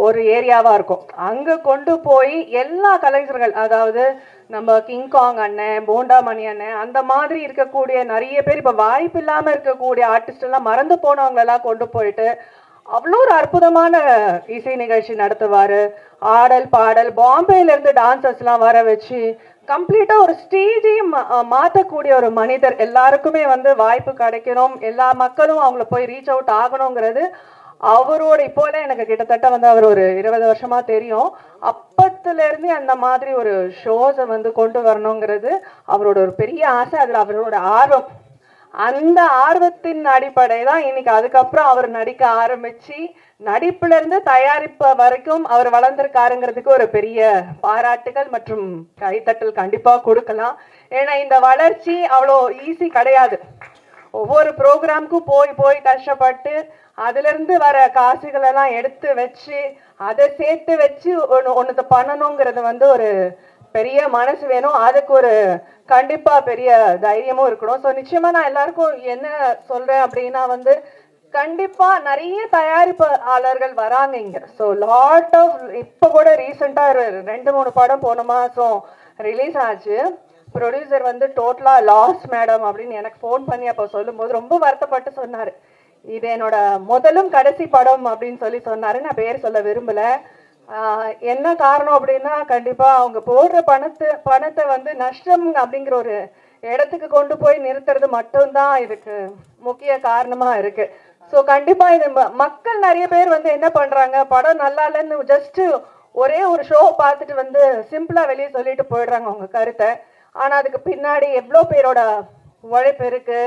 ஒரு ஏரியாவாக இருக்கும். அங்கே கொண்டு போய் எல்லா கலைஞர்கள், அதாவது நம்ம கிங்காங் அண்ணன், போண்டாமணி அண்ணன், அந்த மாதிரி இருக்கக்கூடிய நிறைய பேர் இப்போ வாய்ப்பு இல்லாமல் இருக்கக்கூடிய ஆர்டிஸ்ட் எல்லாம் மறந்து போனவங்களெல்லாம் கொண்டு போயிட்டு அவ்வளோ ஒரு அற்புதமான இசை நிகழ்ச்சி நடத்துவார். ஆடல் பாடல், பாம்பேலேருந்து டான்சர்ஸ்லாம் வர வச்சு கம்ப்ளீட்டாக ஒரு ஸ்டேஜையும் மாற்றக்கூடிய ஒரு மனிதர். எல்லாருக்குமே வாய்ப்பு கிடைக்கணும், எல்லா மக்களும் அவங்கள போய் ரீச் அவுட் ஆகணுங்கிறது அவரோட இப்போல எனக்கு கிட்டத்தட்ட வந்து அவர் ஒரு 20 வருஷமா தெரியும். அப்பத்துல இருந்து அந்த மாதிரி ஒரு ஷோஸை வந்து கொண்டு வரணுங்கிறது அவரோட ஒரு பெரிய ஆசை. அதுல அவரோட ஆர்வம், அந்த ஆர்வத்தின் அடிப்படை தான் இன்னைக்கு அதுக்கப்புறம் அவர் நடிக்க ஆரம்பிச்சு நடிப்புல இருந்து தயாரிப்பு வரைக்கும் அவர் வளர்ந்திருக்காருங்கிறதுக்கு ஒரு பெரிய பாராட்டுகள் மற்றும் கைத்தட்டல் கண்டிப்பா கொடுக்கலாம். ஏன்னா இந்த வளர்ச்சி அவ்வளோ ஈஸி கிடையாது. ஒவ்வொரு ப்ரோக்ராமுக்கும் போய் போய் கஷ்டப்பட்டு அதுல இருந்து வர காசுகள் எல்லாம் எடுத்து வச்சு அதை சேர்த்து வச்சு ஒன்று பண்ணணுங்கிறது வந்து ஒரு பெரிய மனசு வேணும். அதுக்கு ஒரு கண்டிப்பா பெரிய தைரியமும் இருக்கணும். ஸோ நிச்சயமா நான் எல்லாருக்கும் என்ன சொல்றேன் அப்படின்னா வந்து கண்டிப்பா நிறைய தயாரிப்பாளர்கள் வராங்க இங்க. ஸோ லாட் ஆஃப் இப்போ கூட ரீசெண்டா 2-3 படம் போன மாசம் ரிலீஸ் ஆச்சு. ப்ரொடியூசர் வந்து டோட்டலா லாஸ் மேடம் அப்படின்னு எனக்கு ஃபோன் பண்ணி அப்போ சொல்லும்போது ரொம்ப வருத்தப்பட்டு சொன்னாரு, இது என்னோட முதலும் கடைசி படம் அப்படின்னு சொன்னாரு. நான் பேர் சொல்ல விரும்பல. என்ன காரணம் அப்படின்னா கண்டிப்பா அவங்க போடுற பணத்தை வந்து நஷ்டம் அப்படிங்கிற ஒரு இடத்துக்கு கொண்டு போய் நிறுத்துறது மட்டும்தான் இதுக்கு முக்கிய காரணமா இருக்கு. ஸோ கண்டிப்பா இது மக்கள் நிறைய பேர் வந்து என்ன பண்றாங்க, படம் நல்லா இல்லைன்னு ஜஸ்ட் ஒரே ஒரு ஷோ பார்த்துட்டு வந்து சிம்பிளா வெளியே சொல்லிட்டு போயிடுறாங்க அவங்க கருத்தை. ஆனா அதுக்கு பின்னாடி எவ்வளோ பேரோட உழைப்பு இருக்கு,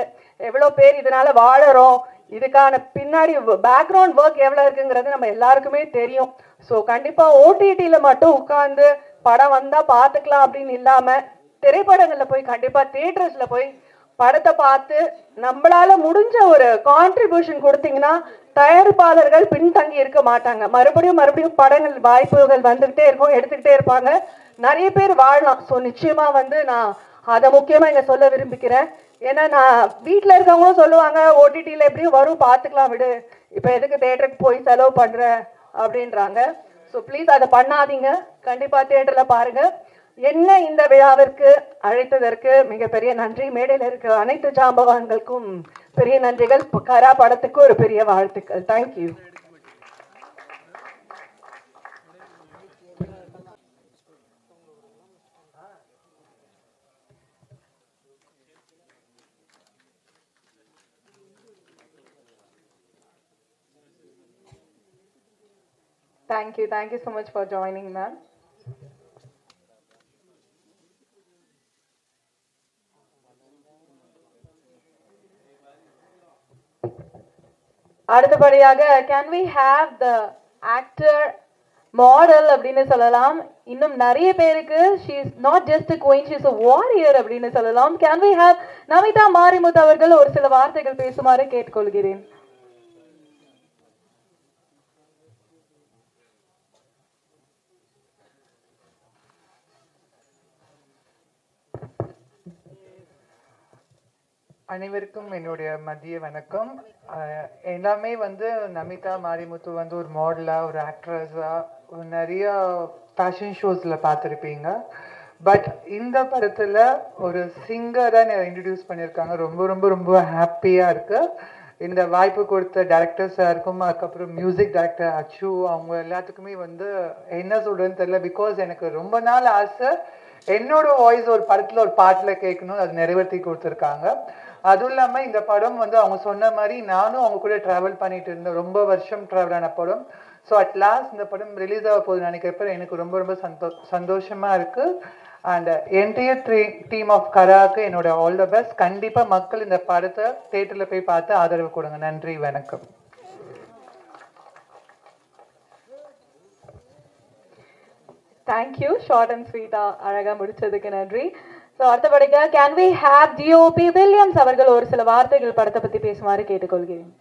எவ்வளோ பேர் இதனால வாழறோம், இதுக்கான பின்னாடி பேக்ரவுண்ட் ஒர்க் எவ்வளோ இருக்குங்கிறது நம்ம எல்லாருக்குமே தெரியும். ஸோ கண்டிப்பா ஓடிடியில மட்டும் உட்காந்து படம் வந்தா பார்த்துக்கலாம் அப்படின்னு இல்லாம திரைப்படங்கள்ல போய் கண்டிப்பா தியேட்டர்ஸ்ல போய் படத்தை பார்த்து நம்மளால முடிஞ்ச ஒரு கான்ட்ரிபியூஷன் கொடுத்தீங்கன்னா தயாரிப்பாளர்கள் பின்தங்கி இருக்க மாட்டாங்க. மறுபடியும் படங்கள் வாய்ப்புகள் வந்துகிட்டே இருக்கும், எடுத்துக்கிட்டே இருப்பாங்க, நிறைய பேர் வாழலாம். ஸோ நிச்சயமா வந்து நான் அதை முக்கியமா இங்க சொல்ல விரும்பிக்கிறேன். ஏன்னா நான் வீட்டில் இருக்கவங்களும் சொல்லுவாங்க ஓடிடியில் எப்படியும் வரும் பார்த்துக்கலாம் விடு, இப்போ எதுக்கு தேட்டருக்கு போய் செலவு பண்ற அப்படின்றாங்க. ஸோ ப்ளீஸ் அதை பண்ணாதீங்க, கண்டிப்பா தியேட்டர்ல பாருங்க. என்ன இந்த விழாவிற்கு அழைத்ததற்கு மிகப்பெரிய நன்றி. மேடையில் இருக்க அனைத்து ஜாம்பவான்களுக்கும் பெரிய நன்றிகள். கரா படத்துக்கு ஒரு பெரிய வாழ்த்துக்கள். Thank you. Thank you so much for joining, ma'am. அடுத்தபடியாக can we have the actor model அப்படின்னு சொல்லலாம். இன்னும் நிறைய பேருக்கு she is not just a queen, she is a warrior அப்படின்னு சொல்லலாம். can we have Namitha Marimuthu அவர்கள் ஒரு சில வார்த்தைகள் பேசுமாறு கேட்டுக்கொள்கிறேன். அனைவருக்கும் என்னுடைய மதிய வணக்கம். எல்லாமே வந்து நமிதா மாரிமுத்து வந்து ஒரு மாடலாக, ஒரு ஆக்ட்ரஸாக நிறைய ஃபேஷன் ஷோஸில் பார்த்துருப்பீங்க. பட் இந்த படத்தில் ஒரு சிங்கராக இன்ட்ரடியூஸ் பண்ணியிருக்காங்க. ரொம்ப ரொம்ப ரொம்ப ஹாப்பியாக இருக்குது. இந்த வாய்ப்பு கொடுத்த டைரக்டர் சாருக்கும், அதுக்கப்புறம் மியூசிக் டைரக்டர் அச்சு, அவங்க எல்லாத்துக்குமே வந்து என்ன சொல்கிறதுன்னு தெரியல. பிகாஸ் எனக்கு ரொம்ப நாள் ஆசை என்னோட வாய்ஸ் ஒரு படத்தில் ஒரு பாட்டில் கேட்கணும், அது நிறைவேற்றி கொடுத்துருக்காங்க. அதுவும் இல்லாமல் இந்த படம் வந்து அவங்க சொன்ன மாதிரி நானும் அவங்க கூட ட்ராவல் பண்ணிட்டு இருந்தேன், ரொம்ப வருஷம் ட்ராவல் ஆன படம். ஸோ அட் லாஸ்ட் இந்த படம் ரிலீஸ் ஆக போகுது நினைக்கிறப்ப எனக்கு ரொம்ப ரொம்ப சந்தோஷமாக இருக்குது. அண்ட் என்டையர் டீம் ஆஃப் கராக்கு என்னோட ஆல் த பெஸ்ட். கண்டிப்பாக மக்கள் இந்த படத்தை தேட்டரில் போய் பார்த்து ஆதரவு கொடுங்க. நன்றி, வணக்கம். தேங்க்யூ, ஷார்ட் அண்ட் ஸ்வீட்டா அழகா முடிச்சதுக்கு நன்றி. ஸோ அடுத்தபடிக்க can we have GOP Williams அவர்கள் ஒரு சில வார்த்தைகள் படத்தை பத்தி பேசுமாறு கேட்டுக்கொள்கிறேன்.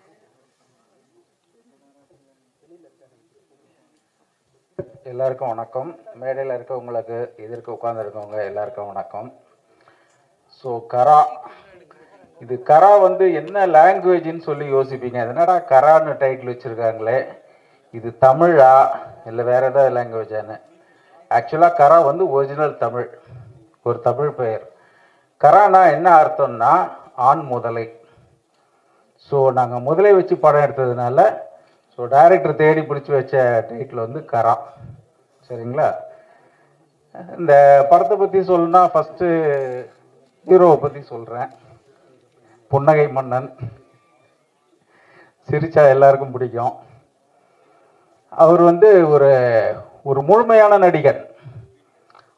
எல்லாருக்கும் வணக்கம். மேடையில் இருக்கவங்களுக்கு, எதிர்க்க உட்கார்ந்துருக்கவங்க எல்லாருக்கும் வணக்கம். ஸோ கரா, இது கரா வந்து என்ன லாங்குவேஜ்னு சொல்லி யோசிப்பீங்க. என்னடா கரான்னு டைட்டில் வச்சுருக்காங்களே, இது தமிழா இல்லை வேற ஏதாவது லாங்குவேஜான்னு. ஆக்சுவலாக கரா வந்து ஒரிஜினல் தமிழ், ஒரு தமிழ் பெயர். கரானா என்ன அர்த்தம்னா ஆண் முதலை. ஸோ நாங்கள் முதலை வச்சு படம் எடுத்ததுனால ஸோ டைரக்டர் தேடி பிடிச்சி வச்ச டைட்டில் வந்து கரா. சரிங்களா? இந்த படத்தை பற்றி சொல்லணும்னா ஃபஸ்ட்டு ஹீரோவை பற்றி சொல்கிறேன். புன்னகை மன்னன், சிரிச்சா எல்லாருக்கும் பிடிக்கும். அவர் வந்து ஒரு ஒரு முழுமையான நடிகர்.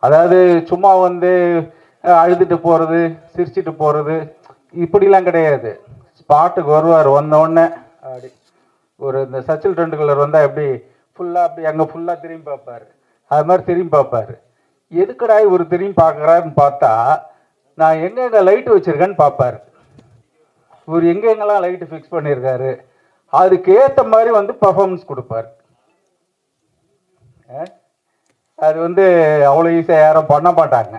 அதாவது சும்மா வந்து அழுதுட்டு போகிறது, சிரிச்சிட்டு போகிறது இப்படிலாம் கிடையாது. ஸ்பாட்டுக்கு வருவார், வந்தோடனே அப்படி ஒரு இந்த சச்சின் டெண்டுல்கர் வந்தால் எப்படி ஃபுல்லாக அப்படி அங்கே ஃபுல்லாக திரும்பி பார்ப்பார், அது மாதிரி திரும்பி பார்ப்பார். எதுக்கடா இவர் திரும்பி பார்க்குறாருன்னு பார்த்தா நான் எங்கெங்கே லைட்டு வச்சுருக்கேன்னு பார்ப்பார். இவர் எங்கெங்கெல்லாம் லைட்டு ஃபிக்ஸ் பண்ணியிருக்காரு அதுக்கு ஏற்ற மாதிரி வந்து பர்ஃபார்மன்ஸ் கொடுப்பார். அது வந்து அவ்வளோ ஈஸியாக யாரும் பண்ண மாட்டாங்க,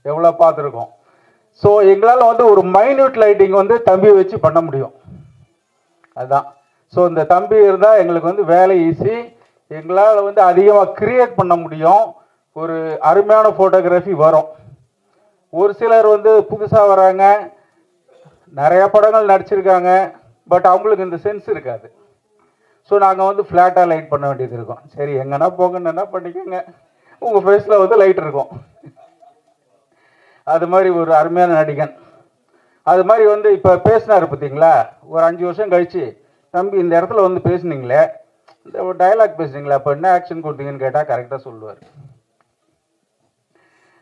எவ்வளோ பார்த்துருக்கோம். ஸோ எங்களால் வந்து ஒரு மைன்யூட் லைட்டிங் வந்து தம்பி வச்சு பண்ண முடியும், அதுதான். ஸோ இந்த தம்பி இருந்தால் எங்களுக்கு வந்து வேலை ஈஸி, எங்களால் வந்து அதிகமாக கிரியேட் பண்ண முடியும், ஒரு அருமையான ஃபோட்டோகிராஃபி வரும். ஒரு சிலர் வந்து புதுசாக வராங்க, நிறைய படங்கள் நடிச்சிருக்காங்க, பட் அவங்களுக்கு இந்த சென்ஸ் இருக்காது. ஸோ நாங்கள் வந்து ஃப்ளாட்டாக லைட் பண்ண வேண்டியது இருக்கும். சரி எங்கன்னா போங்கன்னு என்ன பண்ணிக்கோங்க, உங்கள் ஃபேஸில் வந்து லைட் இருக்கும். அது மாதிரி ஒரு அருமையான நடிகன். அது மாதிரி வந்து இப்போ பேசினார் பார்த்தீங்களா, ஒரு 5 வருஷம் கழிச்சு தம்பி இந்த இடத்துல வந்து பேசுனீங்களே, இந்த ஒரு டைலாக் பேசுனீங்களா, அப்போ என்ன ஆக்ஷன் கொடுத்தீங்கன்னு கேட்டால் கரெக்டாக சொல்லுவார்.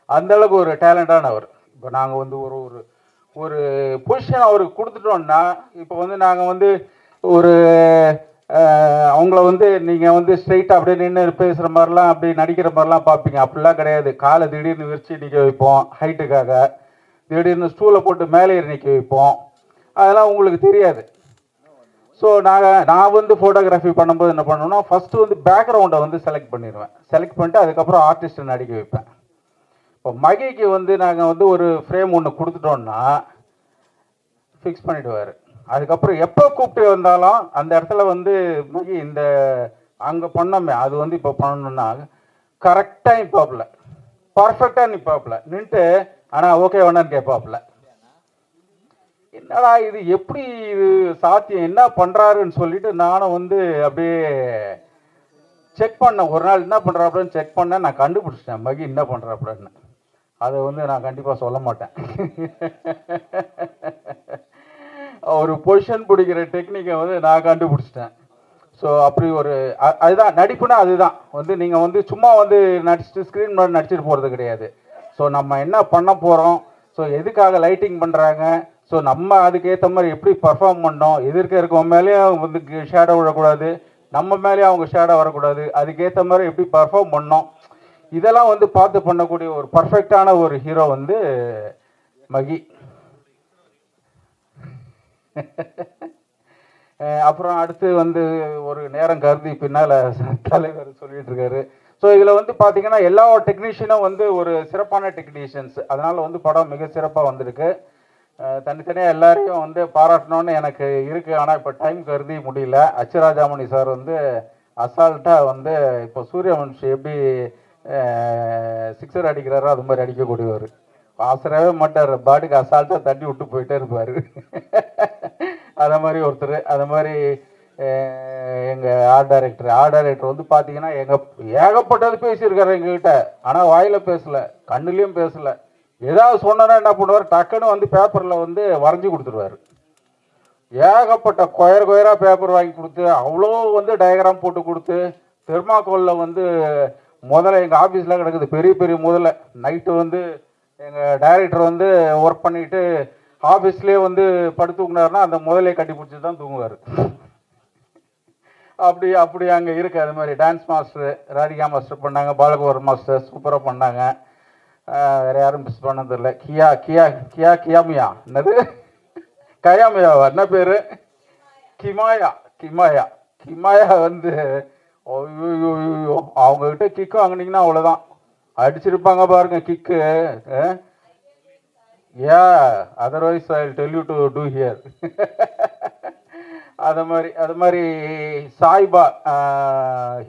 அந்தளவுக்கு ஒரு டேலண்டானவர். இப்போ நாங்கள் வந்து ஒரு ஒரு ஒரு பொசிஷன் அவருக்கு கொடுத்துட்டோம்னா, இப்போ வந்து நாங்கள் வந்து ஒரு அவங்கள வந்து நீங்கள் வந்து ஸ்ட்ரைட்டாக அப்படியே நின்று பேசுகிற மாதிரிலாம் அப்படி நடிக்கிற மாதிரிலாம் பார்ப்பீங்க. அப்படிலாம் கிடையாது. காலை திடீர்னு விரிச்சு நிற்க வைப்போம் ஹைட்டுக்காக, திடீர்னு ஸ்டூலை போட்டு மேலே ஏறி நிற்க வைப்போம், அதெல்லாம் உங்களுக்கு தெரியாது. ஸோ நான் வந்து ஃபோட்டோகிராஃபி பண்ணும்போது என்ன பண்ணுவேன்னா, ஃபஸ்ட்டு வந்து பேக்ரவுண்டை வந்து செலக்ட் பண்ணிடுவேன். செலக்ட் பண்ணிட்டு அதுக்கப்புறம் ஆர்டிஸ்ட்டை நடிக்க வைப்பேன். இப்போ மகிக்கு வந்து நாங்கள் வந்து ஒரு ஃப்ரேம் ஒன்று கொடுத்துட்டோன்னா ஃபிக்ஸ் பண்ணிவிடுவார். அதுக்கப்புறம் எப்போ கூப்பிட்டு வந்தாலும் அந்த இடத்துல வந்து மகி இந்த அங்கே பண்ணோமே அது வந்து இப்போ பண்ணணுன்னா கரெக்டாக நிற்பாப்புல, பர்ஃபெக்டாக நிற்பாப்புல, நின்றுட்டு ஆனால் ஓகே வேணான்னு கேட்பாப்புல. என்னடா இது எப்படி இது சாத்தியம், என்ன பண்ணுறாருன்னு சொல்லிட்டு நானும் வந்து அப்படியே செக் பண்ணேன். ஒரு நாள் என்ன பண்ணுறாப்புலன்னு செக் பண்ணேன், நான் கண்டுபிடிச்சிட்டேன் மகி என்ன பண்ணுறாப்புலன்னு. அதை வந்து நான் கண்டிப்பாக சொல்ல மாட்டேன். ஒரு பொசிஷன் பிடிக்கிற டெக்னிக்கை வந்து நான் கண்டுபிடிச்சிட்டேன். ஸோ அப்படி ஒரு அதுதான் நடிப்புனா, அதுதான் வந்து நீங்கள் வந்து சும்மா வந்து நடிச்சுட்டு ஸ்க்ரீன் முன்னாடி நடிச்சிட்டு போகிறது கிடையாது. ஸோ நம்ம என்ன பண்ண போகிறோம், ஸோ எதுக்காக லைட்டிங் பண்ணுறாங்க, ஸோ நம்ம அதுக்கேற்ற மாதிரி எப்படி பர்ஃபார்ம் பண்ணோம், எதிர்க்க இருக்கவங்க மேலேயும் வந்து ஷேடோ விடக்கூடாது, நம்ம மேலேயும் அவங்க ஷேடோ வரக்கூடாது, அதுக்கேற்ற மாதிரி எப்படி பர்ஃபார்ம் பண்ணோம், இதெல்லாம் வந்து பார்த்து பண்ணக்கூடிய ஒரு பர்ஃபெக்டான ஒரு ஹீரோ வந்து மகி. அப்புறம் அடுத்து வந்து ஒரு நேரம் கருதி பின்னால் தலைவர் சொல்லிட்டு இருக்காரு. ஸோ இதில் வந்து பார்த்தீங்கன்னா எல்லா டெக்னீஷியனும் வந்து ஒரு சிறப்பான டெக்னீஷியன்ஸ், அதனால் வந்து படம் மிக சிறப்பாக வந்திருக்கு. தனித்தனியாக எல்லாரையும் வந்து பாராட்டணும்னு எனக்கு இருக்குது, ஆனால் இப்போ டைம் கருதி முடியல. அச்சுராஜாமணி சார் வந்து அசால்ட்டாக வந்து இப்போ சூரியவன்ஷி எப்படி சிக்ஸர் அடிக்கிறாரோ அது மாதிரி அடிக்கக்கூடியவர், ஆசரவே மாட்டார், பாட்டுக்கு அசால்ட்டாக தட்டி விட்டு போயிட்டே இருப்பார். அதை மாதிரி ஒருத்தர். அதை மாதிரி எங்கள் ஆர்ட் டைரக்டர் வந்து பார்த்தீங்கன்னா ஏகப்பட்டது பேசியிருக்காரு எங்ககிட்ட, ஆனால் வாயில் பேசலை, கண்ணுலேயும் பேசலை. ஏதாவது சொன்னா என்ன பண்ணுவார், டக்குன்னு வந்து பேப்பரில் வந்து வரைஞ்சி கொடுத்துருவார். ஏகப்பட்ட கொயராக பேப்பர் வாங்கி கொடுத்து, அவ்வளோ வந்து டயக்ராம் போட்டு கொடுத்து, தெர்மாக்கோலில் வந்து முதல்ல எங்கள் ஆஃபீஸில் கிடக்குது பெரிய பெரிய முதல்ல. நைட்டு வந்து எங்கள் டைரக்டர் வந்து ஒர்க் பண்ணிவிட்டு ஆஃபீஸ்லேயே வந்து படுத்துக்குனாருன்னா அந்த முதலே கட்டி பிடிச்சி தான் தூங்குவார். அப்படி அங்கே இருக்குது. அது மாதிரி டான்ஸ் மாஸ்டர் ராதிகா மாஸ்டர் பண்ணாங்க, பாலகுமார் மாஸ்டர் சூப்பராக பண்ணாங்க. வேறு யாரும் மிஸ் பண்ணது இல்லை. கியாமியா என்னது கயாமியாவா என்ன பேர், கிமாயா வந்து அவங்கக்கிட்ட கிக்கு வாங்கினீங்கன்னா அவ்வளோதான், அடிச்சிருப்பாங்க பாருங்க kick. Otherwise I tell you to do here. அது மாதிரி சாய்பா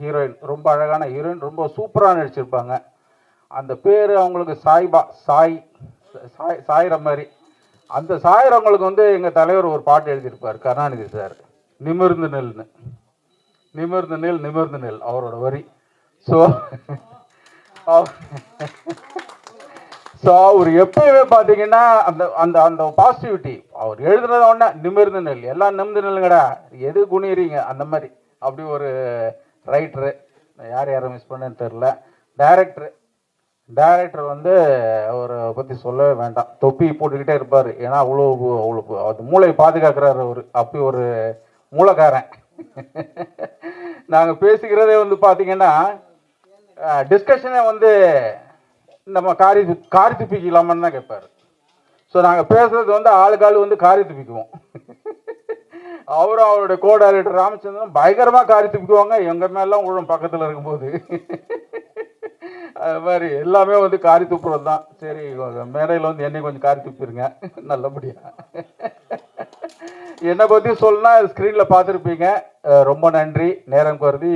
ஹீரோயின், ரொம்ப அழகான ஹீரோயின், ரொம்ப சூப்பராக நடிச்சிருப்பாங்க. அந்த பேர் அவங்களுக்கு சாய்பா, சாயிற மாதிரி. அந்த சாயிறவங்களுக்கு வந்து எங்கள் தலைவர் ஒரு பாட்டு எழுதியிருப்பார் கருணாநிதி சார், நிமிர்ந்து நெல் அவரோட வரி. ஸோ அவர் எப்பயுமே பார்த்தீங்கன்னா அந்த அந்த அந்த பாசிட்டிவிட்டி, அவர் எழுதுனத ஒன்று நிமிர்ந்து நெல், எல்லாம் நிமிர்ந்து நெல்லுங்கடா, எது குனிறீங்க அந்த மாதிரி, அப்படி ஒரு ரைட்டரு யார் யாரை மிஸ் பண்ணேன்னு தெரில. டைரக்டர் வந்து அவரை பற்றி சொல்லவே வேண்டாம், தொப்பி போட்டுக்கிட்டே இருப்பார். ஏன்னா அவ்வளோ அது மூளையை பாதுகாக்கிறார் அவர், அப்படி ஒரு மூளைக்காரன். நாங்கள் பேசிக்கிறதே வந்து பார்த்தீங்கன்னா டிஸ்கஷனை வந்து நம்ம காரி துப்பிக்கலாமான்னு தான் கேட்பார். ஸோ நாங்கள் பேசுறது வந்து ஆளுக்காள் வந்து காரி துப்பிக்குவோம். அவரும் அவருடைய கோ டைரக்டர் ராமச்சந்திரன் பயங்கரமாக காரி துப்பிக்குவாங்க, எங்கள் மேலாம் உழும் பக்கத்தில் இருக்கும்போது. அது மாதிரி எல்லாமே வந்து காரி துப்புறது தான். சரி, மேடையில் வந்து என்னை கொஞ்சம் காரி துப்பிடுங்க நல்லபடியாக. என்னை பற்றி சொல்லணும்னா ஸ்க்ரீனில் பார்த்துருப்பீங்க. ரொம்ப நன்றி. நேரம் கருதி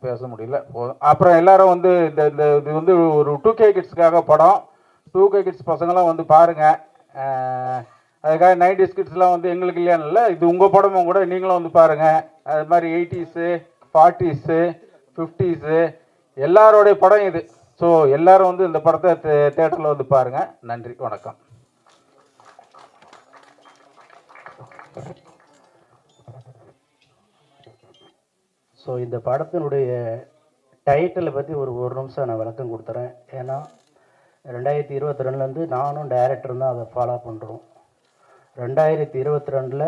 பேச முடியல, போதும். அப்புறம் எல்லாரும் வந்து இது வந்து ஒரு 2K கிட்ஸ்க்காக படம். 2K கிட்ஸ் பசங்களாம் வந்து பாருங்கள். அதுக்காக 90s கிட்ஸ்லாம் வந்து எங்களுக்கு இல்லையான்னு இல்லை, இது உங்கள் படமும் கூட, நீங்களும் வந்து பாருங்கள். அது மாதிரி 80s 40s 50s எல்லாரோடைய படம் இது. ஸோ எல்லாரும் வந்து இந்த படத்தை தேட்டரில் வந்து பாருங்கள். நன்றி, வணக்கம். ஸோ இந்த படத்தினுடைய டைட்டிலை பற்றி ஒரு நிமிஷம் நான் விளக்கம் கொடுத்துறேன். ஏன்னா 2022லேருந்து நானும் டைரக்டரும் தான் அதை ஃபாலோ பண்ணுறோம். 2022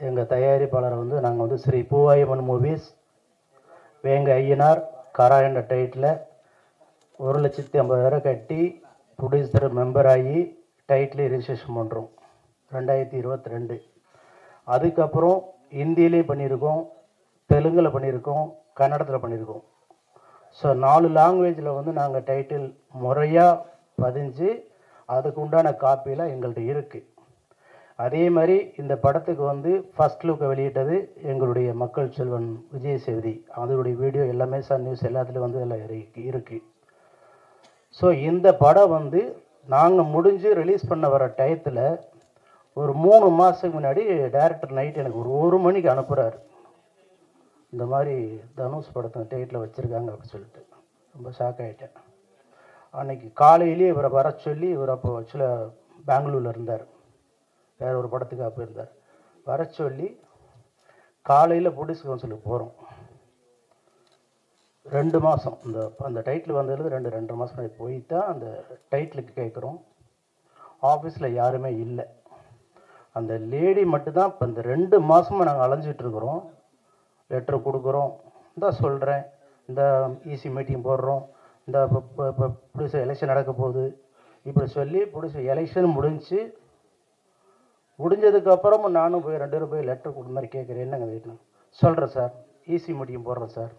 எங்கள் தயாரிப்பாளரை வந்து நாங்கள் வந்து ஸ்ரீ பூவாயம்மன் மூவிஸ் வேங்க ஐயனார் கரா என்ற டைட்டில் 1,50,000 கட்டி ப்ரொடியூசர் மெம்பர் ஆகி டைட்டில் ரிஜிஸ்ட்ரேஷன் பண்ணுறோம் 2022. அதுக்கப்புறம் ஹிந்தியிலே பண்ணியிருக்கோம், தெலுங்கில் பண்ணியிருக்கோம், கன்னடத்தில் பண்ணியிருக்கோம். ஸோ 4 லாங்குவேஜில் வந்து நாங்கள் டைட்டில் முறையாக பதிஞ்சு அதுக்கு உண்டான காப்பியில் எங்கள்கிட்ட இருக்குது. அதே மாதிரி இந்த படத்துக்கு வந்து ஃபஸ்ட் லுக்கை வெளியிட்டது எங்களுடைய மக்கள் செல்வன் விஜய் சேதுபதி. அதனுடைய வீடியோ எல்லாமே சன் நியூஸ் எல்லாத்துலேயும் வந்து எல்லாம் இருக்குது. ஸோ இந்த படம் வந்து நாங்கள் முடிஞ்சு ரிலீஸ் பண்ண வர டயத்தில் ஒரு 3 மாதத்துக்கு முன்னாடி டைரக்டர் நைட் எனக்கு ஒரு 1 மணிக்கு அனுப்புகிறார். இந்த மாதிரி தனுஷ் படத்தை டைட்டில் வச்சுருக்காங்க அப்படின்னு சொல்லிட்டு ரொம்ப ஷாக் ஆகிட்டேன். அன்றைக்கி காலையிலேயே இவரை வர சொல்லி, இவர் அப்போ ஆக்சுவலாக பெங்களூரில் இருந்தார், வேறு ஒரு படத்துக்காக போயிருந்தார். வர சொல்லி காலையில் போலீஸ் கவுன்சிலுக்கு போகிறோம். 2 மாதம் அந்த டைட்டில் வந்ததுலேருந்து 2.5 மாதம் போய் தான் அந்த டைட்டிலுக்கு கேட்குறோம். ஆஃபீஸில் யாருமே இல்லை, அந்த லேடி மட்டும்தான். இப்போ இந்த 2 மாதமாக நாங்கள் அலைஞ்சிட்ருக்குறோம். லெட்ரு கொடுக்குறோம், இந்த சொல்கிறேன், இந்த ஈசி மீட்டிங் போடுறோம், இந்த இப்போ ப்ரொடியூசர் எலெக்ஷன் நடக்க போகுது இப்படி சொல்லி ப்ரொடியூசர் எலெக்ஷன் முடிஞ்சதுக்கப்புறமும் நானும் போய் 2 பேரும் போய் லெட்டர் கொடுத்த மாதிரி கேட்குறேன். என்னங்க வீட்டில் சொல்கிறேன் சார், ஈசி மீட்டிங் போடுறேன் சார்.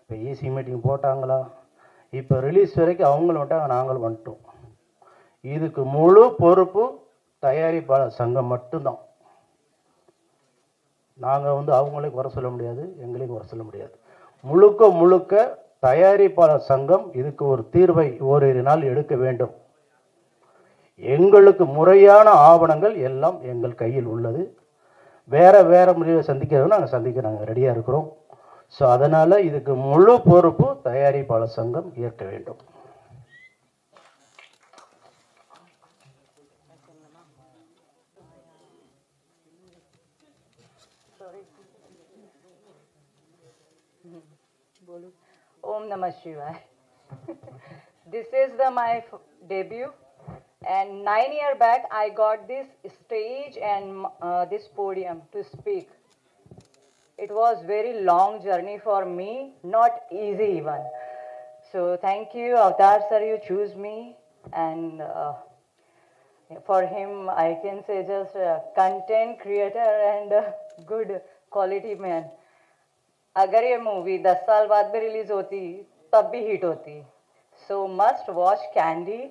இப்போ ஈசி மீட்டிங் போட்டாங்களா, இப்போ ரிலீஸ் வரைக்கும் அவங்களும் வந்துட்டாங்க, நாங்களும் வந்துட்டோம். இதுக்கு முழு பொறுப்பு தயாரிப்பாளர் சங்கம் மட்டும்தான். நாங்கள் வந்து அவங்களையும் குறை சொல்ல முடியாது, எங்களையும் குறை சொல்ல முடியாது. முழுக்க தயாரிப்பாளர் சங்கம் இதுக்கு ஒரு தீர்வை ஓரிரு நாள் எடுக்க வேண்டும். எங்களுக்கு முறையான ஆவணங்கள் எல்லாம் எங்கள் கையில் உள்ளது. வேற முறையை சந்திக்கிறதும் நாங்கள் ரெடியாக இருக்கிறோம். ஸோ அதனால் இதுக்கு முழு பொறுப்பு தயாரிப்பாளர் சங்கம் ஏற்க வேண்டும். Om Namah Shivaya. This is my debut, and 9 years back I got this stage and this podium to speak. It was very long journey for me, not easy even. So thank you, Avatar sir, you choose me, and for him I can say just content creator and good quality man. अगर ये मूवी 10 साल बाद भी रिलीज होती तब भी हिट होती. So must watch Candy.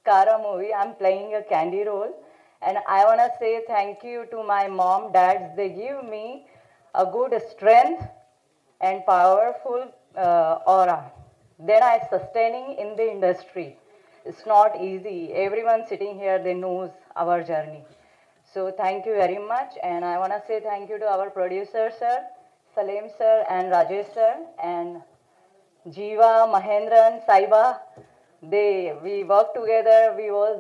Kara movie, I'm playing a Candy role, and I want to say thank you to my mom, dads. They give me a good strength and powerful aura. Then I sustaining in the industry. It's not easy. Everyone sitting here, they knows our journey. So thank you very much, and I want to say thank you to our producer sir, Salim sir and Rajesh sir, and Jeeva, Mahendran, Saiba. We worked together. We was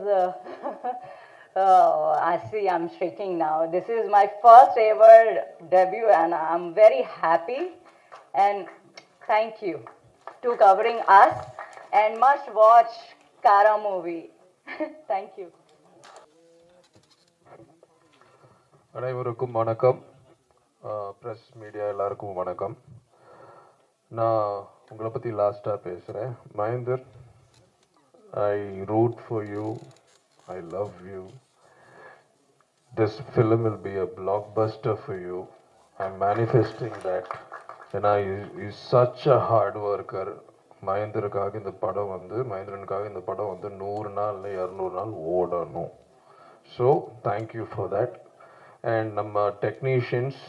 Oh, I see, I'm shaking now. This is my first ever debut, and I'm very happy. And thank you to covering us, and must watch Kara movie. Thank you. அனைவருக்கும் வணக்கம். ப்ரெஸ் மீடியா எல்லாருக்கும் வணக்கம். நான் உங்களை பற்றி லாஸ்ட்டாக பேசுகிறேன். Mahender, I root for you, I love you. This film will be a blockbuster for you. I am manifesting that. ஏன்னா is such a hard worker. மகேந்திரனுக்காக இந்த படம் வந்து 100 நாள் இல்லை 200 நாள் ஓடணும். So thank you for that. And நம்ம டெக்னீஷியன்ஸ்,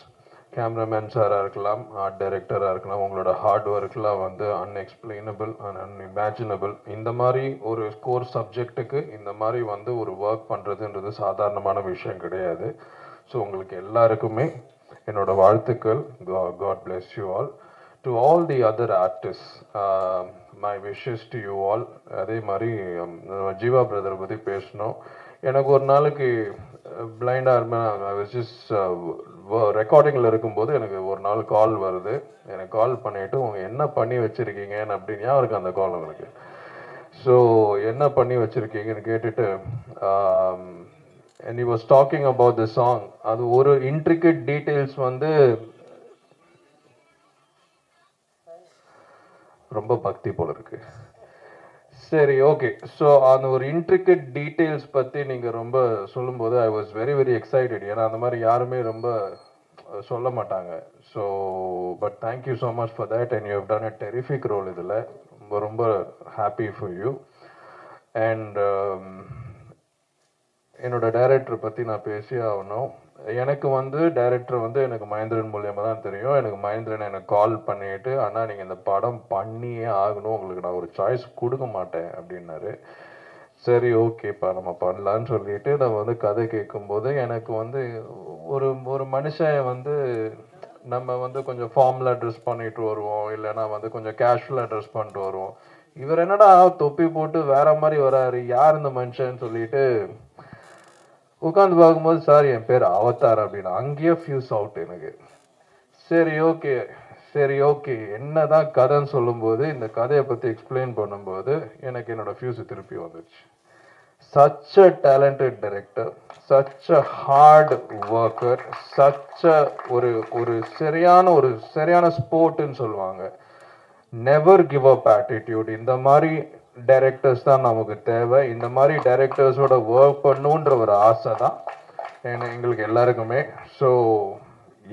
கேமராமேன் சாராக இருக்கலாம், ஆர்ட் டைரக்டராக இருக்கலாம், உங்களோட ஹார்ட் ஒர்க்லாம் வந்து அன்எக்ஸ்பிளைனபிள் அண்ட் அன்இமேஜினபிள். இந்த மாதிரி ஒரு ஸ்கோர் சப்ஜெக்ட்டுக்கு இந்த மாதிரி வந்து ஒரு ஒர்க் பண்ணுறதுன்றது சாதாரணமான விஷயம் கிடையாது. ஸோ உங்களுக்கு எல்லாருக்குமே என்னோட வாழ்த்துக்கள். God bless you all. To all the other artist, my wishes to you all. அதே மாதிரி ஜீவா பிரதரை பற்றி பேசணும். எனக்கு ஒரு நாளைக்கு பிளைண்டாக இருப்பேன். ரெக்கார்டிங்கில் இருக்கும்போது எனக்கு ஒரு நாள் கால் வருது. எனக்கு கால் பண்ணிவிட்டு உங்கள் என்ன பண்ணி வச்சுருக்கீங்கன்னு அப்படின்னு அவருக்கு அந்த கால் அவருக்கு. ஸோ என்ன பண்ணி வச்சுருக்கீங்கன்னு கேட்டுட்டு and he was talking about the song. அது ஒரு intricate details வந்து ரொம்ப பக்தி போல இருக்கு. சரி, ஓகே. ஸோ அந்த ஒரு இன்ட்ரிகேட் டீட்டெயில்ஸ் பற்றி நீங்கள் ரொம்ப சொல்லும்போது I was very very excited. ஏன்னா அந்த மாதிரி யாருமே ரொம்ப சொல்ல மாட்டாங்க. So but thank you so much for that. And you have done a terrific role. இதில் ரொம்ப ரொம்ப ஹாப்பி ஃபார் யூ. அண்ட் என்னோட டைரக்டரை பற்றி நான் பேசியே ஆகணும். எனக்கு வந்து டைரக்டர் வந்து எனக்கு மகேந்திரன் மூலியமாக தான் தெரியும். எனக்கு மகேந்திரன் எனக்கு கால் பண்ணிட்டு, ஆனால் நீங்கள் இந்த படம் பண்ணியே ஆகணும், உங்களுக்கு நான் ஒரு சாய்ஸ் கொடுக்க மாட்டேன் அப்படின்னாரு. சரி, ஓகேப்பா நம்ம பண்ணலான்னு சொல்லிட்டு நம்ம வந்து கதை கேட்கும்போது எனக்கு வந்து ஒரு மனுஷன் வந்து நம்ம வந்து கொஞ்சம் ஃபார்மலாக ட்ரெஸ் பண்ணிட்டு வருவோம், இல்லைன்னா வந்து கொஞ்சம் கேஷுவலாக ட்ரெஸ் பண்ணிட்டு வருவோம். இவர் என்னடா தொப்பி போட்டு வேற மாதிரி வராரு, யார் இந்த மனுஷன்னு சொல்லிட்டு உட்காந்து பார்க்கும்போது, சார் என் பேர் அவதார் அப்படின்னு அங்கேயே ஃபியூஸ் அவுட் எனக்கு. சரி ஓகே என்னதான் கதைன்னு சொல்லும்போது, இந்த கதையை பற்றி எக்ஸ்பிளைன் பண்ணும்போது எனக்கு என்னோட ஃபியூஸ் திருப்பி வந்துடுச்சு. Such a talented director, such a hard worker, such a ஒரு சரியான ஸ்போர்ட்னு சொல்லுவாங்க. Never give up attitude. இந்த மாதிரி டைரக்டர்ஸ் தான் நமக்கு தேவை. இந்த மாதிரி டைரக்டர்ஸோட ஒர்க் பண்ணுன்ற ஒரு ஆசை தான் எங்களுக்கு எல்லாருக்குமே. ஸோ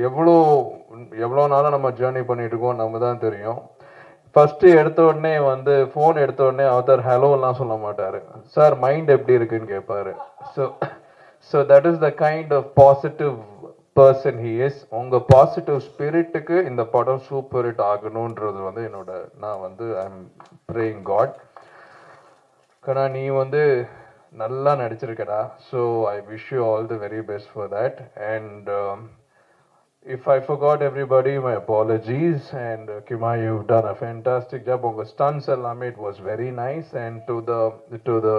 எவ்வளோ நாளும் நம்ம ஜேர்னி பண்ணிட்டு இருக்கோம் நம்ம தான் தெரியும். ஃபஸ்ட்டு எடுத்த உடனே வந்து ஃபோன் எடுத்த உடனே அவதார் ஹலோலாம் சொல்ல மாட்டார். சார் மைண்ட் எப்படி இருக்குன்னு கேட்பாரு. So that is the kind of positive person he is. உங்கள் பாசிட்டிவ் ஸ்பிரிட்டுக்கு இந்த படம் சூப்பர் ஹிட் ஆகணுன்றது வந்து நான் வந்து ஐ எம் ப்ரேயிங் காட். கண்ணா, நீ வந்து நல்லா நடிச்சிருக்கடா. So I wish you all the very best for that. And if I forgot everybody, my apologies. And Kima, you've done a fantastic job. Unga stunts ellame, it was very nice. And to the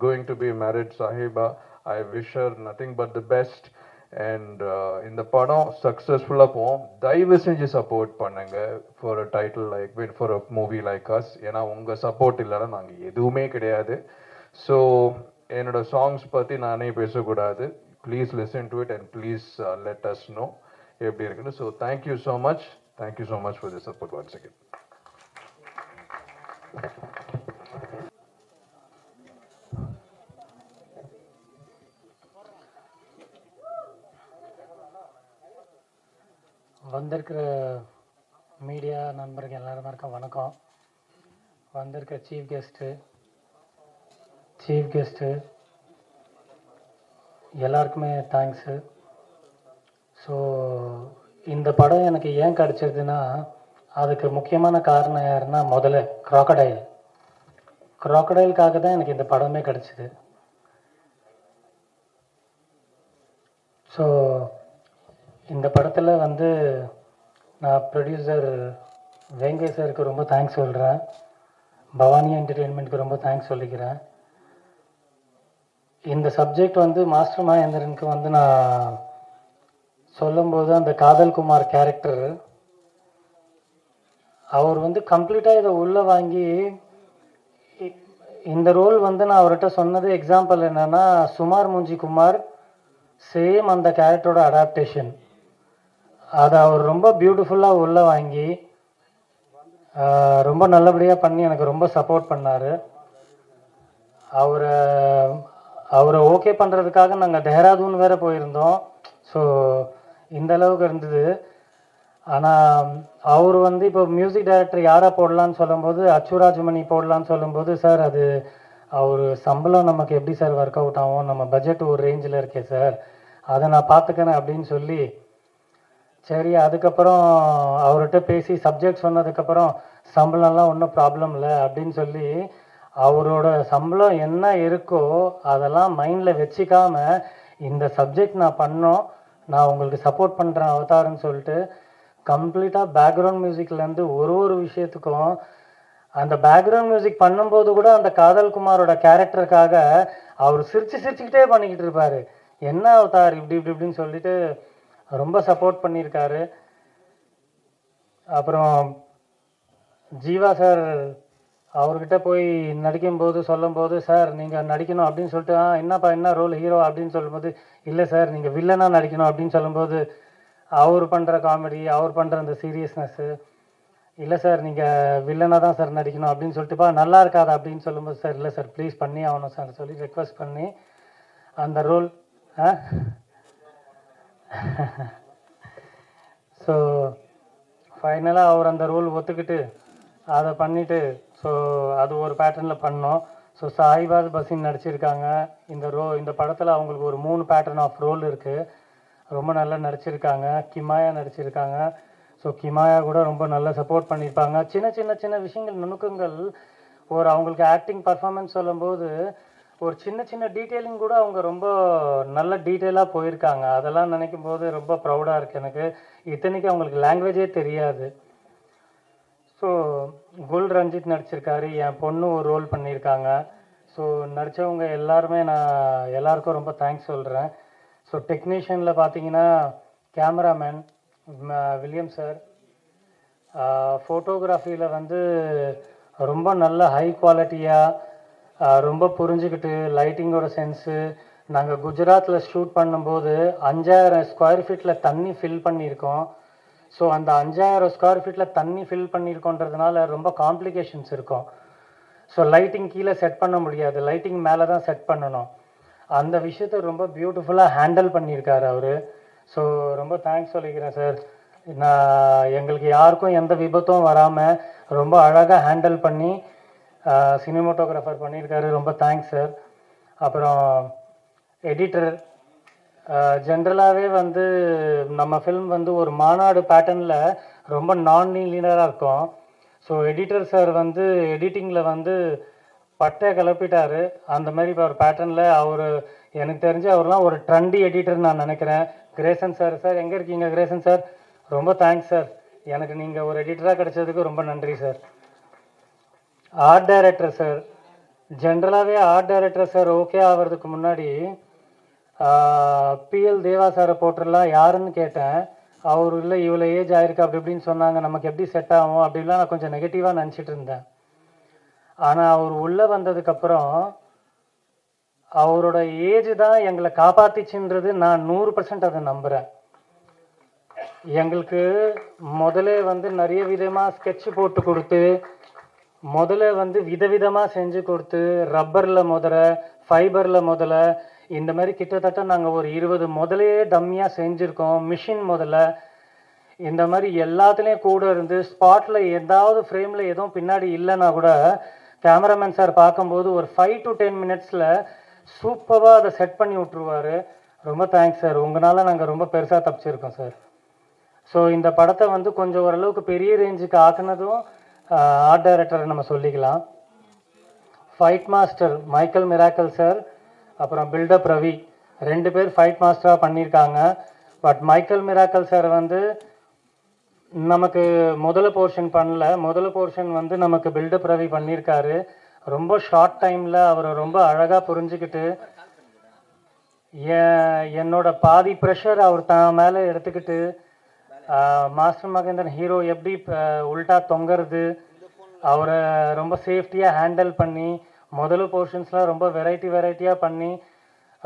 going to be married Sahiba, I wish her nothing but the best. And in the padam successful pom daivu senji support pannunga for a title like for a movie like us. ஏனா உங்க சப்போர்ட் இல்லனா நாங்க எதுவுமே கிடையாது. So என்னோட சாங்ஸ் பத்தி நானே பேசக்கூடாது. Please listen to it and please let us know எப்படி இருக்குன்னு. So thank you so much for the support once again. வந்திருக்கிற மீடியா நண்பர்கள் எல்லாருக்கும் வணக்கம். வந்திருக்கிற சீஃப் கெஸ்ட்டு எல்லாருக்குமே தேங்க்ஸு. ஸோ இந்த படம் எனக்கு ஏன் கிடச்சிருதுன்னா, அதுக்கு முக்கியமான காரணம் யாருன்னா, முதல்ல க்ராக்கடைலுக்காக தான் எனக்கு இந்த படமே கிடச்சிது. ஸோ இந்த படத்தில் வந்து நான் ப்ரொடியூசர் வெங்கை சாருக்கு ரொம்ப தேங்க்ஸ் சொல்கிறேன். பவானி என்டர்டெயின்மெண்ட்டுக்கு ரொம்ப தேங்க்ஸ் சொல்லிக்கிறேன். இந்த சப்ஜெக்ட் வந்து மாஸ்டர் மகேந்திரனுக்கு வந்து நான் சொல்லும்போது அந்த காதல் குமார் கேரக்டர் அவர் வந்து கம்ப்ளீட்டாக இதை உள்ளே வாங்கி இந்த ரோல் வந்து நான் அவர்கிட்ட சொன்னது எக்ஸாம்பிள் என்னென்னா சுமார் மூஞ்சி குமார் சேம் அந்த கேரக்டரோட அடாப்டேஷன் அதை அவர் ரொம்ப பியூட்டிஃபுல்லாக உள்ளே வாங்கி ரொம்ப நல்லபடியாக பண்ணி எனக்கு ரொம்ப சப்போர்ட் பண்ணார். அவரை ஓகே பண்ணுறதுக்காக நாங்கள் தெஹ்ராதூன் வேறு போயிருந்தோம். ஸோ இந்த அளவுக்கு இருந்தது. ஆனால் அவர் வந்து இப்போ மியூசிக் டைரக்டர் யாரை போடலான்னு சொல்லும்போது அச்சுராஜ்மணி போடலான்னு சொல்லும்போது சார் அது அவர் சம்பளம் நமக்கு எப்படி சார் ஒர்க் அவுட் ஆகும், நம்ம பட்ஜெட் ஒரு ரேஞ்சில் இருக்கே சார், அதை நான் பார்த்துக்கிறேன் அப்படின்னு சொல்லி சரி. அதுக்கப்புறம் அவர்கிட்ட பேசி சப்ஜெக்ட் சொன்னதுக்கப்புறம் சம்பளம்லாம் ஒன்றும் ப்ராப்ளம் இல்லை அப்படின்னு சொல்லி அவரோட சம்பளம் என்ன இருக்கோ அதெல்லாம் மைண்டில் வச்சிக்காம இந்த சப்ஜெக்ட் நான் பண்ணோம், நான் உங்களுக்கு சப்போர்ட் பண்ணுறேன் அவதாருன்னு சொல்லிட்டு கம்ப்ளீட்டாக பேக்ரவுண்ட் மியூசிக்லேருந்து ஒரு விஷயத்துக்கும் அந்த பேக்ரவுண்ட் மியூசிக் பண்ணும்போது கூட அந்த காதல் குமாரோட கேரக்டருக்காக அவர் சிரிச்சுக்கிட்டே பண்ணிக்கிட்டு இருப்பார். என்ன அவதார் இப்படி இப்படின்னு சொல்லிட்டு ரொம்ப சப்போர்ட் பண்ணியிருக்காரு. அப்புறம் ஜீவா சார் அவர்கிட்ட போய் நடிக்கும்போது சொல்லும்போது சார் நீங்கள் நடிக்கணும் அப்படின்னு சொல்லிட்டு என்னப்பா என்ன ரோல் ஹீரோ அப்படின்னு சொல்லும்போது இல்லை சார் நீங்கள் வில்லனாக நடிக்கணும் அப்படின்னு சொல்லும்போது அவர் பண்ணுற காமெடி அவர் பண்ணுற அந்த சீரியஸ்னஸ்ஸு இல்லை சார் நீங்கள் வில்லனாக தான் சார் நடிக்கணும் அப்படின்னு சொல்லிட்டுப்பா நல்லா இருக்காது அப்படின்னு சொல்லும்போது சார் இல்லை சார் ப்ளீஸ் பண்ணி ஆகணும் சார் சொல்லி ரெக்வஸ்ட் பண்ணி அந்த ரோல் ஸோ ஃபைனலாக அவர் அந்த ரோல் ஒத்துக்கிட்டு அதை பண்ணிவிட்டு ஸோ அது ஒரு பேட்டர்னில் பண்ணோம். ஸோ சாயிபாத் பசின் நடிச்சிருக்காங்க இந்த படத்தில் அவங்களுக்கு ஒரு 3 பேட்டர்ன் ஆஃப் ரோல் இருக்குது. ரொம்ப நல்லா நடிச்சிருக்காங்க. கிமாயா நடிச்சிருக்காங்க. ஸோ கிமாயா கூட ரொம்ப நல்லா சப்போர்ட் பண்ணியிருப்பாங்க. சின்ன விஷயங்கள் நுணுக்கங்கள் அவங்களுக்கு ஆக்டிங் பர்ஃபார்மன்ஸ் சொல்லும்போது ஒரு சின்ன டீட்டெயிலிங் கூட அவங்க ரொம்ப நல்ல டீட்டெயிலாக போயிருக்காங்க. அதெல்லாம் நினைக்கும் போது ரொம்ப ப்ரௌடாக இருக்குது எனக்கு. இத்தனைக்கு அவங்களுக்கு லாங்குவேஜே தெரியாது. ஸோ குல் ரஞ்சித் நடிச்சிருக்காரு. என் பொண்ணு ஒரு ரோல் பண்ணியிருக்காங்க. ஸோ நடித்தவங்க எல்லாருமே நான் எல்லாருக்கும் ரொம்ப தேங்க்ஸ் சொல்கிறேன். ஸோ டெக்னீஷியனில் பார்த்தீங்கன்னா கேமராமேன் வில்லியம் சார், ஃபோட்டோகிராஃபியில் வந்து ரொம்ப நல்ல ஹை குவாலிட்டியாக ரொம்ப புரிஞ்சுக்கிட்டு லைட்டிங்கோட சென்ஸு. நாங்கள் குஜராத்தில் ஷூட் பண்ணும்போது 5000 ஸ்கொயர் ஃபீட்டில் தண்ணி ஃபில் பண்ணியிருக்கோம். ஸோ அந்த 5000 ஸ்கொயர் ஃபீட்டில் தண்ணி ஃபில் பண்ணியிருக்கோன்றதுனால ரொம்ப காம்ப்ளிகேஷன்ஸ் இருக்கும். ஸோ லைட்டிங் கீழே செட் பண்ண முடியாது, லைட்டிங் மேலே தான் செட் பண்ணணும். அந்த விஷயத்தை ரொம்ப பியூட்டிஃபுல்லாக ஹேண்டில் பண்ணியிருக்காரு அவர். ஸோ ரொம்ப தேங்க்ஸ் சொல்லிக்கிறேன் சார். எங்களுக்கு யாருக்கும் எந்த விபத்தும் வராமல் ரொம்ப அழகாக ஹேண்டில் பண்ணி சினிமோட்டோகிராஃபர் பண்ணியிருக்காரு. ரொம்ப தேங்க்ஸ் சார். அப்புறம் எடிட்டர் ஜென்ரலாகவே வந்து நம்ம ஃபில்ம் வந்து ஒரு மாநாடு பேட்டர்னில் ரொம்ப நான் லீனியராக இருக்கும். ஸோ எடிட்டர் சார் வந்து எடிட்டிங்கில் வந்து பட்டை கிளப்பிட்டாரு. அந்த மாதிரி இப்போ ஒரு பேட்டர்னில் எனக்கு தெரிஞ்சு அவர்லாம் ஒரு ட்ரெண்டி எடிட்டர் நான் நினைக்கிறேன். கிரேசன் சார் எங்கே இருக்கீங்க கிரேசன் சார்? ரொம்ப தேங்க்ஸ் சார். எனக்கு நீங்கள் ஒரு எடிட்டராக கிடைச்சதுக்கு ரொம்ப நன்றி சார். ஆர்ட் டைரக்டர் சார், ஜென்ரலாகவே ஆர்ட் டைரக்டர் சார் ஓகே ஆகிறதுக்கு முன்னாடி பிஎல் தேவா சாரை போட்டுடலாம் யாருன்னு கேட்டேன். அவர் இல்லை இவ்வளோ ஏஜ் ஆயிருக்கு அப்படி இப்படின்னு சொன்னாங்க, நமக்கு எப்படி செட் ஆகும் அப்படின்லாம் நான் கொஞ்சம் நெகட்டிவாக நினச்சிட்டு இருந்தேன். ஆனால் அவர் உள்ளே வந்ததுக்கப்புறம் அவரோட ஏஜ் தான் எங்களை காப்பாற்றிச்சுன்றது நான் 100% அதை நம்புகிறேன். எங்களுக்கு முதல்ல வந்து நிறைய விதமாக ஸ்கெட்ச் போட்டு கொடுத்து முதல்ல வந்து விதவிதமாக செஞ்சு கொடுத்து ரப்பரில் ஃபைபரில் இந்த மாதிரி கிட்டத்தட்ட நாங்கள் ஒரு 20 முதலையே டம்மியாக செஞ்சுருக்கோம். மிஷின் இந்த மாதிரி எல்லாத்துலேயும் கூட இருந்து ஸ்பாட்டில் ஏதாவது ஃப்ரேமில் எதுவும் பின்னாடி இல்லைன்னா கூட கேமராமேன் சார் பார்க்கும்போது ஒரு 5 to 10 மினிட்ஸில் சூப்பராக அதை செட் பண்ணி விட்ருவார். ரொம்ப தேங்க்ஸ் சார். உங்களால் நாங்கள் ரொம்ப பெருசாக தப்பிச்சிருக்கோம் சார். ஸோ இந்த படத்தை வந்து கொஞ்சம் ஓரளவுக்கு பெரிய ரேஞ்சுக்கு ஆக்குனதும் ஆர்ட் டைரக்டரை நம்ம சொல்லிக்கலாம். Fight master Michael miracle sir, அப்புறம் பில்டப் ரவி 2 பேர் ஃபைட் மாஸ்டராக பண்ணியிருக்காங்க. பட் மைக்கேல் மிராக்கல் சார் வந்து நமக்கு முதல்ல போர்ஷன் வந்து நமக்கு பில்டப் ரவி பண்ணியிருக்காரு. ரொம்ப ஷார்ட் டைமில் அவரை ரொம்ப அழகாக புரிஞ்சுக்கிட்டு என்னோட பாதி ப்ரெஷர் அவர் தான் மேலே எடுத்துக்கிட்டு மாஸ்டர் மகேந்திரன் ஹீரோ எப்படி உல்ட்டா தொங்குறது அவரை ரொம்ப சேஃப்டியாக ஹேண்டில் பண்ணி முதல் போர்ஷன்ஸ்லாம் ரொம்ப வெரைட்டியாக பண்ணி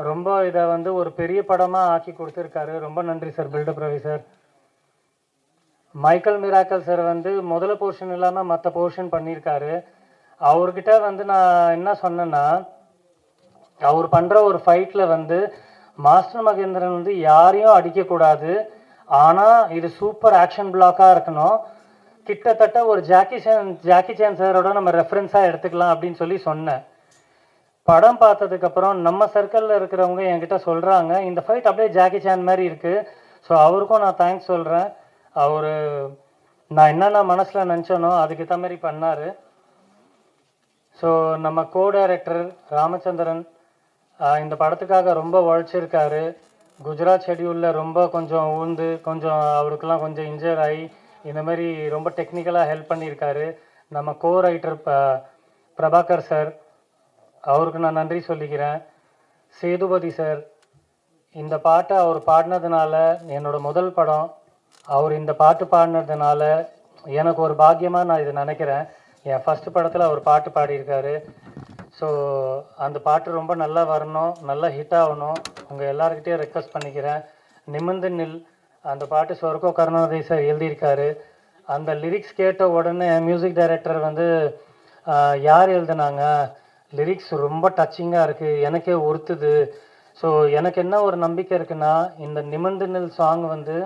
ரொம்ப இதை வந்து ஒரு பெரிய படமாக ஆக்கி கொடுத்துருக்காரு. ரொம்ப நன்றி sir. Buildup Ravi sir. Michael miracle sir வந்து முதல் போர்ஷன் இல்லாமல் மற்ற போர்ஷன் பண்ணியிருக்காரு. அவர்கிட்ட வந்து நான் என்ன சொன்னேன்னா, அவர் பண்ணுற ஒரு ஃபைட்டில் வந்து மாஸ்டர் மகேந்திரன் வந்து யாரையும் அடிக்கக்கூடாது, ஆனால் இது சூப்பர் ஆக்ஷன் பிளாக்காக இருக்கணும், கிட்டத்தட்ட ஒரு ஜாக்கி சேன் சாரோட நம்ம ரெஃபரன்ஸாக எடுத்துக்கலாம் அப்படின்னு சொல்லி சொன்னேன். படம் பார்த்ததுக்கப்புறம் நம்ம சர்க்கிளில் இருக்கிறவங்க என்கிட்ட சொல்கிறாங்க, இந்த ஃபைட் அப்படியே ஜாக்கி சேன் மாதிரி இருக்குது. ஸோ அவருக்கும் நான் தேங்க்ஸ் சொல்கிறேன். அவர் நான் என்னென்ன மனசில் நினச்சேனோ அதுக்கேற்ற மாதிரி பண்ணார். ஸோ நம்ம கோ டைரக்டர் ராமச்சந்திரன் இந்த படத்துக்காக ரொம்ப உழைச்சிருக்காரு. குஜராத் ஷெட்யூலில் ரொம்ப கொஞ்சம் ஊந்து கொஞ்சம் அவருக்கெல்லாம் கொஞ்சம் இன்ஜர் ஆகி இந்த மாதிரி ரொம்ப டெக்னிக்கலாக ஹெல்ப் பண்ணியிருக்காரு. நம்ம கோ ரைட்டர் பிரபாகர் சார், அவருக்கு நான் நன்றி சொல்லிக்கிறேன். சேதுபதி சார், இந்த பாட்டை அவர் பாடினதுனால என்னோட முதல் படம், அவர் இந்த பாட்டு பாடினதுனால எனக்கு ஒரு பாக்கியமாக நான் இதை நினைக்கிறேன். என் ஃபஸ்ட்டு படத்தில் அவர் பாட்டு பாடியிருக்காரு. ஸோ அந்த பாட்டு ரொம்ப நல்லா வரணும், நல்லா ஹிட் ஆகணும். உங்கள் எல்லாருக்கிட்டையும் ரெக்வஸ்ட் பண்ணிக்கிறேன். நிமிர்ந்து நில் அந்த பாட்டு சொர்க்கோ கருணாநிதி சார் எழுதியிருக்காரு. அந்த லிரிக்ஸ் கேட்ட உடனே மியூசிக் டைரக்டர் வந்து யார் எழுதுனாங்க, லிரிக்ஸ் ரொம்ப டச்சிங்காக இருக்குது, எனக்கே உறுத்துது. ஸோ எனக்கு என்ன ஒரு நம்பிக்கை இருக்குன்னா, இந்த நிமிர்ந்து நில் சாங் வந்து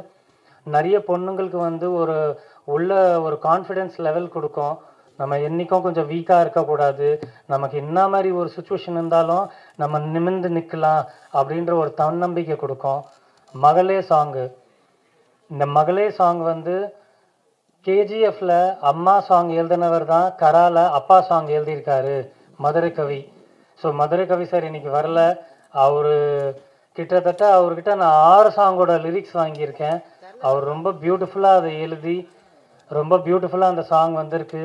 நிறைய பொண்ணுங்களுக்கு வந்து உள்ள ஒரு கான்ஃபிடென்ஸ் லெவல் கொடுக்கும். நம்ம என்றைக்கும் கொஞ்சம் வீக்காக இருக்கக்கூடாது, நமக்கு என்ன மாதிரி ஒரு சுச்சுவேஷன் இருந்தாலும் நம்ம நிமிர்ந்து நிற்கலாம் அப்படின்ற ஒரு தன்னம்பிக்கை கொடுக்கும். மகளே சாங்கு, இந்த மகளே சாங் வந்து கேஜிஎஃப்ல அம்மா சாங் எழுதினவர் தான் கரால அப்பா சாங் எழுதியிருக்காரு, மதுரை கவி. ஸோ மதுரை கவி சார் இன்னைக்கு வரல. அவர் கிட்டத்தட்ட அவர்கிட்ட நான் 6 சாங்கோட லிரிக்ஸ் வாங்கியிருக்கேன். அவர் ரொம்ப பியூட்டிஃபுல்லாக அதை எழுதி ரொம்ப பியூட்டிஃபுல்லாக அந்த சாங் வந்திருக்கு.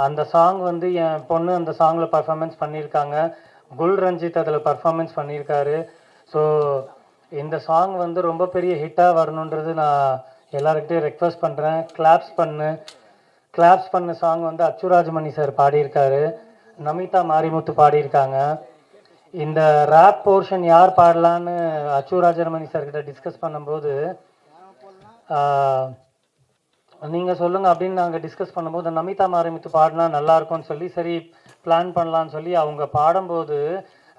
அந்த சாங் வந்து என் பொண்ணு அந்த சாங்கில் பர்ஃபார்மன்ஸ் பண்ணியிருக்காங்க. குல் ரஞ்சித் அதில் பர்ஃபார்மன்ஸ் பண்ணியிருக்காரு. ஸோ இந்த சாங் வந்து ரொம்ப பெரிய ஹிட்டாக வரணுன்றது நான் எல்லாருக்கிட்டையும் ரெக்வஸ்ட் பண்ணுறேன். கிளாப்ஸ் பண்ண சாங் வந்து அச்சுராஜமணி சார் பாடியிருக்காரு, நமிதா மாரிமுத்து பாடியிருக்காங்க. இந்த ரேப் போர்ஷன் யார் பாடலான்னு அச்சுராஜமணி சார்கிட்ட டிஸ்கஸ் பண்ணும்போது நீங்கள் சொல்லுங்கள் அப்படின்னு நாங்கள் டிஸ்கஸ் பண்ணும்போது நமிதா மாரிமுத்து பாடினா நல்லாயிருக்கும்னு சொல்லி சரி பிளான் பண்ணலான்னு சொல்லி அவங்க பாடும்போது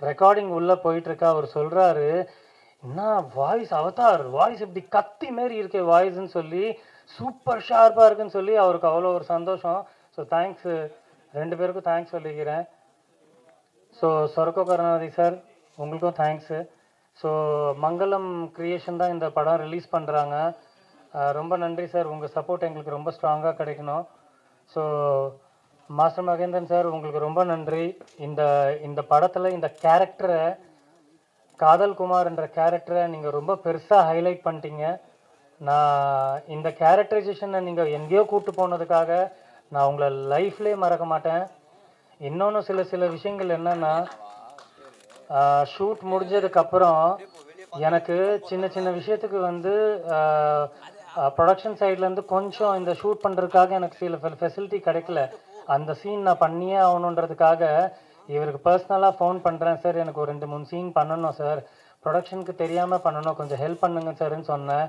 ரெக்கார்டிங் உள்ளே போயிட்டுருக்கா. அவர் சொல்கிறாரு, என்ன வாய்ஸ் அவதார் வாய்ஸ் இப்படி கத்தி மாரி இருக்கே வாய்ஸ்ன்னு சொல்லி, சூப்பர் ஷார்ப்பாக இருக்குன்னு சொல்லி அவருக்கு அவ்வளோ ஒரு சந்தோஷம். ஸோ தேங்க்ஸ், 2 பேருக்கும் தேங்க்ஸ் சொல்லிக்கிறேன். ஸோ சொர்க்கோ கருணாநிதி சார் உங்களுக்கும் தேங்க்ஸு. ஸோ மங்களம் கிரியேஷன் தான் இந்த படம் ரிலீஸ் பண்ணுறாங்க. ரொம்ப நன்றி சார், உங்கள் சப்போர்ட் எங்களுக்கு ரொம்ப ஸ்ட்ராங்காக கிடைக்கணும். ஸோ மாஸ்டர் மகேந்திரன் சார் உங்களுக்கு ரொம்ப நன்றி. இந்த படத்தில் இந்த கேரக்டரை, காதல் குமார் என்ற கேரக்டரை நீங்கள் ரொம்ப பெருசாக ஹைலைட் பண்ணிட்டீங்க. நான் இந்த கேரக்டரைசேஷனை நீங்கள் எங்கேயோ கூப்பிட்டு போனதுக்காக நான் உங்களை லைஃப்லேயே மறக்க மாட்டேன். இன்னொன்று சில விஷயங்கள் என்னென்னா, ஷூட் முடிஞ்சதுக்கப்புறம் எனக்கு சின்ன விஷயத்துக்கு வந்து ப்ரொடக்ஷன் சைட்லேருந்து கொஞ்சம் இந்த ஷூட் பண்ணுறதுக்காக எனக்கு சில ஃபெசிலிட்டி கிடைக்கல. அந்த சீன் நான் பண்ணியே ஆகணுன்றதுக்காக இவருக்கு பர்சனலாக ஃபோன் பண்ணுறேன், சார் எனக்கு ஒரு 2-3 சீன் பண்ணணும் சார், ப்ரொடக்ஷனுக்கு தெரியாமல் பண்ணணும், கொஞ்சம் ஹெல்ப் பண்ணுங்க சார்ன்னு சொன்னேன்.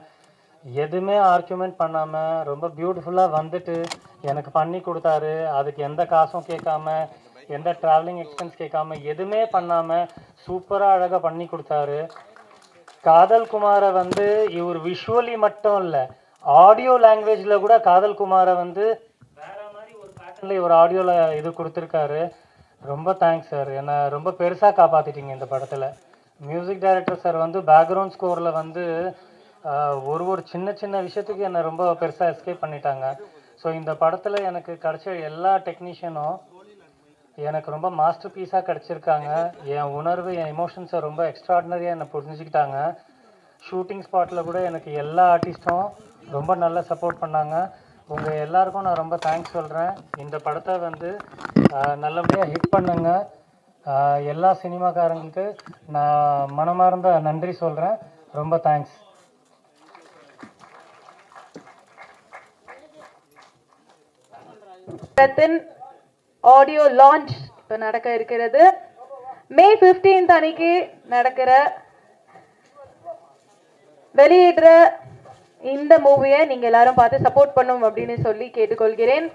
எதுவுமே ஆர்கியூமெண்ட் பண்ணாமல் ரொம்ப பியூட்டிஃபுல்லாக வந்துட்டு எனக்கு பண்ணி கொடுத்தாரு. அதுக்கு எந்த காசும் கேட்காம, எந்த ட்ராவலிங் எக்ஸ்பென்ஸ் கேட்காம, எதுவுமே பண்ணாமல் சூப்பராக அழகாக பண்ணி கொடுத்தாரு. காதல் குமாரை வந்து இவர் விஷுவலி மட்டும் இல்லை, ஆடியோ லாங்குவேஜில் கூட காதல் குமாரை வந்து வேற மாதிரி ஒரு பேட்டர்னில் இவர் ஆடியோவில் இது கொடுத்துருக்காரு. ரொம்ப தேங்க்ஸ் சார், என்னை ரொம்ப பெருசாக காப்பாற்றிட்டீங்க இந்த படத்தில். மியூசிக் டைரக்டர் சார் வந்து பேக்ரவுண்ட் ஸ்கோரில் வந்து ஒரு சின்ன விஷயத்துக்கு என்னை ரொம்ப பெருசாக எஸ்கேப் பண்ணிட்டாங்க. ஸோ இந்த படத்தில் எனக்கு கிடைச்ச எல்லா டெக்னீஷியனும் எனக்கு ரொம்ப மாஸ்டர் பீஸாக கிடச்சிருக்காங்க. என் உணர்வு, என் எமோஷன்ஸை ரொம்ப எக்ஸ்ட்ராடினரியாக என்னை புரிஞ்சுக்கிட்டாங்க. ஷூட்டிங் ஸ்பாட்டில் கூட எனக்கு எல்லா ஆர்டிஸ்ட்டும் ரொம்ப நல்லா சப்போர்ட் பண்ணாங்க. உங்கள் எல்லாருக்கும் நான் ரொம்ப தேங்க்ஸ் சொல்கிறேன். இந்த படத்தை வந்து நல்லபடியாக ஹிட் பண்ணுங்க. எல்லா சினிமாக்காரங்களுக்கு நான் மனமார்ந்த நன்றி சொல்கிறேன். ரொம்ப தேங்க்ஸ். ஆடியோ லான்ச் இப்போ நடக்க இருக்கிறது. மே 15 அன்னைக்கு நடக்கிற வெளியிடுற இந்த மூவியை நீங்க எல்லாரும் பார்த்து சப்போர்ட் பண்ணும் அப்படின்னு சொல்லி கேட்டுக்கொள்கிறேன்.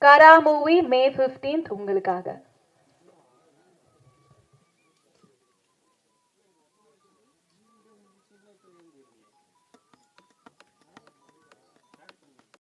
கரா மூவி மே 15 உங்களுக்காக.